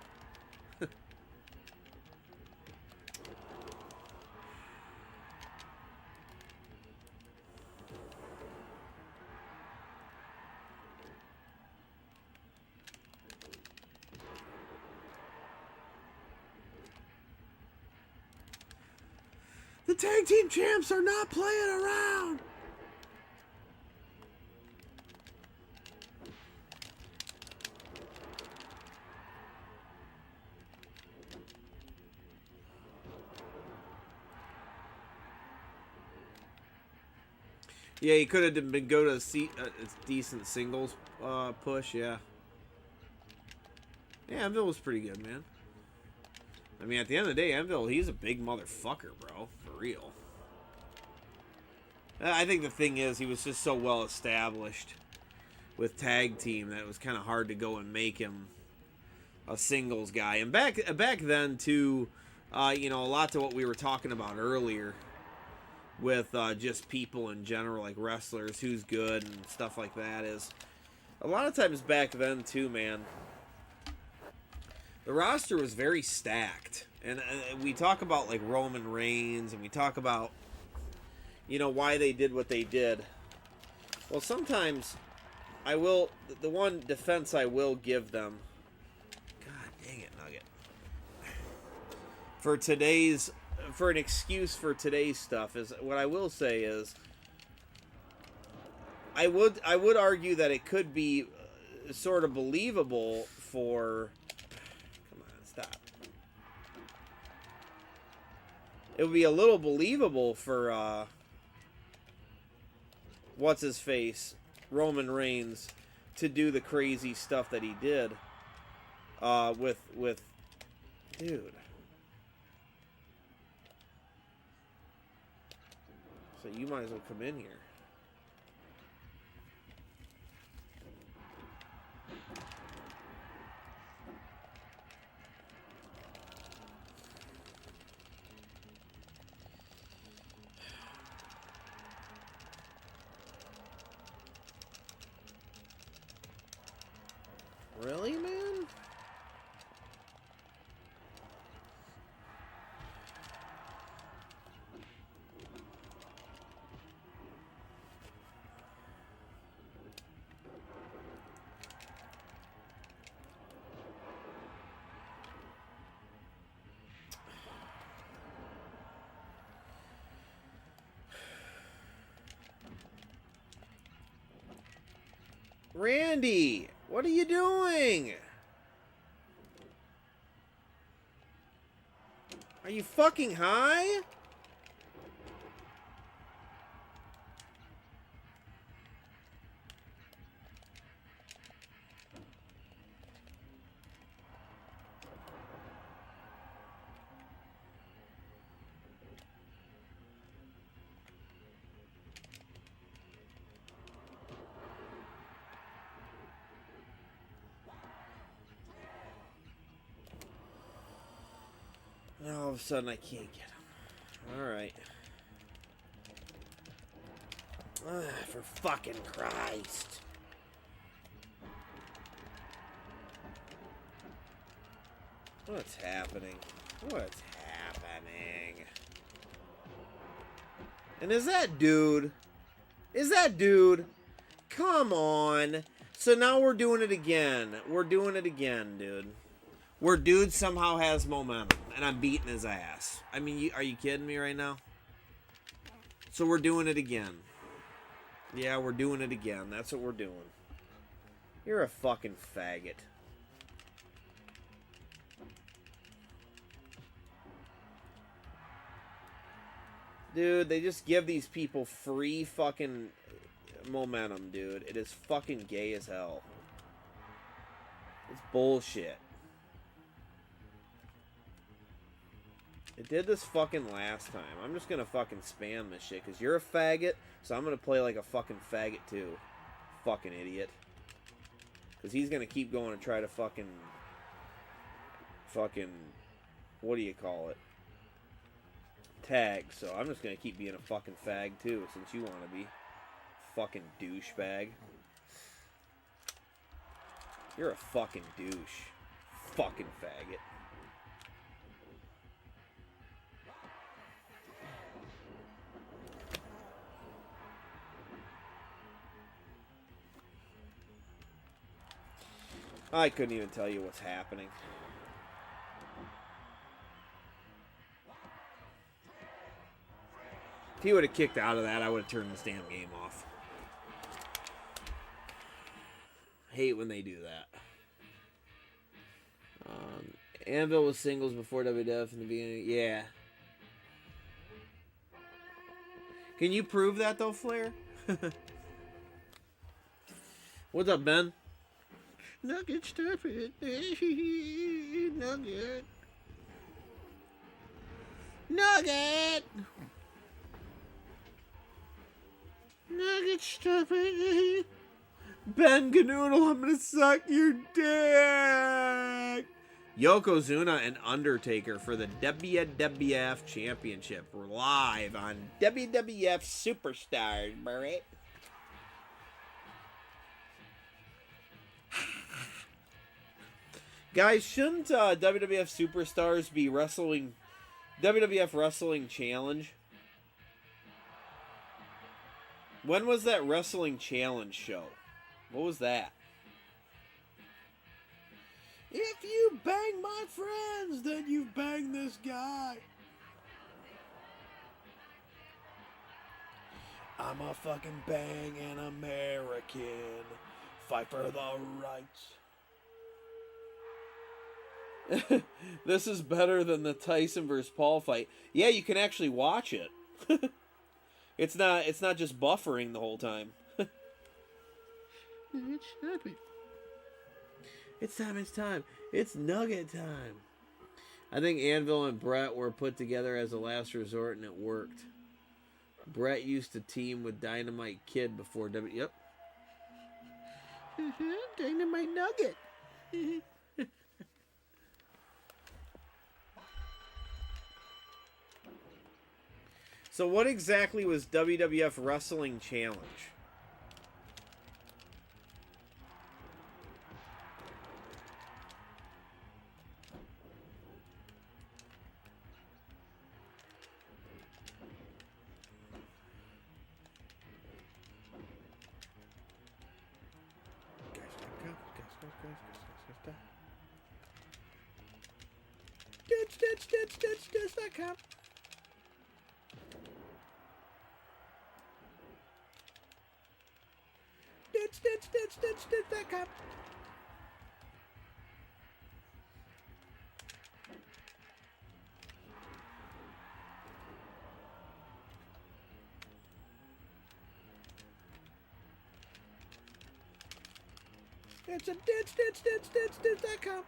The tag team champs are not playing around. Yeah, he could have been go to a decent singles push. Yeah. Yeah, Anvil was pretty good, man. I mean, at the end of the day, Anvil, he's a big motherfucker, bro. For real. I think the thing is, he was just so well established with tag team that it was kind of hard to go and make him a singles guy. And back then, too, you know, a lot to what we were talking about earlier with just people in general, like wrestlers, who's good and stuff like that, is a lot of times back then, too, man, the roster was very stacked. And we talk about, like, Roman Reigns, and we talk about, you know, why they did what they did. Well, sometimes I will, the one defense I will give them, God dang it, Nugget, for an excuse for today's stuff, is what I will say is, I would argue that it could be sort of believable for, stop. It would be a little believable for, what's his face, Roman Reigns, to do the crazy stuff that he did, with, dude. So you might as well come in here. Really, man? Randy, what are you doing? Are you fucking high? And all of a sudden I can't get him. Alright. For fucking Christ. What's happening? What's happening? And is that dude? Is that dude? Come on. So now we're doing it again. We're doing it again, dude. Where dude somehow has momentum, and I'm beating his ass. I mean, are you kidding me right now? So we're doing it again. Yeah, we're doing it again. That's what we're doing. You're a fucking faggot. Dude, they just give these people free fucking momentum, dude. It is fucking gay as hell. It's bullshit. It did this fucking last time. I'm just gonna fucking spam this shit, because you're a faggot, so I'm gonna play like a fucking faggot too. Fucking idiot. Because he's gonna keep going and try to fucking, what do you call it? Tag. So I'm just gonna keep being a fucking fag too, since you wanna be. Fucking douchebag. You're a fucking douche. Fucking faggot. I couldn't even tell you what's happening. If he would have kicked out of that, I would have turned this damn game off. Hate when they do that. Anvil was singles before WWF in the beginning. Yeah. Can you prove that though, Flair? What's up, Ben? Nugget, stop it. Nugget. Nugget! Nugget, stop it. Ben Canoodle, I'm gonna suck your dick! Yokozuna and Undertaker for the WWF Championship. We're live on WWF Superstars, alright? Guys, shouldn't WWF Superstars be wrestling WWF Wrestling Challenge? When was that Wrestling Challenge show? What was that? If you bang my friends, then you've banged this guy. I'm a fucking bang an American. Fight for the rights. This is better than the Tyson versus Paul fight. Yeah, you can actually watch it. It's not just buffering the whole time. It's time. It's Nugget time. I think Anvil and Brett were put together as a last resort, and it worked. Brett used to team with Dynamite Kid before Yep. Dynamite Nugget. So what exactly was WWF Wrestling Challenge? Stitch.com. Stitch.com. It's a ditch.com.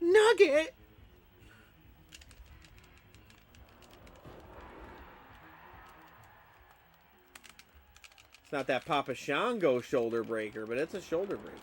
Nugget. It's not that Papa Shango shoulder breaker, but it's a shoulder breaker.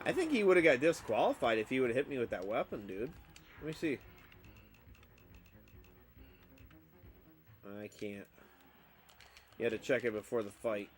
I think he would have got disqualified if he would have hit me with that weapon, dude. Let me see. I can't. You had to check it before the fight.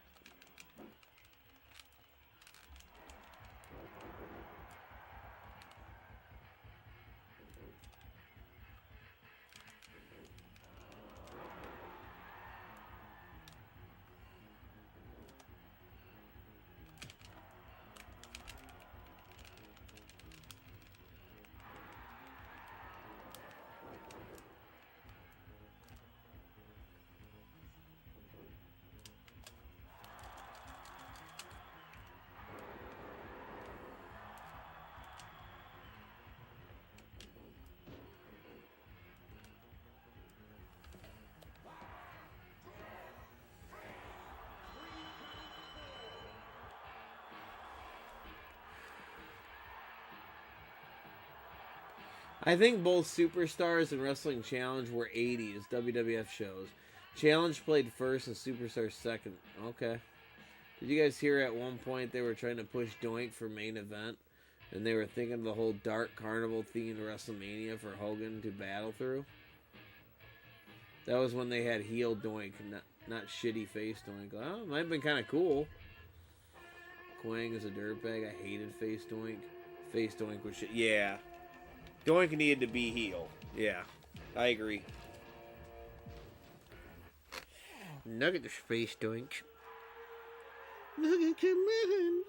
I think both Superstars and Wrestling Challenge were 80s WWF shows. Challenge played first and Superstars second. Okay. Did you guys hear at one point they were trying to push Doink for main event? And they were thinking of the whole Dark Carnival themed WrestleMania for Hogan to battle through? That was when they had heel Doink, not shitty face Doink. Oh, it might have been kind of cool. Quang is a dirtbag. I hated face Doink. Face Doink was shit. Yeah. Doink needed to be heel. Yeah, I agree. Nugget the space Doink. Nugget, come on.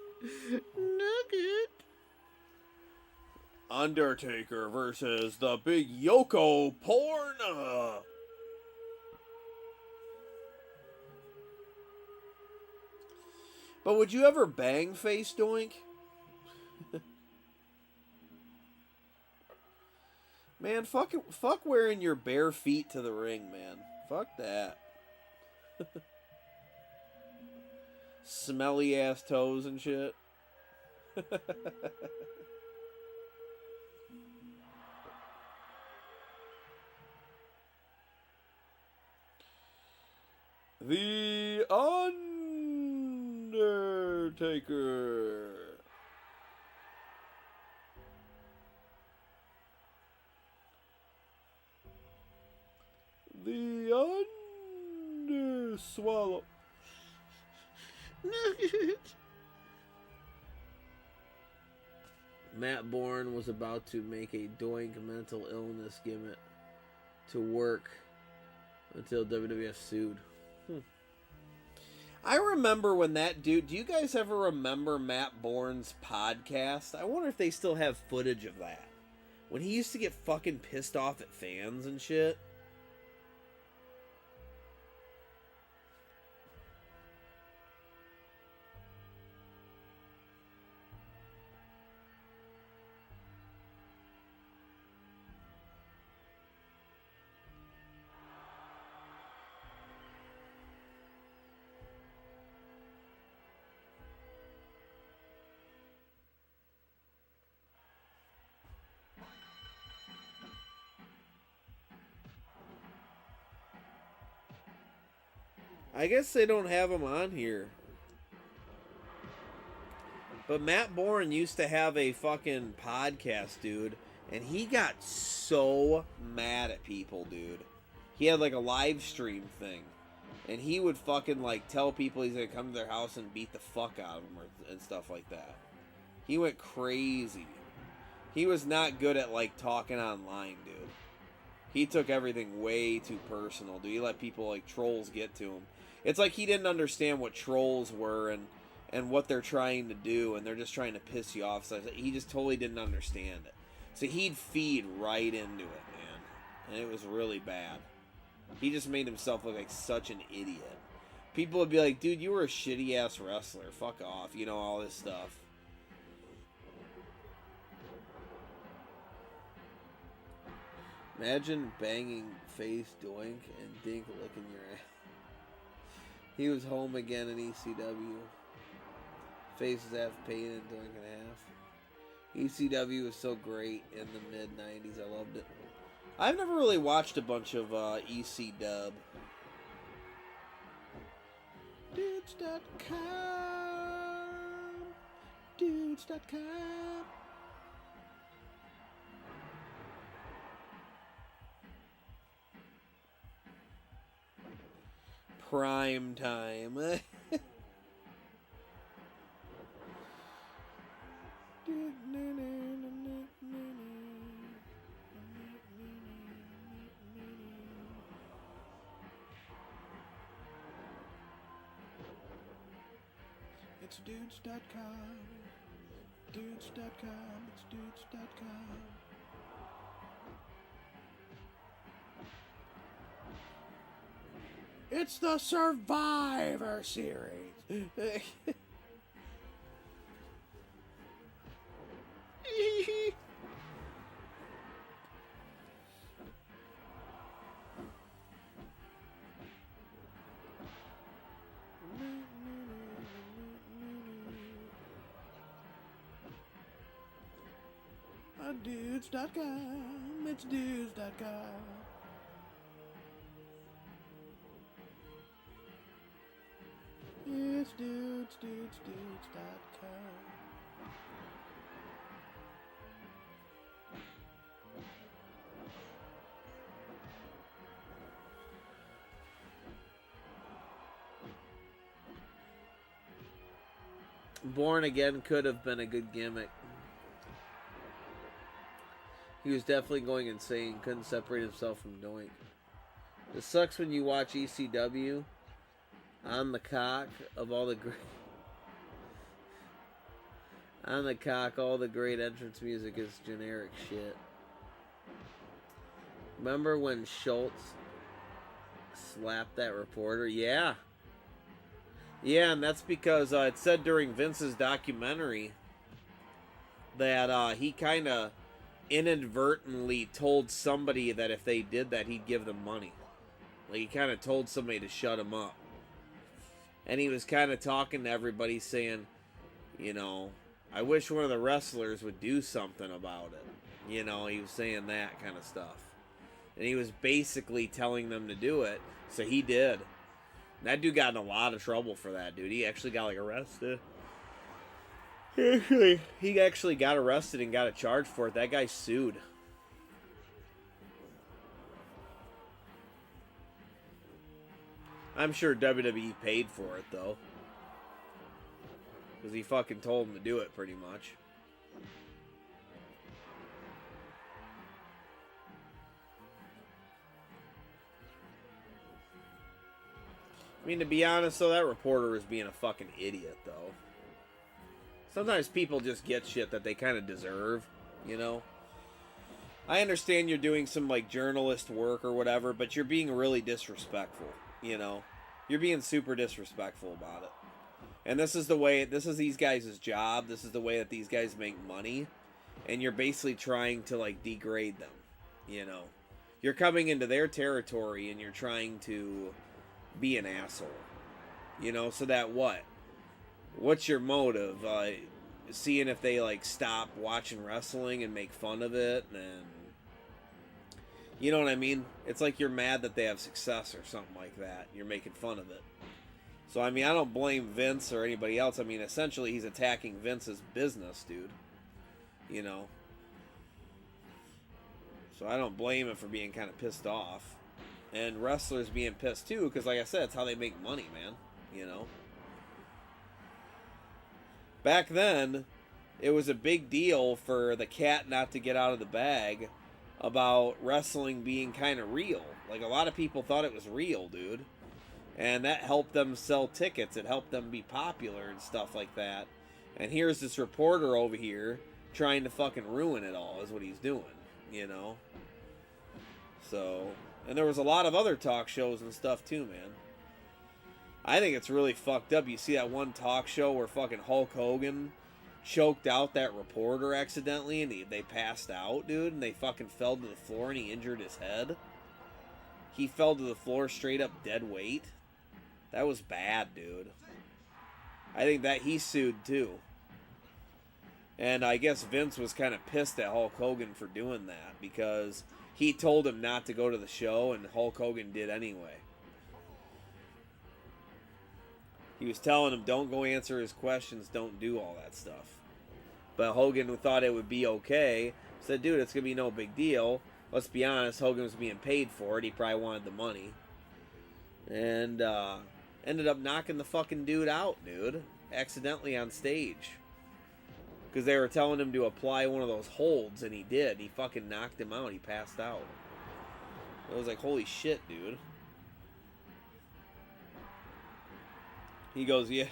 Nugget. Undertaker versus the Big Yoko Porna. But would you ever bang face Doink? Man, fuck wearing your bare feet to the ring, man. Fuck that. Smelly ass toes and shit. The Undertaker. The Underswallow. Matt Bourne was about to make a Doink mental illness gimmick to work until WWF sued. I remember when that dude... Do you guys ever remember Matt Bourne's podcast? I wonder if they still have footage of that. When he used to get fucking pissed off at fans and shit. I guess they don't have him on here. But Matt Bourne used to have a fucking podcast, dude. And he got so mad at people, dude. He had like a live stream thing. And he would fucking like tell people he's gonna come to their house and beat the fuck out of them and stuff like that. He went crazy. He was not good at like talking online, dude. He took everything way too personal, dude. He let people like trolls get to him. It's like he didn't understand what trolls were and what they're trying to do, and they're just trying to piss you off. So he just totally didn't understand it. So he'd feed right into it, man. And it was really bad. He just made himself look like such an idiot. People would be like, dude, you were a shitty-ass wrestler. Fuck off. You know, all this stuff. Imagine banging face Doink and Dink licking your ass. He was home again in ECW. Faces half pain and Doink in half. ECW was so great in the mid-90s. I loved it. I've never really watched a bunch of EC dub. Ditch.com. Dudes.com. Prime time. It's dudes.com. Dudes.com. It's dudes.com. It's the Survivor Series. Dudes.com. It's dudes.com. It's dudes.com. Born Again could have been a good gimmick. He was definitely going insane. Couldn't separate himself from Doink. It sucks when you watch ECW on the cock of all the great... On the cock, all the great entrance music is generic shit. Remember when Schultz slapped that reporter? Yeah. Yeah, and that's because it said during Vince's documentary that he kind of inadvertently told somebody that if they did that, he'd give them money. Like, he kind of told somebody to shut him up. And he was kind of talking to everybody saying, you know, I wish one of the wrestlers would do something about it. You know, he was saying that kind of stuff. And he was basically telling them to do it, so he did. And that dude got in a lot of trouble for that, dude. He actually got, like, arrested. He actually got arrested and got a charge for it. That guy sued. I'm sure WWE paid for it, though. Because he fucking told him to do it, pretty much. I mean, to be honest, though, that reporter was being a fucking idiot, though. Sometimes people just get shit that they kind of deserve, you know? I understand you're doing some, like, journalist work or whatever, but you're being really disrespectful, you know? You're being super disrespectful about it. And this is the way, this is these guys' job, this is the way that these guys make money, and you're basically trying to, like, degrade them, you know? You're coming into their territory and you're trying to be an asshole, you know? So that what? What's your motive? Seeing if they, like, stop watching wrestling and make fun of it, and you know what I mean? It's like you're mad that they have success or something like that. You're making fun of it. So, I mean, I don't blame Vince or anybody else. I mean, essentially, he's attacking Vince's business, dude. You know? So I don't blame him for being kind of pissed off. And wrestlers being pissed, too, because, like I said, it's how they make money, man. You know? Back then, it was a big deal for the cat not to get out of the bag about wrestling being kind of real. Like, a lot of people thought it was real, dude. And that helped them sell tickets. It helped them be popular and stuff like that. And here's this reporter over here trying to fucking ruin it all, is what he's doing, you know? So, and there was a lot of other talk shows and stuff too, man. I think it's really fucked up. You see that one talk show where fucking Hulk Hogan choked out that reporter accidentally and they passed out, dude, and they fucking fell to the floor and he injured his head. He fell to the floor straight up dead weight. That was bad, dude. I think that he sued too. And I guess Vince was kind of pissed at Hulk Hogan for doing that because he told him not to go to the show and Hulk Hogan did anyway. He was telling him, don't go answer his questions, don't do all that stuff. But Hogan thought it would be okay. Said, dude, it's going to be no big deal. Let's be honest, Hogan was being paid for it. He probably wanted the money. And ended up knocking the fucking dude out, dude. Accidentally on stage. Because they were telling him to apply one of those holds, and he did. He fucking knocked him out. He passed out. It was like, holy shit, dude. He goes, yeah.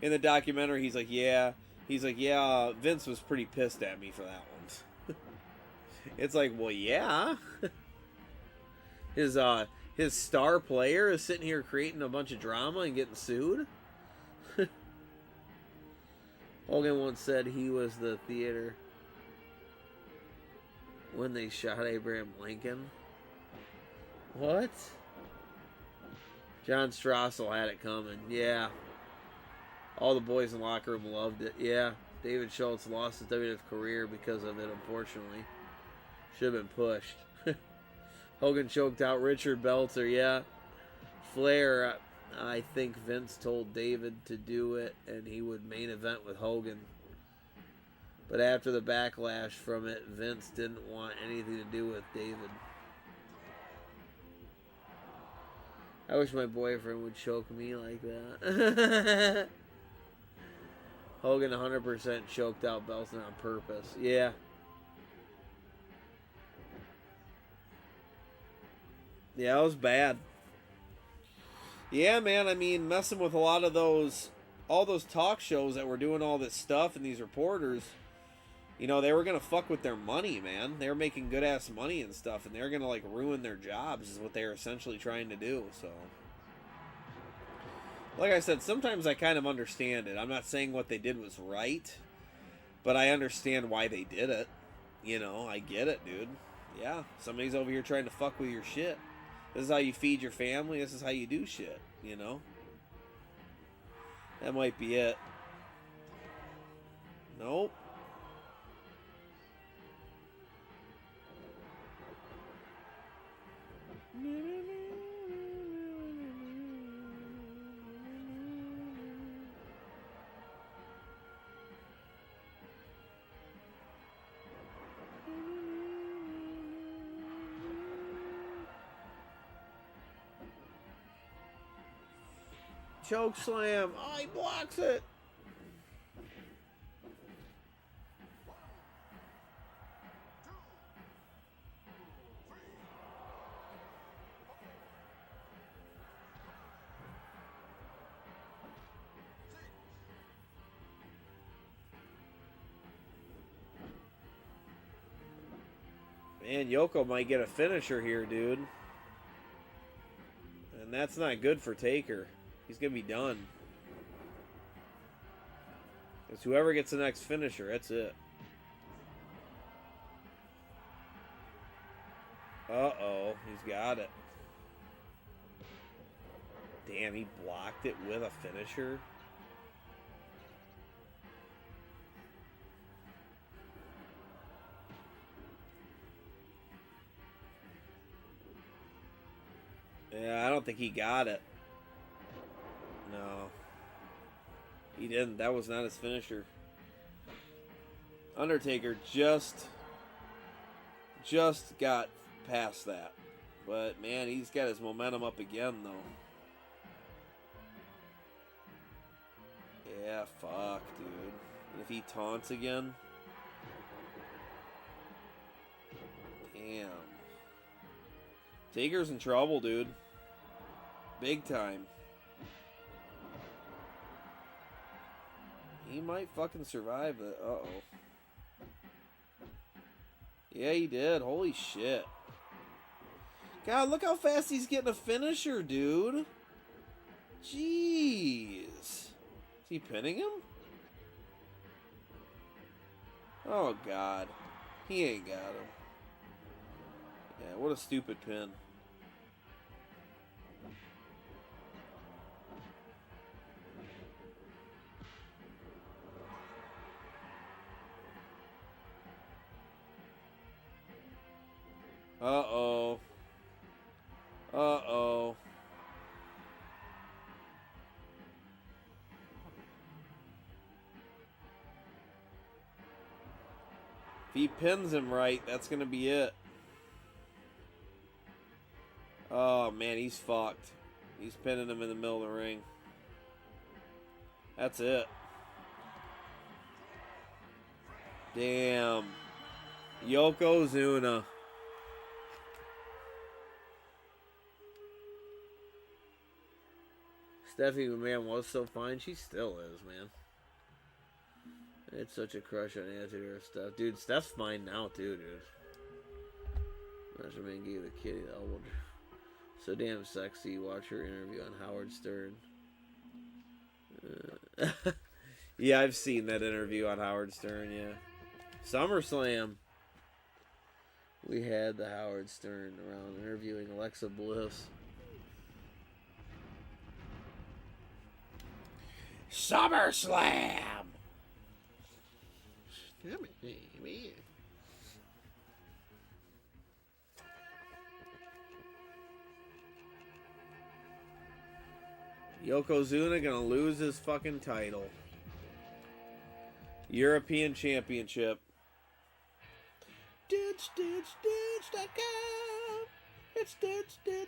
In the documentary, he's like, yeah. He's like, yeah, Vince was pretty pissed at me for that one. It's like, well, yeah. His star player is sitting here creating a bunch of drama and getting sued. Hogan once said he was the theater when they shot Abraham Lincoln. What? John Strassel had it coming. Yeah. All the boys in the locker room loved it. Yeah. David Schultz lost his WWF career because of it, unfortunately. Should have been pushed. Hogan choked out Richard Belter. Yeah. Flair, I think Vince told David to do it and he would main event with Hogan. But after the backlash from it, Vince didn't want anything to do with David. I wish my boyfriend would choke me like that. Hogan 100% choked out Belton on purpose. Yeah. Yeah, it was bad. Yeah, man, I mean, messing with a lot of all those talk shows that were doing all this stuff and these reporters, you know, they were going to fuck with their money, man. They were making good-ass money and stuff, and they were going to, like, ruin their jobs is what they were essentially trying to do, so. Like I said, sometimes I kind of understand it. I'm not saying what they did was right, but I understand why they did it. You know, I get it, dude. Yeah, somebody's over here trying to fuck with your shit. This is how you feed your family. This is how you do shit, you know? That might be it. Nope. Choke slam. Oh, he blocks it. Man, Yoko might get a finisher here, dude. And that's not good for Taker. He's going to be done. Because whoever gets the next finisher, that's it. Uh-oh. He's got it. Damn, he blocked it with a finisher. Yeah, I don't think he got it. No. He didn't. That was not his finisher. Undertaker just got past that. But, man, he's got his momentum up again, though. Yeah, fuck, dude. And if he taunts again... Damn. Taker's in trouble, dude. Big time. He might fucking survive it. Uh-oh. Yeah, he did. Holy shit. God, look how fast he's getting a finisher, dude. Jeez. Is he pinning him? Oh, God. He ain't got him. Yeah, what a stupid pin. Uh-oh. Uh-oh. If he pins him right, that's going to be it. Oh, man, he's fucked. He's pinning him in the middle of the ring. That's it. Damn. Yokozuna. Stephanie McMahon was so fine. She still is, man. It's such a crush on Attitude Era Steph. Dude, Steph's fine now, too, dude. Master Man gave the kitty the elbow. So damn sexy. Watch her interview on Howard Stern. Yeah, I've seen that interview on Howard Stern, yeah. SummerSlam. We had the Howard Stern around interviewing Alexa Bliss. SummerSlam! Damn it, man. Yokozuna gonna lose his fucking title. European Championship. Ditch.com. It's ditch.com.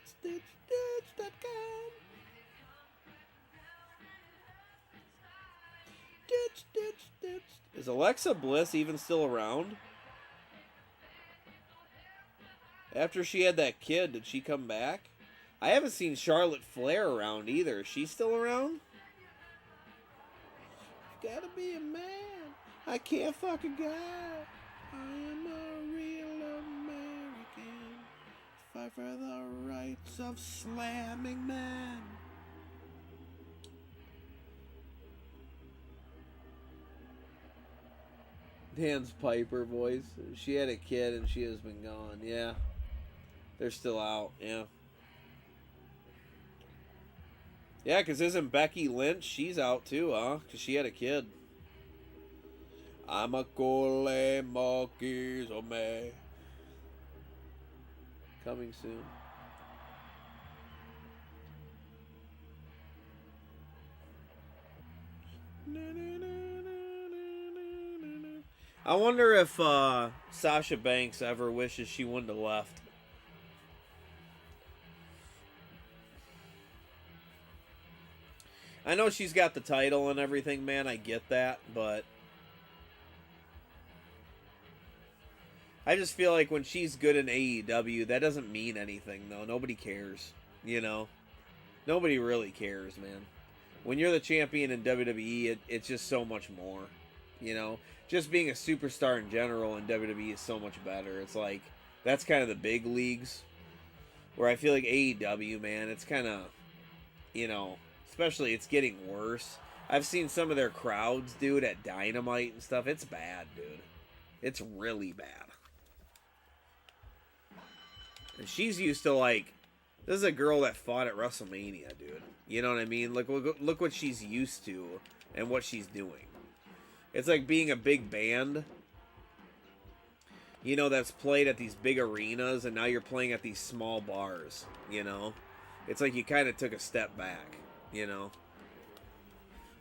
Ditch. Is Alexa Bliss even still around? After she had that kid, did she come back? I haven't seen Charlotte Flair around either. Is she still around? Gotta be a man. I can't fuck a guy. I am a real American. Fight for the rights of slamming men. Dan's Piper voice. She had a kid and she has been gone. Yeah. They're still out. Yeah. Yeah, because isn't Becky Lynch? She's out too, huh? Because she had a kid. I'm a cole monkeys on me. Coming soon. I wonder if Sasha Banks ever wishes she wouldn't have left. I know she's got the title and everything, man. I get that, but I just feel like when she's good in AEW, that doesn't mean anything, though. Nobody cares, you know? Nobody really cares, man. When you're the champion in WWE, it's just so much more, you know? Just being a superstar in general in WWE is so much better. It's like, that's kind of the big leagues. Where I feel like AEW, man, it's kind of, you know, especially it's getting worse. I've seen some of their crowds, dude, at Dynamite and stuff. It's bad, dude. It's really bad. And she's used to, like, this is a girl that fought at WrestleMania, dude. You know what I mean? Like, look what she's used to and what she's doing. It's like being a big band, you know, that's played at these big arenas, and now you're playing at these small bars, you know? It's like you kind of took a step back, you know?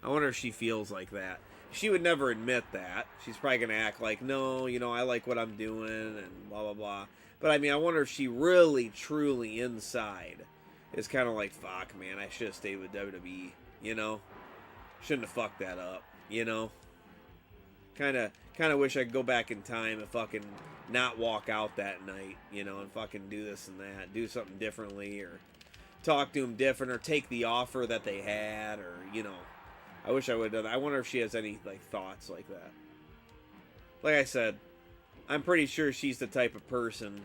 I wonder if she feels like that. She would never admit that. She's probably going to act like, no, you know, I like what I'm doing, and blah, blah, blah. But, I mean, I wonder if she really, truly inside is kind of like, fuck, man, I should have stayed with WWE, you know? Shouldn't have fucked that up, you know? Kind of wish I could go back in time and fucking not walk out that night, you know, and fucking do this and that, do something differently, or talk to him different, or take the offer that they had, or, you know, I wish I would have done that. I wonder if she has any, like, thoughts like that. Like I said, I'm pretty sure she's the type of person,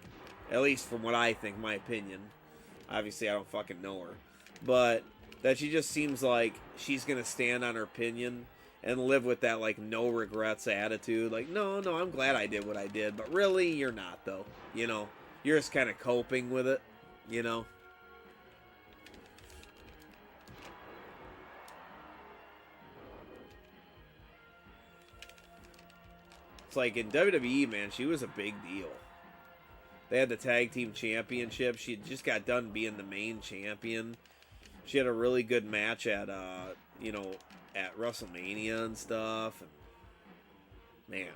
at least from what I think, my opinion. Obviously, I don't fucking know her. But that she just seems like she's going to stand on her opinion and live with that, like, no regrets attitude. Like, no, I'm glad I did what I did. But really, you're not, though. You know? You're just kind of coping with it. You know? It's like in WWE, man, she was a big deal. They had the tag team championship. She had just got done being the main champion. She had a really good match at, you know, at WrestleMania and stuff. And, man,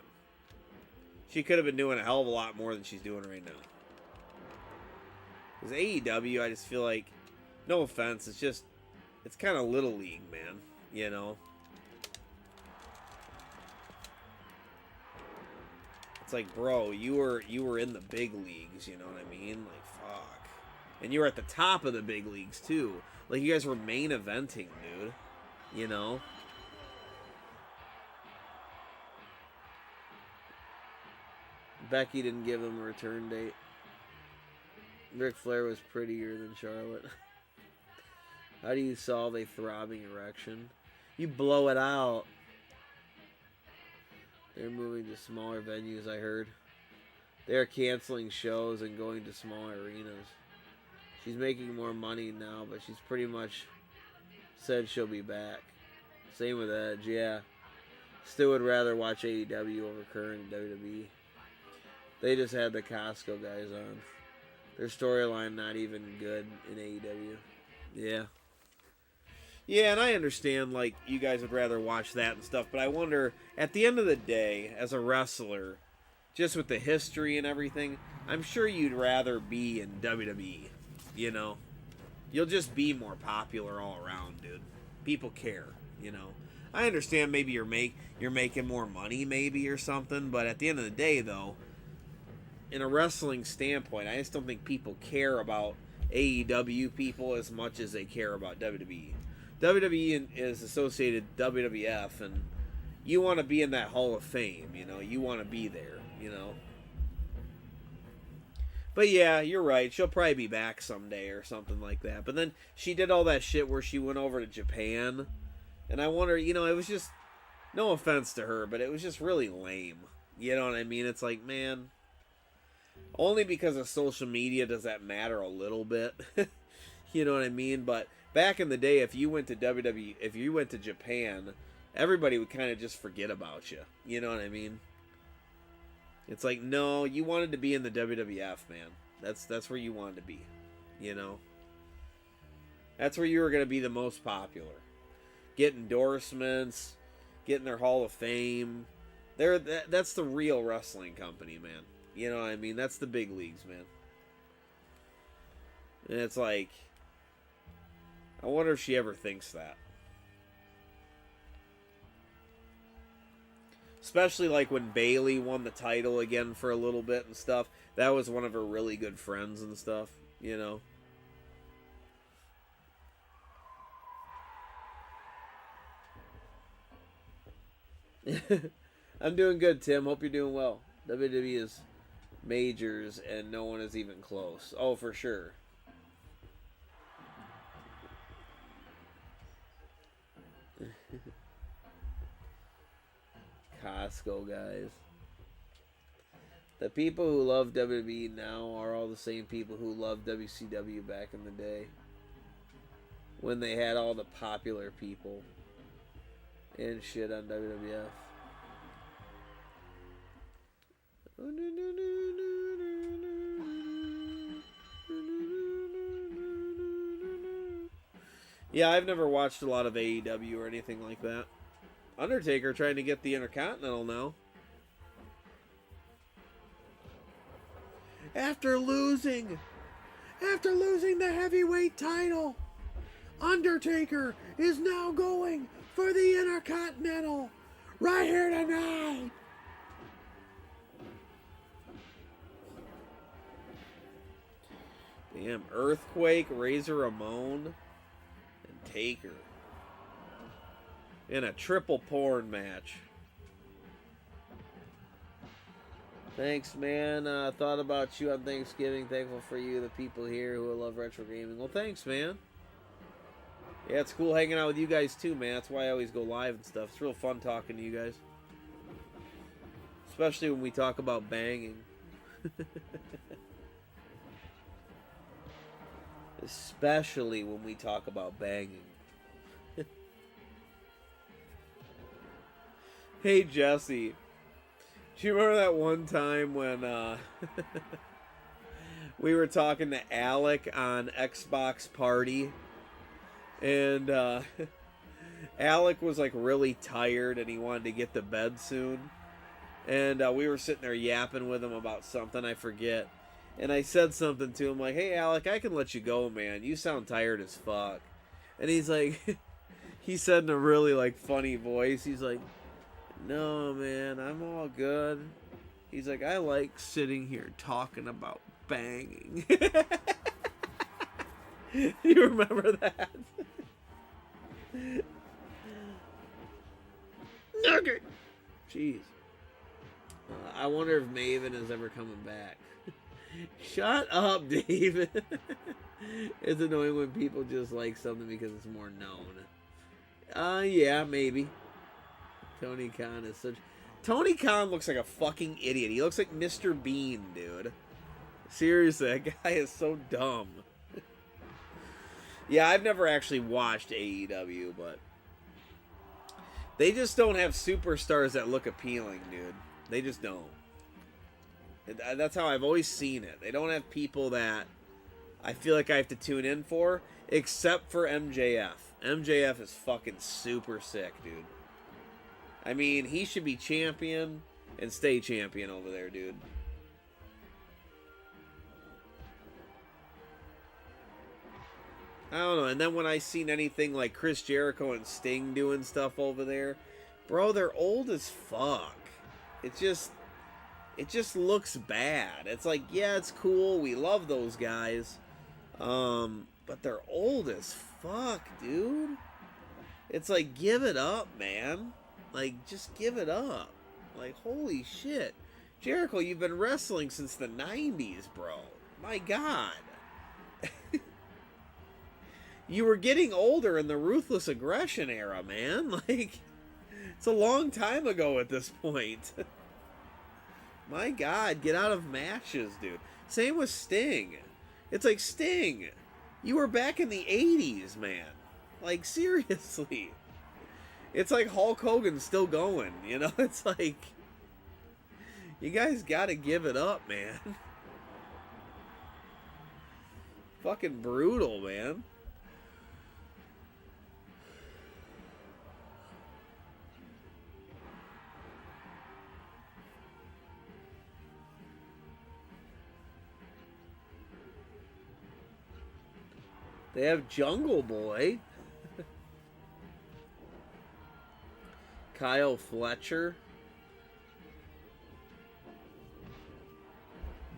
She could have been doing a hell of a lot more than she's doing right now. Because AEW, I just feel like, no offense, it's kind of little league, man. You know? It's like, bro, you were in the big leagues, you know what I mean? Like, fuck. And you were at the top of the big leagues, too. Like, you guys were main eventing, dude. You know? Becky didn't give him a return date. Ric Flair was prettier than Charlotte. How do you solve a throbbing erection? You blow it out. They're moving to smaller venues, I heard. They're canceling shows and going to smaller arenas. She's making more money now, but she's pretty much said she'll be back. Same with Edge, yeah. Still would rather watch AEW over current WWE. They just had the Costco guys on. Their storyline not even good in AEW. Yeah. Yeah, and I understand, like, you guys would rather watch that and stuff, but I wonder, at the end of the day, as a wrestler, just with the history and everything, I'm sure you'd rather be in WWE, you know? You'll just be more popular all around, dude. People care, you know? I understand maybe you're making more money, maybe, or something, but at the end of the day, though, in a wrestling standpoint, I just don't think people care about AEW people as much as they care about WWE. WWE is associated with WWF, and you want to be in that Hall of Fame, you know? You want to be there, you know? But yeah, you're right. She'll probably be back someday or something like that. But then she did all that shit where she went over to Japan, and I wonder, you know, it was just, no offense to her, but it was just really lame. You know what I mean? It's like, man, only because of social media does that matter a little bit. You know what I mean? But back in the day, if you went to WWE, if you went to Japan, everybody would kind of just forget about you. You know what I mean? It's like, no, you wanted to be in the WWF, man. That's where you wanted to be. You know? That's where you were going to be the most popular. Get endorsements, get in their Hall of Fame. That's the real wrestling company, man. You know what I mean? That's the big leagues, man. And it's like, I wonder if she ever thinks that. Especially like when Bayley won the title again for a little bit and stuff. That was one of her really good friends and stuff, you know. I'm doing good, Tim. Hope you're doing well. WWE is majors and no one is even close. Oh, for sure. Costco guys. The people who love WWE now are all the same people who loved WCW back in the day. When they had all the popular people and shit on WWF. Yeah, I've never watched a lot of AEW or anything like that. Undertaker trying to get the Intercontinental now. After losing the heavyweight title, Undertaker is now going for the Intercontinental right here tonight. Damn, Earthquake, Razor Ramon, and Taker. In a triple porn match. Thanks, man. Thought about you on Thanksgiving. Thankful for you, the people here who love retro gaming. Well, thanks, man. Yeah, it's cool hanging out with you guys, too, man. That's why I always go live and stuff. It's real fun talking to you guys. Especially when we talk about banging. Especially when we talk about banging. Hey, Jesse. Do you remember that one time when we were talking to Alec on Xbox Party? And Alec was like really tired and he wanted to get to bed soon. And we were sitting there yapping with him about something, I forget. And I said something to him like, "Hey, Alec, I can let you go, man. You sound tired as fuck." And he's like, he said in a really, like, funny voice, he's like, "No, man, I'm all good." He's like, "I like sitting here talking about banging." You remember that? Okay. Jeez. I wonder if Maven is ever coming back. Shut up, David. It's annoying when people just like something because it's more known. Yeah, maybe. Tony Khan is such... Tony Khan looks like a fucking idiot. He looks like Mr. Bean, dude. Seriously, that guy is so dumb. Yeah, I've never actually watched AEW, but... they just don't have superstars that look appealing, dude. They just don't. That's how I've always seen it. They don't have people that I feel like I have to tune in for, except for MJF. MJF is fucking super sick, dude. I mean, he should be champion and stay champion over there, dude. I don't know. And then when I seen anything like Chris Jericho and Sting doing stuff over there, bro, they're old as fuck. It just looks bad. It's like, yeah, it's cool. We love those guys. But they're old as fuck, dude. It's like, give it up, man. Like, just give it up. Like, holy shit. Jericho, you've been wrestling since the 90s, bro. My God. You were getting older in the Ruthless Aggression era, man. Like, it's a long time ago at this point. My God, get out of matches, dude. Same with Sting. It's like, Sting, you were back in the 80s, man. Like, seriously. It's like Hulk Hogan's still going, you know? It's like, you guys gotta give it up, man. Fucking brutal, man. They have Jungle Boy. Kyle Fletcher.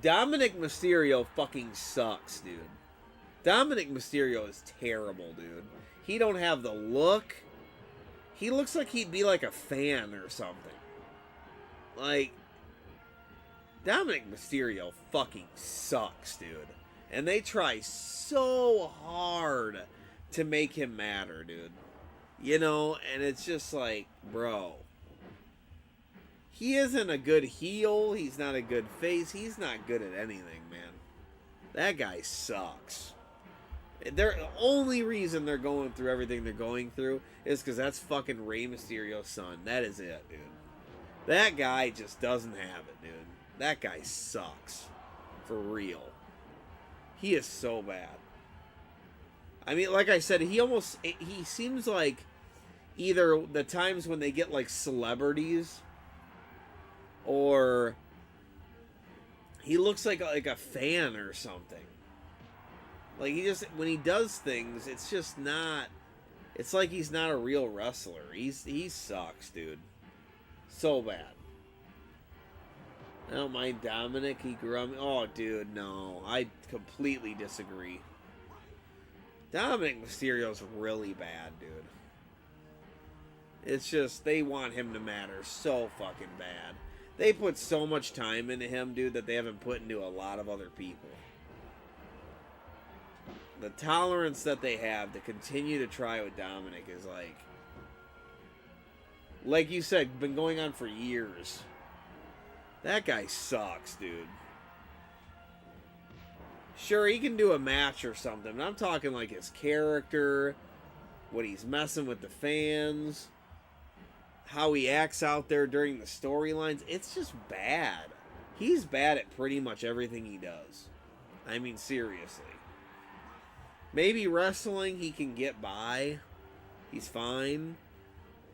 Dominic Mysterio fucking sucks, dude. Dominic Mysterio is terrible, dude. He don't have the look. He looks like he'd be like a fan or something. Like, Dominic Mysterio fucking sucks, dude. And they try so hard to make him matter, dude. You know, and it's just like, bro. He isn't a good heel. He's not a good face. He's not good at anything, man. That guy sucks. The only reason they're going through everything they're going through is because that's fucking Rey Mysterio's son. That is it, dude. That guy just doesn't have it, dude. That guy sucks. For real. He is so bad. I mean, like I said, he seems like either the times when they get like celebrities, or he looks like a fan or something. Like, he just, when he does things, it's just not, it's like he's not a real wrestler. He sucks, dude. So bad. I don't mind Dominic. He grew up. Oh, dude, no. I completely disagree. Dominic Mysterio's really bad, dude. It's just, they want him to matter so fucking bad. They put so much time into him, dude, that they haven't put into a lot of other people. The tolerance that they have to continue to try with Dominic is like you said, been going on for years. That guy sucks, dude. Sure, he can do a match or something, but I'm talking like his character, when he's messing with the fans, how he acts out there during the storylines. It's just bad. He's bad at pretty much everything he does. I mean, seriously. Maybe wrestling he can get by. He's fine.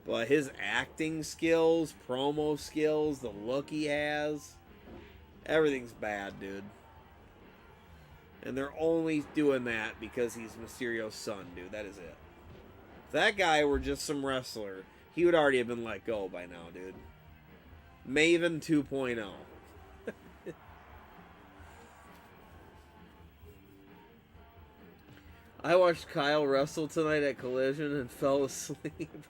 But his acting skills, promo skills, the look he has, everything's bad, dude. And they're only doing that because he's Mysterio's son, dude. That is it. If that guy were just some wrestler, he would already have been let go by now, dude. Maven 2.0. I watched Kyle wrestle tonight at Collision and fell asleep.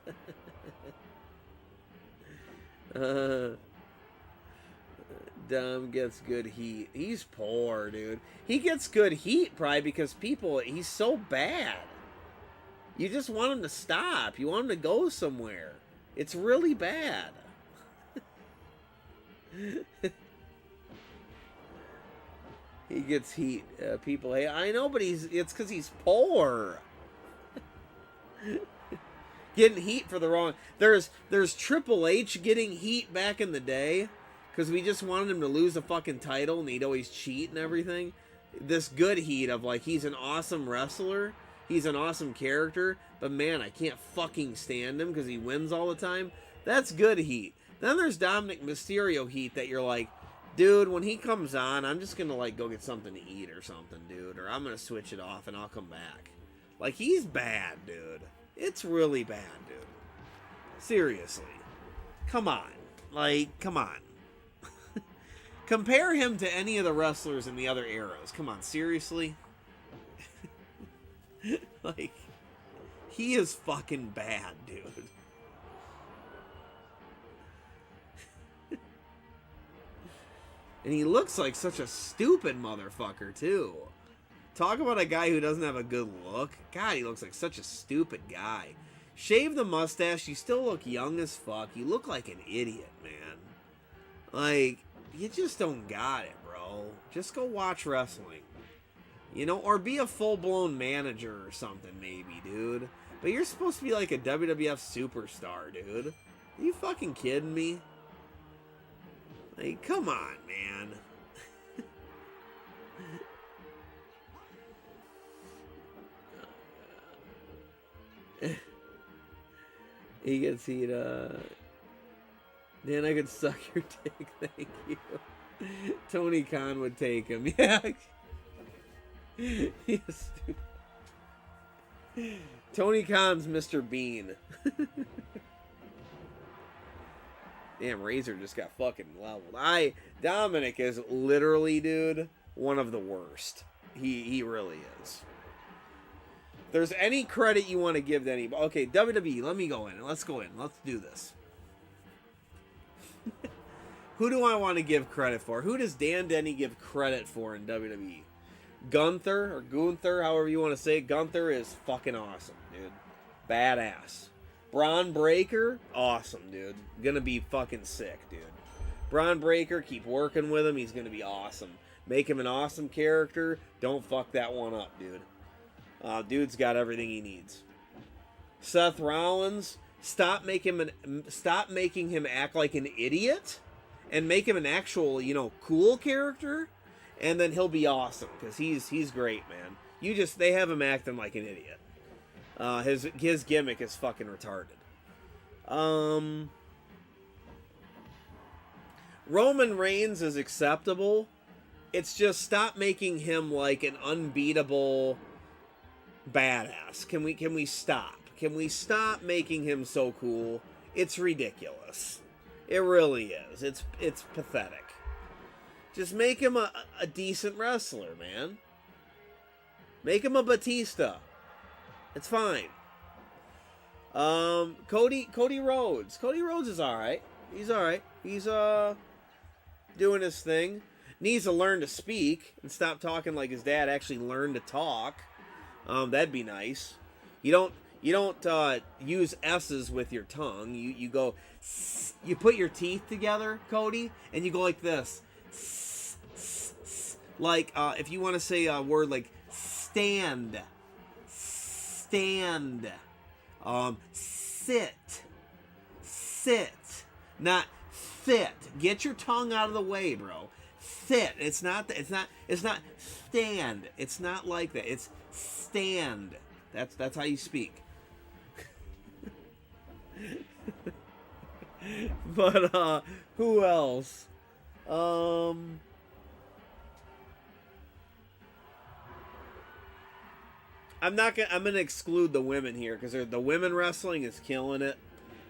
Dom gets good heat. He's poor, dude. He gets good heat probably because he's so bad. You just want him to stop. You want him to go somewhere. It's really bad. He gets heat. People hate. I know, but it's because he's poor. Getting heat for the wrong. There's Triple H getting heat back in the day because we just wanted him to lose the fucking title and he'd always cheat and everything. This good heat of like he's an awesome wrestler, he's an awesome character, but man, I can't fucking stand him because he wins all the time. That's good heat. Then there's Dominic Mysterio heat that you're like, dude, when he comes on, I'm just gonna like go get something to eat or something, dude, or I'm gonna switch it off and I'll come back. Like, he's bad, dude. It's really bad, dude. Seriously. Come on. Like, come on. Compare him to any of the wrestlers in the other eras. Come on, seriously? Like, he is fucking bad, dude. And he looks like such a stupid motherfucker, too. Talk about a guy who doesn't have a good look. God, he looks like such a stupid guy. Shave the mustache, you still look young as fuck. You look like an idiot, man. Like, you just don't got it, bro. Just go watch wrestling. You know, or be a full-blown manager or something, maybe, dude. But you're supposed to be like a WWF superstar, dude. Are you fucking kidding me? Like, come on, man. He gets heat, Dan, I could suck your dick, thank you. Tony Khan would take him, yeah. He's stupid. Tony Khan's Mr. Bean. Damn, Razor just got fucking leveled. Dominic is literally, dude, one of the worst. He really is. If there's any credit you want to give to anybody. Okay, WWE, let me go in. Let's go in. Let's do this. Who do I want to give credit for? Who does Dan Denny give credit for in WWE? Gunther, or Gunther, however you want to say it. Gunther is fucking awesome, dude. Badass. Braun Breaker, awesome, dude. Gonna be fucking sick, dude. Braun Breaker, keep working with him. He's gonna be awesome. Make him an awesome character. Don't fuck that one up, dude. Dude's got everything he needs. Seth Rollins, stop making him act like an idiot, and make him an actual, you know, cool character, and then he'll be awesome because he's great, man. They have him acting like an idiot. His gimmick is fucking retarded. Roman Reigns is acceptable. It's just stop making him like an unbeatable badass. Can we stop? Can we stop making him so cool? It's ridiculous. It really is. It's pathetic. Just make him a decent wrestler, man. Make him a Batista. It's fine. Cody Rhodes. Cody Rhodes is alright. He's alright. He's doing his thing. Needs to learn to speak and stop talking like his dad actually learned to talk. That'd be nice. You don't use S's with your tongue. You go, you put your teeth together, Cody, and you go like this. Like, if you want to say a word like stand, sit, not sit. Get your tongue out of the way, bro. Sit. It's not stand. It's not like that. It's stand. That's how you speak. But who else? I'm gonna exclude the women here because the women wrestling is killing it.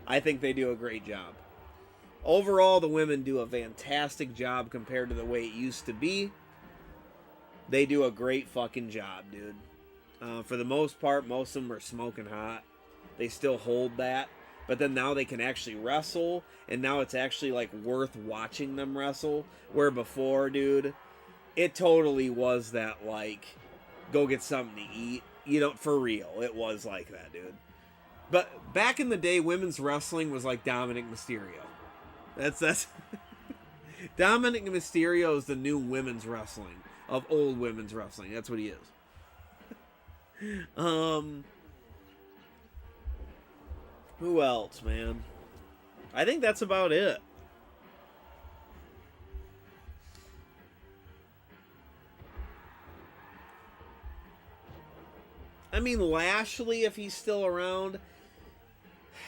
I think they do a great job. Overall, the women do a fantastic job compared to the way it used to be. They do a great fucking job, dude. For the most part, most of them are smoking hot. They still hold that. But then now they can actually wrestle. And now it's actually, like, worth watching them wrestle. Where before, dude, it totally was that, like, go get something to eat. You know, for real. It was like that, dude. But back in the day, women's wrestling was like Dominic Mysterio. That's Dominic Mysterio is the new women's wrestling of old women's wrestling. That's what he is. Who else, man? I think that's about it. I mean, Lashley, if he's still around,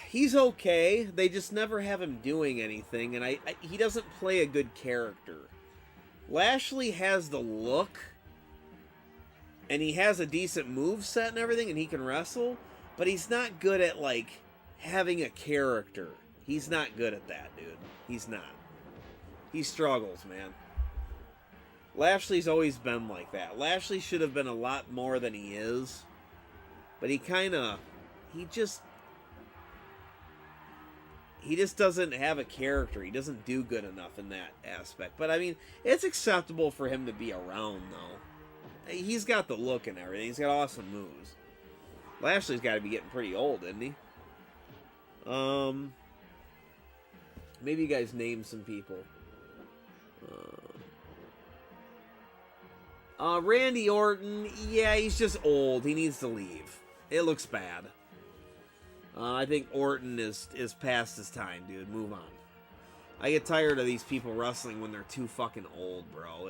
he's okay. They just never have him doing anything, and he doesn't play a good character. Lashley has the look, and he has a decent moveset and everything, and he can wrestle, but he's not good at, like, having a character. He's not good at that, dude. He's not. He struggles, man. Lashley's always been like that. Lashley should have been a lot more than he is. But he just doesn't have a character. He doesn't do good enough in that aspect. But I mean, it's acceptable for him to be around, though. He's got the look and everything. He's got awesome moves. Lashley's got to be getting pretty old, isn't he? Maybe you guys name some people. Randy Orton, yeah, he's just old. He needs to leave. It looks bad. I think Orton is past his time, dude. Move on. I get tired of these people wrestling when they're too fucking old, bro.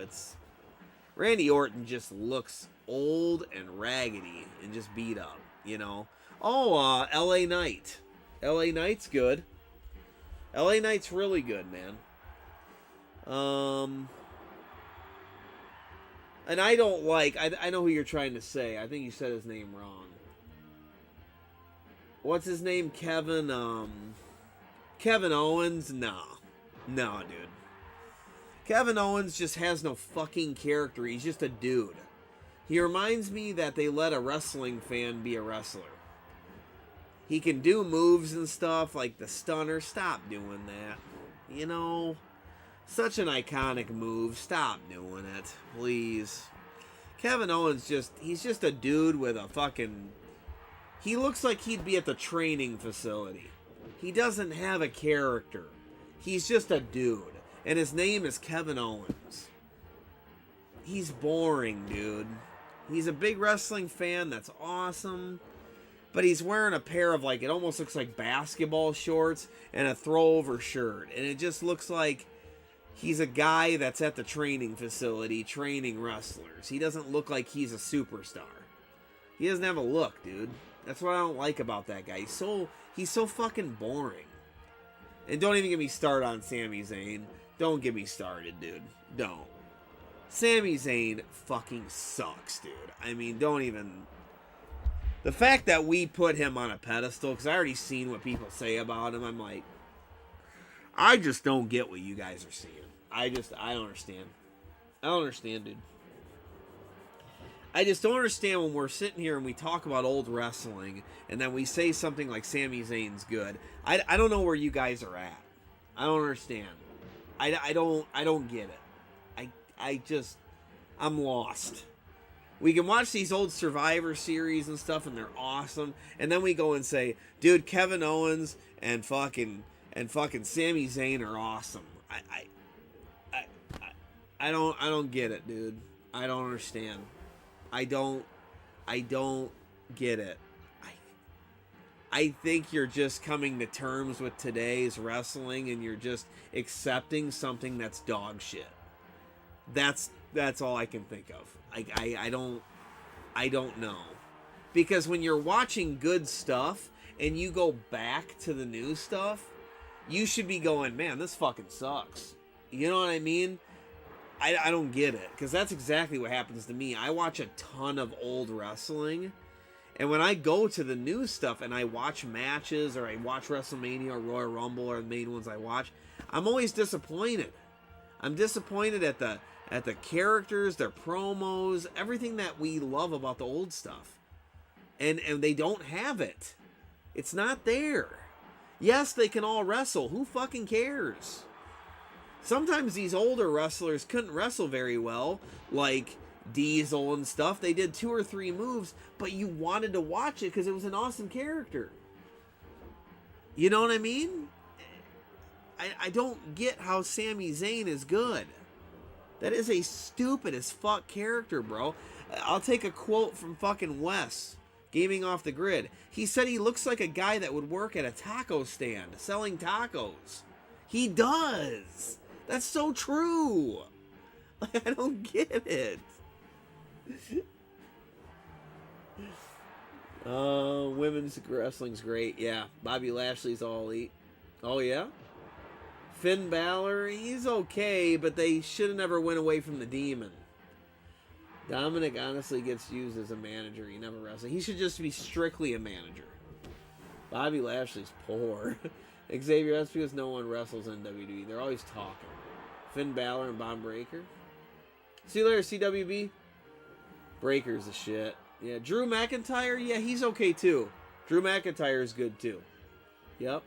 Randy Orton just looks old and raggedy and just beat up, you know. Oh, LA Knight. LA Knight's good. LA Knight's really good, man. And I don't like... I know who you're trying to say. I think you said his name wrong. What's his name? Kevin Owens? No, dude. Kevin Owens just has no fucking character. He's just a dude. He reminds me that they let a wrestling fan be a wrestler. He can do moves and stuff like the stunner. Stop doing that. You know... Such an iconic move. Stop doing it, please. Kevin Owens he's just a dude with a fucking... He looks like he'd be at the training facility. He doesn't have a character. He's just a dude. And his name is Kevin Owens. He's boring, dude. He's a big wrestling fan. That's awesome. But he's wearing a pair of, like, it almost looks like basketball shorts and a throwover shirt. And it just looks like... He's a guy that's at the training facility training wrestlers. He doesn't look like he's a superstar. He doesn't have a look, dude. That's what I don't like about that guy. He's so fucking boring. And don't even get me started on Sami Zayn. Don't get me started, dude. Don't. Sami Zayn fucking sucks, dude. I mean, don't even... The fact that we put him on a pedestal, because I already seen what people say about him, I'm like... I just don't get what you guys are seeing. I don't understand. I don't understand, dude. I just don't understand when we're sitting here and we talk about old wrestling and then we say something like Sami Zayn's good. I don't know where you guys are at. I don't understand. I don't get it. I'm lost. We can watch these old Survivor series and stuff and they're awesome. And then we go and say, dude, Kevin Owens and fucking Sami Zayn are awesome. I don't get it, dude. I don't understand. I don't get it. I think you're just coming to terms with today's wrestling and you're just accepting something that's dog shit. That's all I can think of. I don't know. Because when you're watching good stuff and you go back to the new stuff, you should be going, man, this fucking sucks. You know what I mean? I don't get it, because that's exactly what happens to me. I watch a ton of old wrestling, and when I go to the new stuff and I watch matches, or I watch WrestleMania or Royal Rumble or the main ones I watch, I'm always disappointed. I'm disappointed at the characters, their promos, everything that we love about the old stuff. And they don't have it. It's not there. Yes, they can all wrestle. Who fucking cares? Sometimes these older wrestlers couldn't wrestle very well, like Diesel and stuff. They did 2 or 3 moves, but you wanted to watch it because it was an awesome character. You know what I mean? I don't get how Sami Zayn is good. That is a stupid as fuck character, bro. I'll take a quote from fucking Wes, Gaming Off the Grid. He said he looks like a guy that would work at a taco stand selling tacos. He does. That's so true. Like, I don't get it. Women's wrestling's great. Yeah, Bobby Lashley's all elite. Oh yeah? Finn Balor, he's okay, but they should have never went away from the Demon. Dominic honestly gets used as a manager. He never wrestled. He should just be strictly a manager. Bobby Lashley's poor. Xavier, that's because no one wrestles in WWE. They're always talking. Finn Balor and Bob Breaker. See you later, CWB. Breaker's the shit. Yeah, Drew McIntyre, yeah, he's okay too. Drew McIntyre is good too. Yep.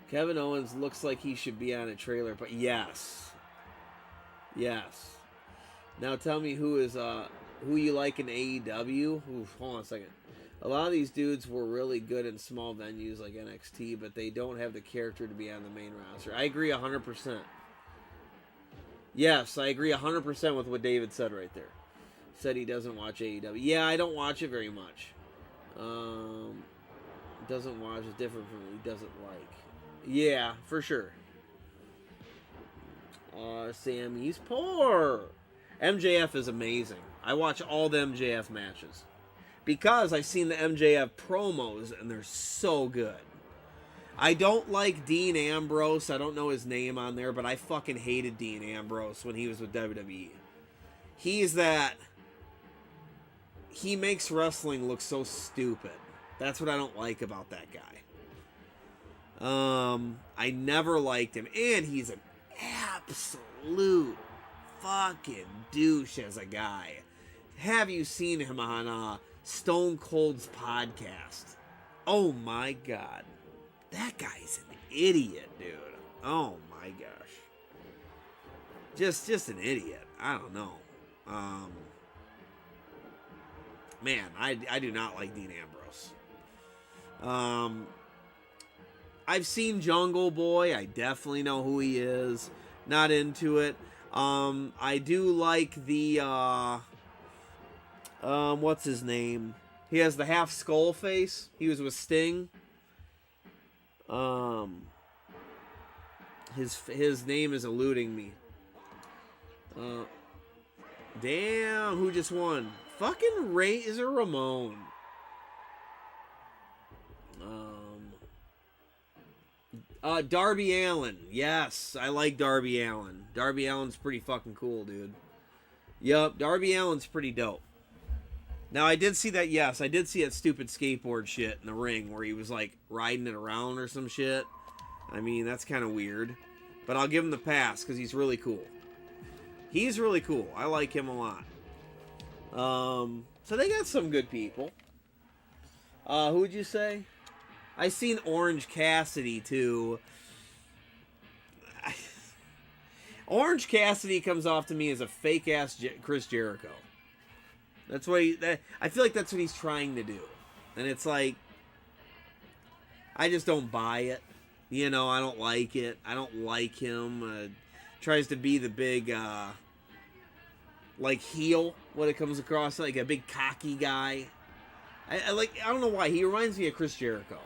Kevin Owens looks like he should be on a trailer, but yes. Yes. Now tell me who you like in AEW. Oof, hold on a second. A lot of these dudes were really good in small venues like NXT, but they don't have the character to be on the main roster. I agree 100%. Yes, I agree 100% with what David said right there. Said he doesn't watch AEW. Yeah, I don't watch it very much. Doesn't watch is different from what he doesn't like. Yeah, for sure. Sammy's poor. MJF is amazing. I watch all the MJF matches because I've seen the MJF promos and they're so good. I don't like Dean Ambrose. I don't know his name on there, but I fucking hated Dean Ambrose when he was with WWE. He makes wrestling look so stupid. That's what I don't like about that guy. I never liked him, and he's an absolute fucking douche as a guy. Have you seen him on Stone Cold's podcast? Oh my god, that guy's an idiot, dude. Oh my gosh, just an idiot. I don't know. Man, I do not like Dean Ambrose. I've seen Jungle Boy. I definitely know who he is. Not into it. I do like the, what's his name? He has the half skull face. He was with Sting. His name is eluding me. Damn, who just won? Fucking Razor Ramon. Darby Allin. Yes, I like Darby Allin. Darby Allin's pretty fucking cool, dude. Yup, Darby Allin's pretty dope. Now, I did see that, yes, I did see that stupid skateboard shit in the ring where he was, like, riding it around or some shit. I mean, that's kind of weird. But I'll give him the pass because he's really cool. He's really cool. I like him a lot. So they got some good people. Who would you say? I seen Orange Cassidy too. Orange Cassidy comes off to me as a fake ass Chris Jericho. That's what I feel like that's what he's trying to do, and it's like I just don't buy it. You know, I don't like it. I don't like him. Tries to be the big like heel when it comes across, like a big cocky guy. I don't know why he reminds me of Chris Jericho.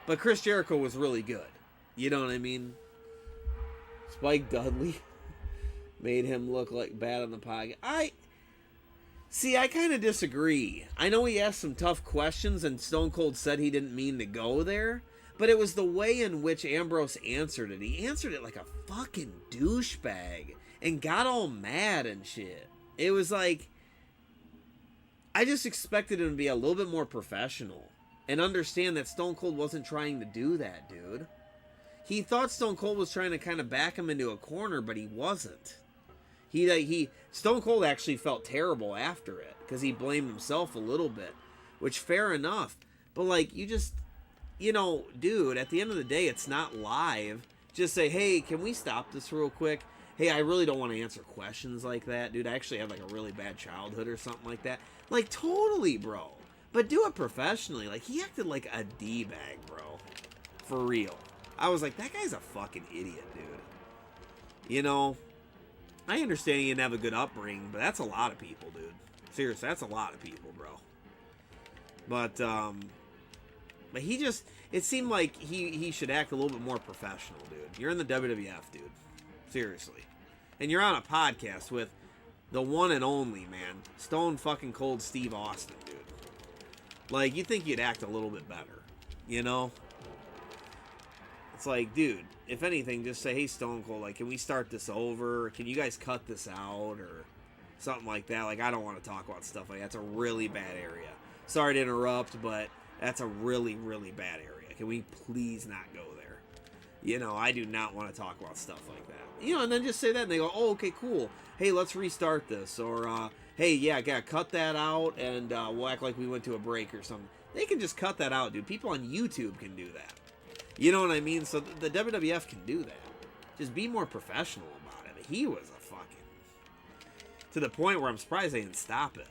But Chris Jericho was really good. You know what I mean? Spike Dudley made him look like bad on the podcast. See, I kind of disagree. I know he asked some tough questions, and Stone Cold said he didn't mean to go there, but it was the way in which Ambrose answered it. He answered it like a fucking douchebag and got all mad and shit. It was like, I just expected him to be a little bit more professional and understand that Stone Cold wasn't trying to do that, dude. He thought Stone Cold was trying to kind of back him into a corner, but he wasn't. Stone Cold actually felt terrible after it because he blamed himself a little bit, which fair enough. But like, you just, dude, at the end of the day, it's not live. Just say, hey, can we stop this real quick? Hey, I really don't want to answer questions like that, dude. I actually had like a really bad childhood or something like that. Like, totally, bro. But do it professionally. Like, he acted like a D-bag, bro. For real. I was like, that guy's a fucking idiot, dude. I understand he didn't have a good upbringing, but that's a lot of people, dude. Seriously, that's a lot of people, bro. But he just, it seemed like he should act a little bit more professional, dude. You're in the WWF, dude. Seriously. And you're on a podcast with the one and only, man, Stone fucking Cold Steve Austin, dude. Like, you think you'd act a little bit better, It's like, dude, if anything, just say, hey, Stone Cold, like, can we start this over? Can you guys cut this out? Or something like that. Like, I don't want to talk about stuff like that. It's a really bad area. Sorry to interrupt, but that's a really, really bad area. Can we please not go there? I do not want to talk about stuff like that. And then just say that, and they go, oh, okay, cool. Hey, let's restart this. Or, hey, yeah, gotta cut that out, and we'll act like we went to a break or something. They can just cut that out, dude. People on YouTube can do that. You know what I mean? So the WWF can do that. Just be more professional about it. He was a fucking... to the point where I'm surprised they didn't stop it.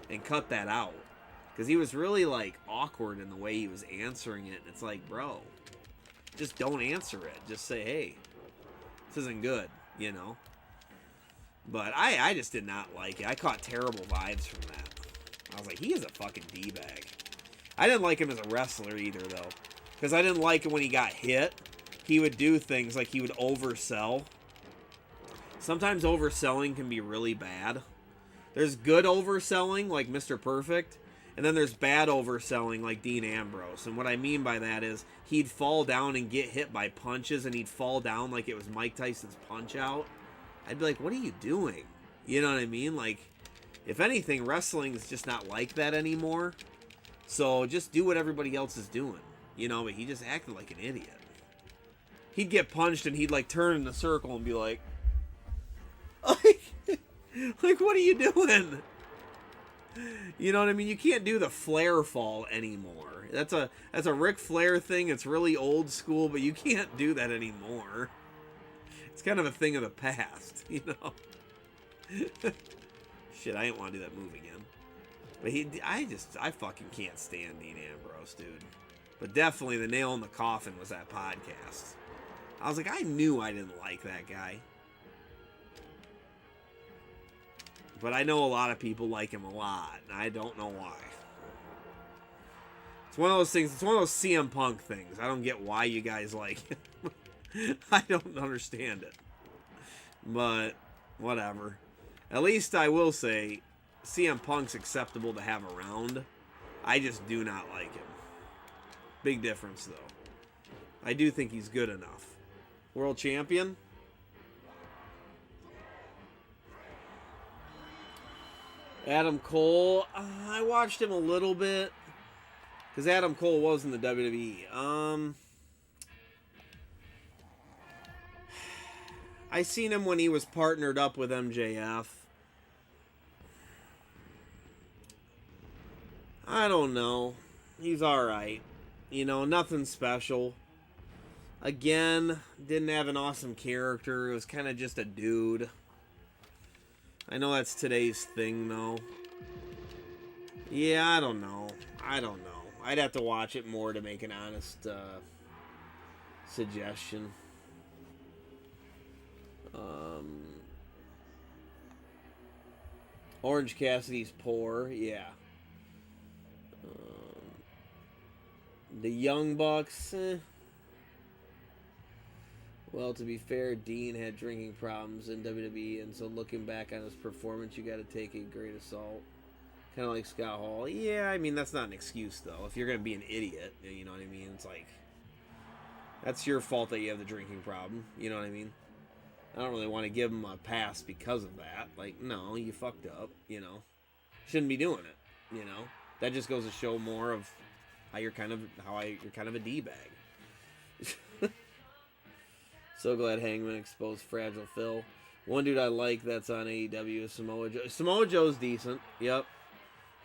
And cut that out. Because he was really, like, awkward in the way he was answering it. And it's like, bro, just don't answer it. Just say, hey, this isn't good, But I just did not like it. I caught terrible vibes from that. I was like, he is a fucking D-bag. I didn't like him as a wrestler either, though. Because I didn't like it when he got hit. He would do things like he would oversell. Sometimes overselling can be really bad. There's good overselling, like Mr. Perfect. And then there's bad overselling, like Dean Ambrose. And what I mean by that is he'd fall down and get hit by punches. And he'd fall down like it was Mike Tyson's Punch-Out. I'd be like, what are you doing? You know what I mean? Like, if anything, wrestling is just not like that anymore. So just do what everybody else is doing. But he just acted like an idiot. He'd get punched and he'd like turn in a circle and be like, what are you doing? You know what I mean? You can't do the Flair fall anymore. That's a Ric Flair thing. It's really old school, but you can't do that anymore. It's kind of a thing of the past, Shit, I didn't want to do that move again. But I fucking can't stand Dean Ambrose, dude. But definitely the nail in the coffin was that podcast. I was like, I knew I didn't like that guy. But I know a lot of people like him a lot, and I don't know why. It's one of those things, it's one of those CM Punk things. I don't get why you guys like him. I don't understand it. But, whatever. At least I will say, CM Punk's acceptable to have around. I just do not like him. Big difference, though. I do think he's good enough. World champion? Adam Cole. I watched him a little bit. Because Adam Cole was in the WWE. I seen him when he was partnered up with MJF. I don't know. He's alright. Nothing special. Again, didn't have an awesome character. It was kind of just a dude. I know that's today's thing, though. Yeah, I don't know. I'd have to watch it more to make an honest suggestion. Orange Cassidy's poor, yeah. The Young Bucks, Well, to be fair, Dean had drinking problems in WWE, and so looking back on his performance, you got to take a great assault. Kind of like Scott Hall. Yeah, I mean, that's not an excuse, though. If you're going to be an idiot, you know what I mean? It's like, that's your fault that you have the drinking problem. You know what I mean? I don't really want to give him a pass because of that. Like, no, you fucked up, you know? Shouldn't be doing it, you know? That just goes to show more of how you're kind of a D-bag. So glad Hangman exposed Fragile Phil. One dude I like that's on AEW is Samoa Joe. Samoa Joe's decent. Yep.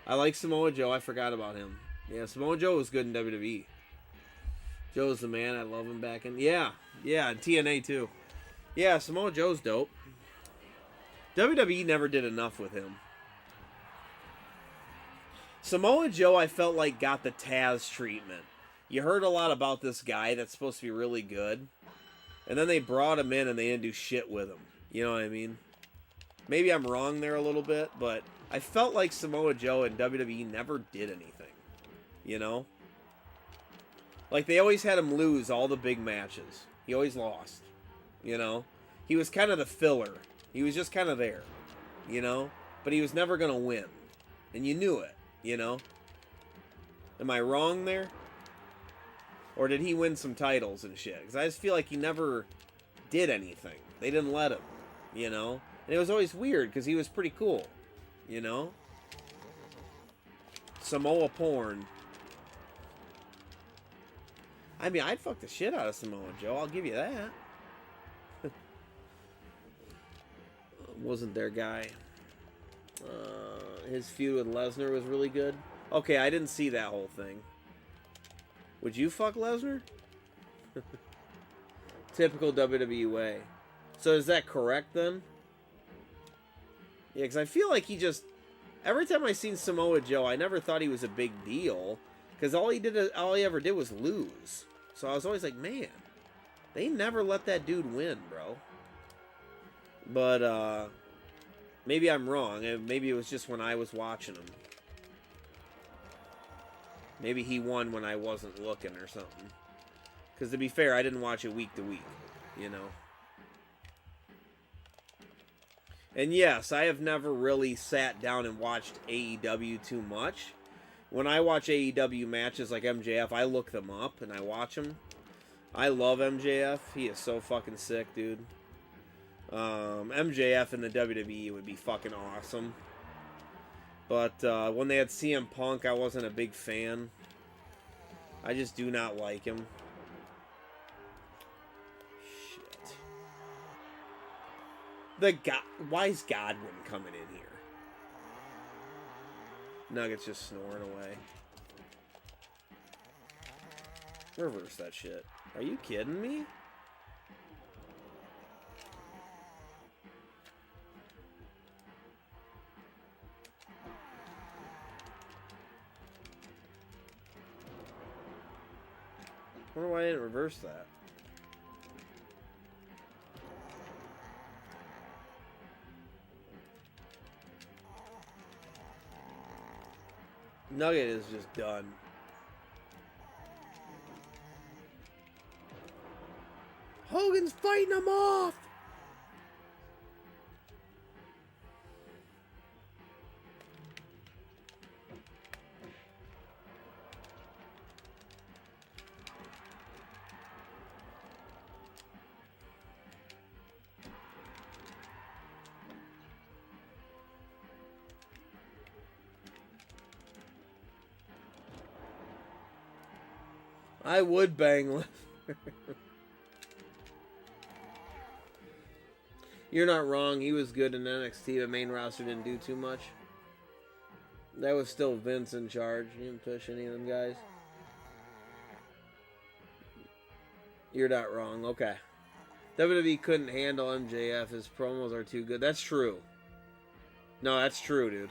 I like Samoa Joe. I forgot about him. Yeah, Samoa Joe was good in WWE. Joe's the man. I love him back in... Yeah, and TNA too. Yeah, Samoa Joe's dope. WWE never did enough with him. Samoa Joe, I felt like, got the Taz treatment. You heard a lot about this guy that's supposed to be really good. And then they brought him in and they didn't do shit with him. You know what I mean? Maybe I'm wrong there a little bit, but I felt like Samoa Joe and WWE never did anything. You know? Like, they always had him lose all the big matches. He always lost. You know? He was kind of the filler. He was just kind of there. You know? But he was never going to win. And you knew it. You know? Am I wrong there? Or did he win some titles and shit? Because I just feel like he never did anything. They didn't let him, you know? And it was always weird because he was pretty cool, you know? Samoa porn. I mean, I'd fuck the shit out of Samoa Joe. I'll give you that. Wasn't their guy. His feud with Lesnar was really good. Okay, I didn't see that whole thing. Would you fuck Lesnar? Typical WWE way. So is that correct then? Yeah, because I feel like he just... Every time I seen Samoa Joe, I never thought he was a big deal. Because all he ever did was lose. So I was always like, man, they never let that dude win, bro. But, maybe I'm wrong. Maybe it was just when I was watching him. Maybe he won when I wasn't looking or something. Because to be fair, I didn't watch it week to week, you know. And yes, I have never really sat down and watched AEW too much. When I watch AEW matches like MJF, I look them up and I watch them. I love MJF. He is so fucking sick, dude. MJF in the WWE would be fucking awesome. But when they had CM Punk, I wasn't a big fan. I just do not like him. Shit. Why is Godwin coming in here? Nuggets just snoring away. Reverse that shit. Are you kidding me? I wonder why I didn't reverse that. Nugget is just done. Hogan's fighting him off! I would bang Lesnar. You're not wrong. He was good in NXT. The main roster didn't do too much. That was still Vince in charge. He didn't push any of them guys. You're not wrong. Okay. WWE couldn't handle MJF. His promos are too good. That's true. No, that's true, dude.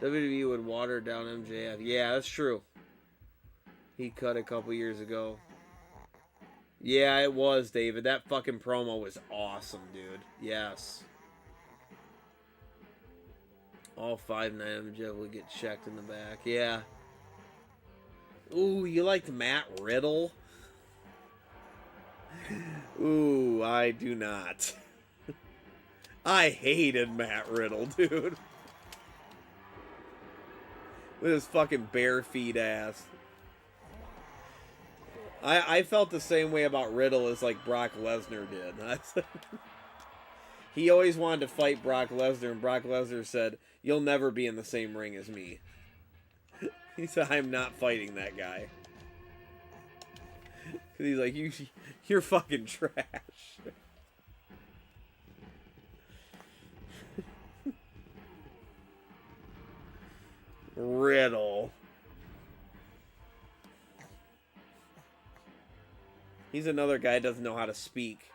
WWE would water down MJF. Yeah, that's true. He cut a couple years ago. Yeah, it was, David. That fucking promo was awesome, dude. Yes. All 5'9" MJF would get checked in the back. Yeah. Ooh, you liked Matt Riddle? Ooh, I do not. I hated Matt Riddle, dude. With his fucking bare feet ass. I felt the same way about Riddle as like Brock Lesnar did. He always wanted to fight Brock Lesnar, and Brock Lesnar said, "You'll never be in the same ring as me." He said, "I'm not fighting that guy." Because he's like, you're fucking trash. Riddle. He's another guy that doesn't know how to speak.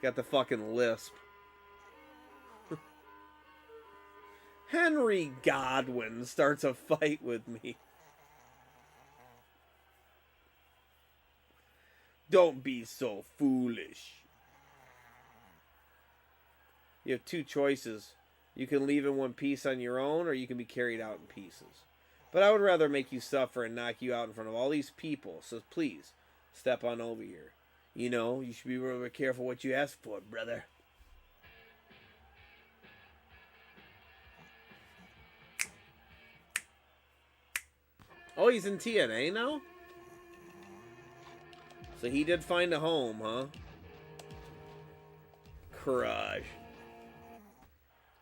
Got the fucking lisp. Henry Godwin starts a fight with me. Don't be so foolish. You have two choices. You can leave in one piece on your own, or you can be carried out in pieces. But I would rather make you suffer and knock you out in front of all these people, so please, step on over here. You know, you should be really careful what you ask for, brother. Oh, he's in TNA now? So he did find a home, huh? Crush.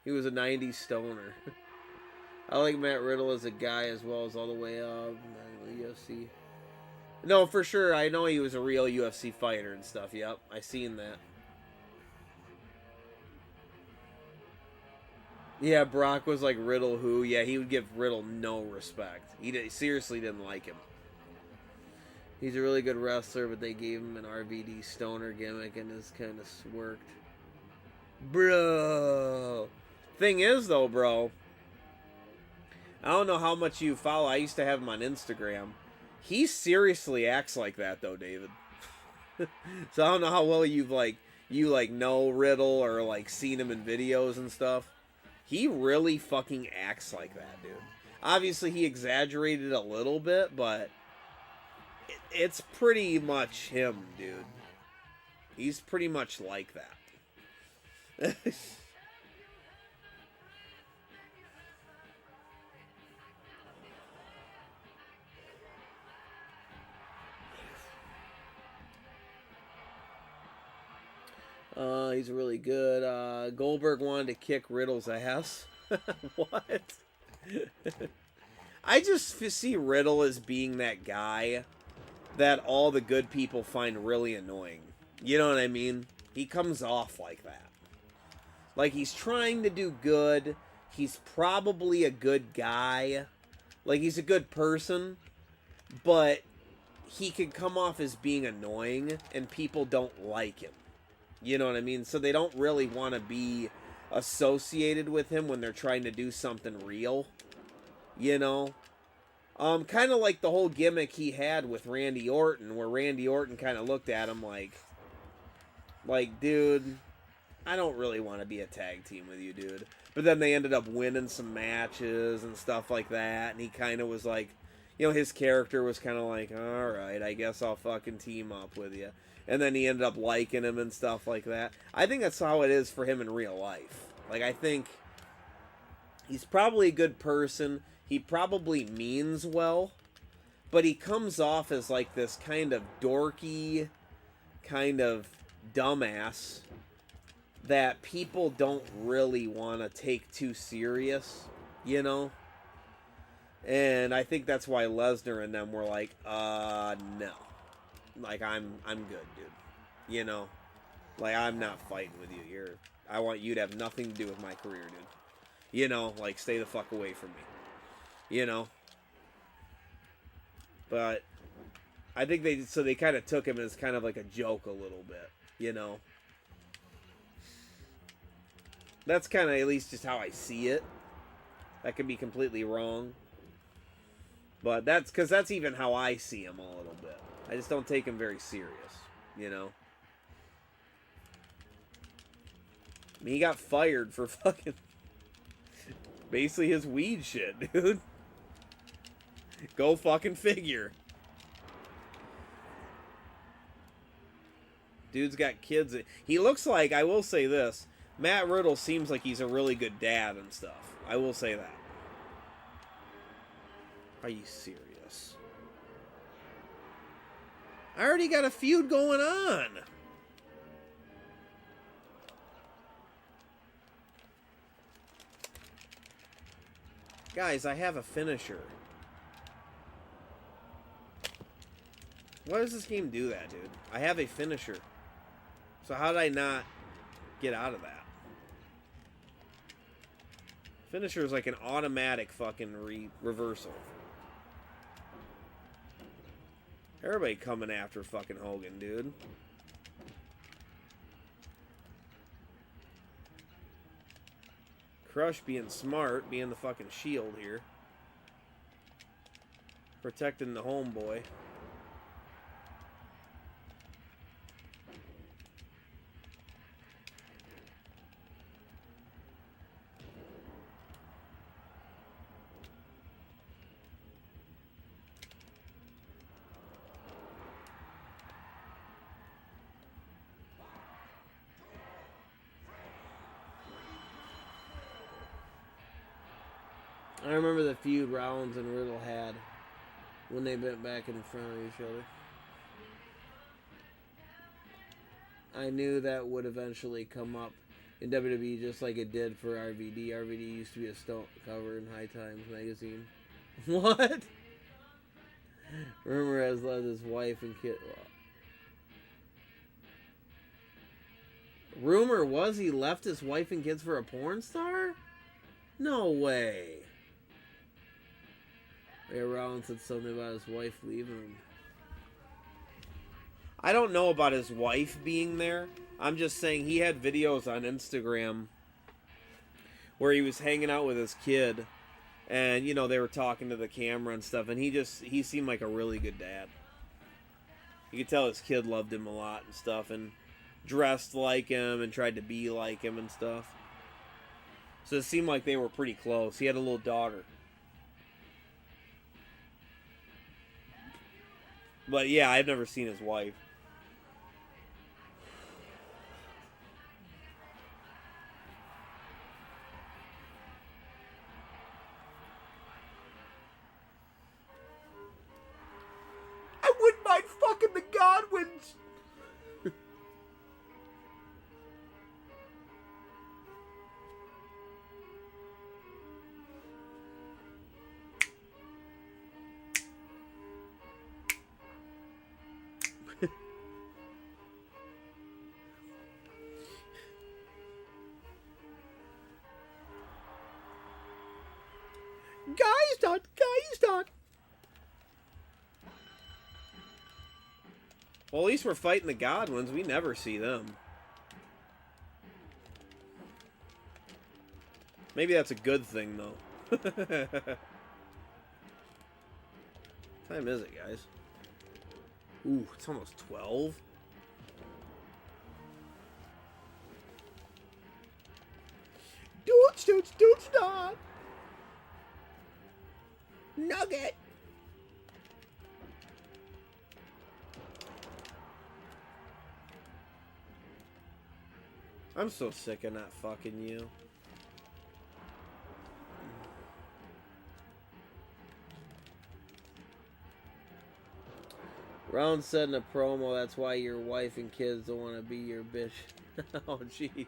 He was a 90s stoner. I like Matt Riddle as a guy as well as all the way up. UFC. No, for sure. I know he was a real UFC fighter and stuff. Yep, I seen that. Yeah, Brock was like Riddle who, yeah, he would give Riddle no respect. He seriously didn't like him. He's a really good wrestler, but they gave him an RVD stoner gimmick and this kind of worked. Bro. Thing is, though, bro, I don't know how much you follow. I used to have him on Instagram. He seriously acts like that, though, David. So I don't know how well you know Riddle or like seen him in videos and stuff. He really fucking acts like that, dude. Obviously, he exaggerated a little bit, but it's pretty much him, dude. He's pretty much like that. He's really good. Goldberg wanted to kick Riddle's ass. What? I just see Riddle as being that guy that all the good people find really annoying. You know what I mean? He comes off like that. Like he's trying to do good. He's probably a good guy. Like he's a good person. But he can come off as being annoying and people don't like him. You know what I mean? So they don't really want to be associated with him when they're trying to do something real. You know? Kind of like the whole gimmick he had with Randy Orton, where Randy Orton kind of looked at him like, dude, I don't really want to be a tag team with you, dude. But then they ended up winning some matches and stuff like that, and he kind of was like, you know, his character was kind of like, alright, I guess I'll fucking team up with you. And then he ended up liking him and stuff like that. I think that's how it is for him in real life. Like, I think he's probably a good person. He probably means well. But he comes off as like this kind of dorky, kind of dumbass that people don't really want to take too serious, you know? And I think that's why Lesnar and them were like, no. Like, I'm good, dude. You know? Like, I'm not fighting with you. I want you to have nothing to do with my career, dude. You know? Like, stay the fuck away from me. You know? But I think they kind of took him as kind of like a joke a little bit. You know? That's kind of at least just how I see it. That could be completely wrong. But that's even how I see him a little bit. I just don't take him very serious, you know? I mean, he got fired for fucking basically his weed shit, dude. Go fucking figure. Dude's got kids. He looks like, I will say this, Matt Riddle seems like he's a really good dad and stuff. I will say that. Are you serious? I already got a feud going on. Guys, I have a finisher. Why does this game do that, dude? I have a finisher. So how did I not get out of that? Finisher is like an automatic fucking reversal. Everybody coming after fucking Hogan, dude. Crush being smart, being the fucking shield here. Protecting the homeboy. I remember the feud Rollins and Riddle had when they bent back in front of each other. I knew that would eventually come up in WWE just like it did for RVD. RVD used to be a stunt cover in High Times magazine. What? Rumor has led his wife and kid. Rumor was he left his wife and kids for a porn star? No way. Yeah, Rollins said something about his wife leaving him. I don't know about his wife being there. I'm just saying he had videos on Instagram where he was hanging out with his kid. And, you know, they were talking to the camera and stuff. And he seemed like a really good dad. You could tell his kid loved him a lot and stuff. And dressed like him and tried to be like him and stuff. So it seemed like they were pretty close. He had a little daughter. But yeah, I've never seen his wife. I wouldn't mind fucking the Godwins. Guys dot. Well, at least we're fighting the Godwins. We never see them. Maybe that's a good thing, though. What time is it, guys? Ooh, it's almost 12. Dudes, not. Nugget. I'm so sick of not fucking you. Round said in a promo, that's why your wife and kids don't want to be your bitch. Oh, jeez.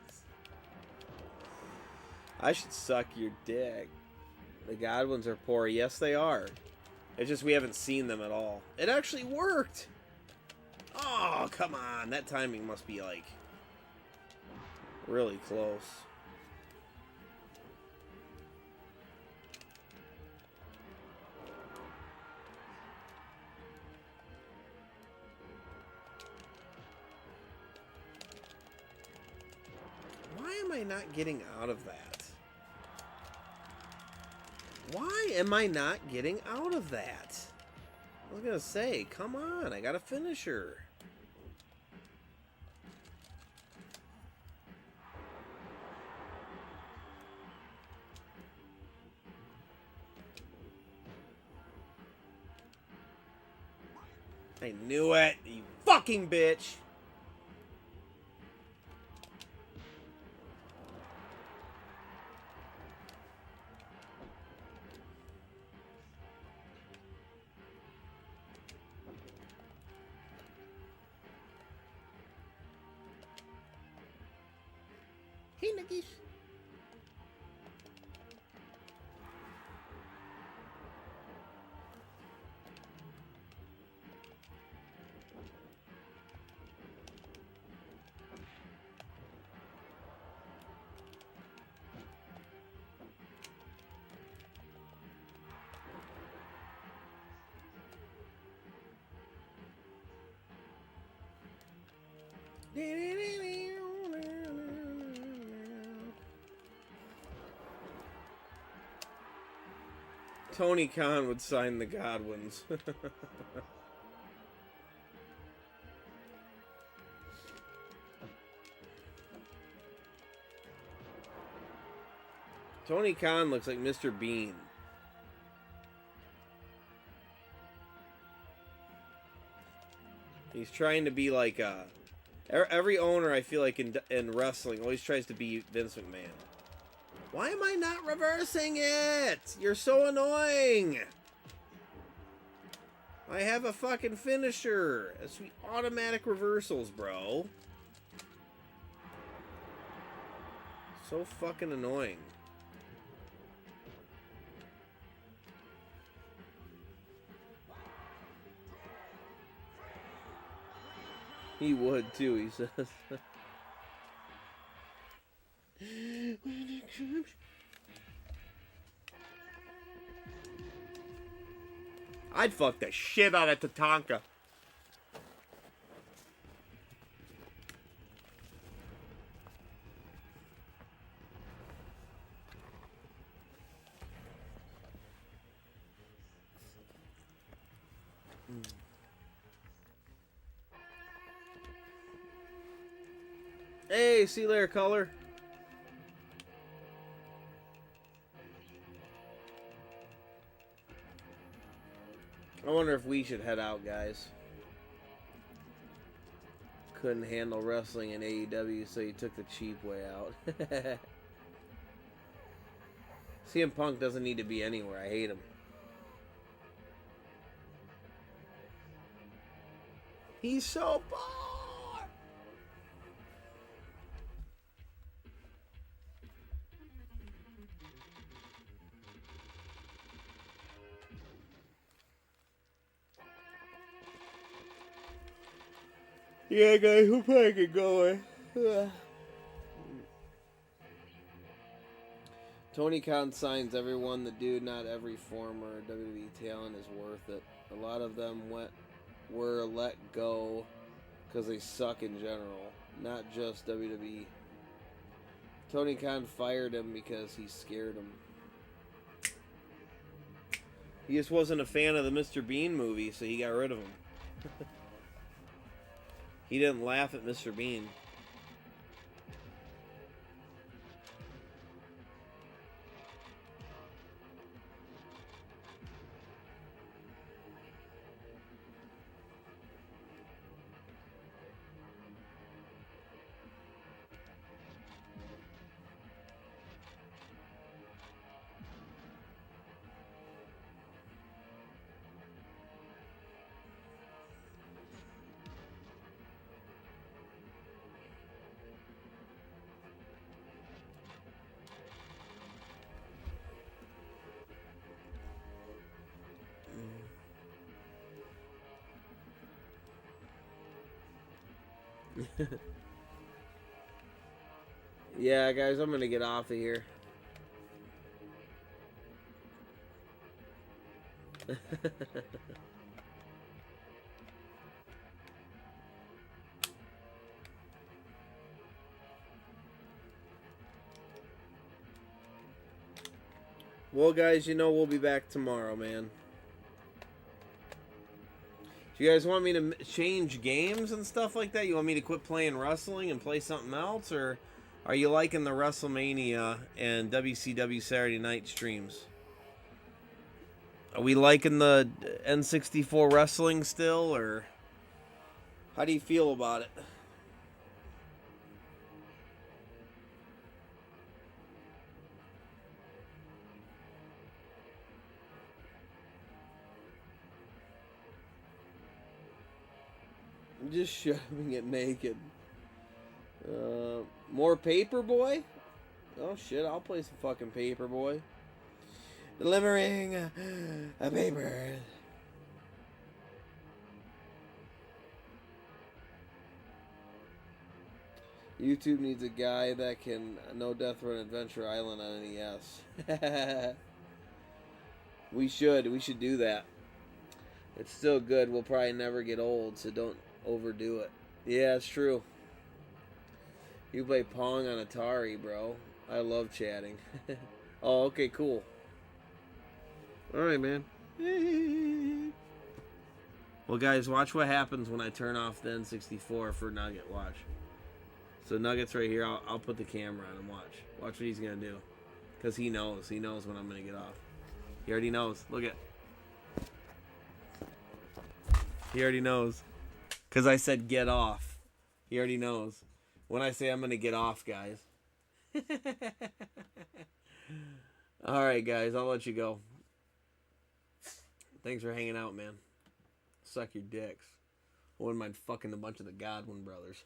I should suck your dick. The Godwins are poor. Yes, they are. It's just we haven't seen them at all. It actually worked. Oh, come on. That timing must be, like, really close. Why am I not getting out of that? Why am I not getting out of that? I was gonna say, come on, I got a finisher. I knew it, you fucking bitch. Hey, Nagish. Tony Khan would sign the Godwins. Tony Khan looks like Mr. Bean. He's trying to be like every owner I feel like in wrestling always tries to be Vince McMahon. Why am I not reversing it? You're so annoying. I have a fucking finisher. It's automatic reversals, bro. So fucking annoying. He would too, he says. I'd fuck the shit out of Tatanka. Hey, see you later, color. I wonder if we should head out, guys. Couldn't handle wrestling in AEW, so you took the cheap way out. CM Punk doesn't need to be anywhere. I hate him. He's so bored. Yeah, guys, we're probably get going. Tony Khan signs everyone. The dude, not every former WWE talent is worth it. A lot of them were let go because they suck in general, not just WWE. Tony Khan fired him because he scared him. He just wasn't a fan of the Mr. Bean movie, so he got rid of him. He didn't laugh at Mr. Bean. Yeah, guys, I'm gonna get off of here. Well, guys, you know we'll be back tomorrow, man. Do you guys want me to change games and stuff like that? You want me to quit playing wrestling and play something else? Or are you liking the Wrestlemania and WCW Saturday night streams? Are we liking the N64 wrestling still? Or how do you feel about it? Just shoving it naked. More Paperboy? Oh shit, I'll play some fucking Paperboy. Delivering a paper. YouTube needs a guy that can No Death Run Adventure Island on NES. We should do that. It's still good. We'll probably never get old, so don't overdo it. Yeah, it's true. You play Pong on Atari, bro. I love chatting. Oh, okay, cool. Alright, man. Well, guys, watch what happens when I turn off the N64 for Nugget. Watch. So Nugget's right here. I'll put the camera on him. Watch. Watch what he's going to do. Because he knows. He knows when I'm going to get off. He already knows. Look at. He already knows. Because I said get off. He already knows. When I say I'm going to get off, guys. Alright, guys. I'll let you go. Thanks for hanging out, man. Suck your dicks. I wouldn't mind fucking a bunch of the Godwin brothers.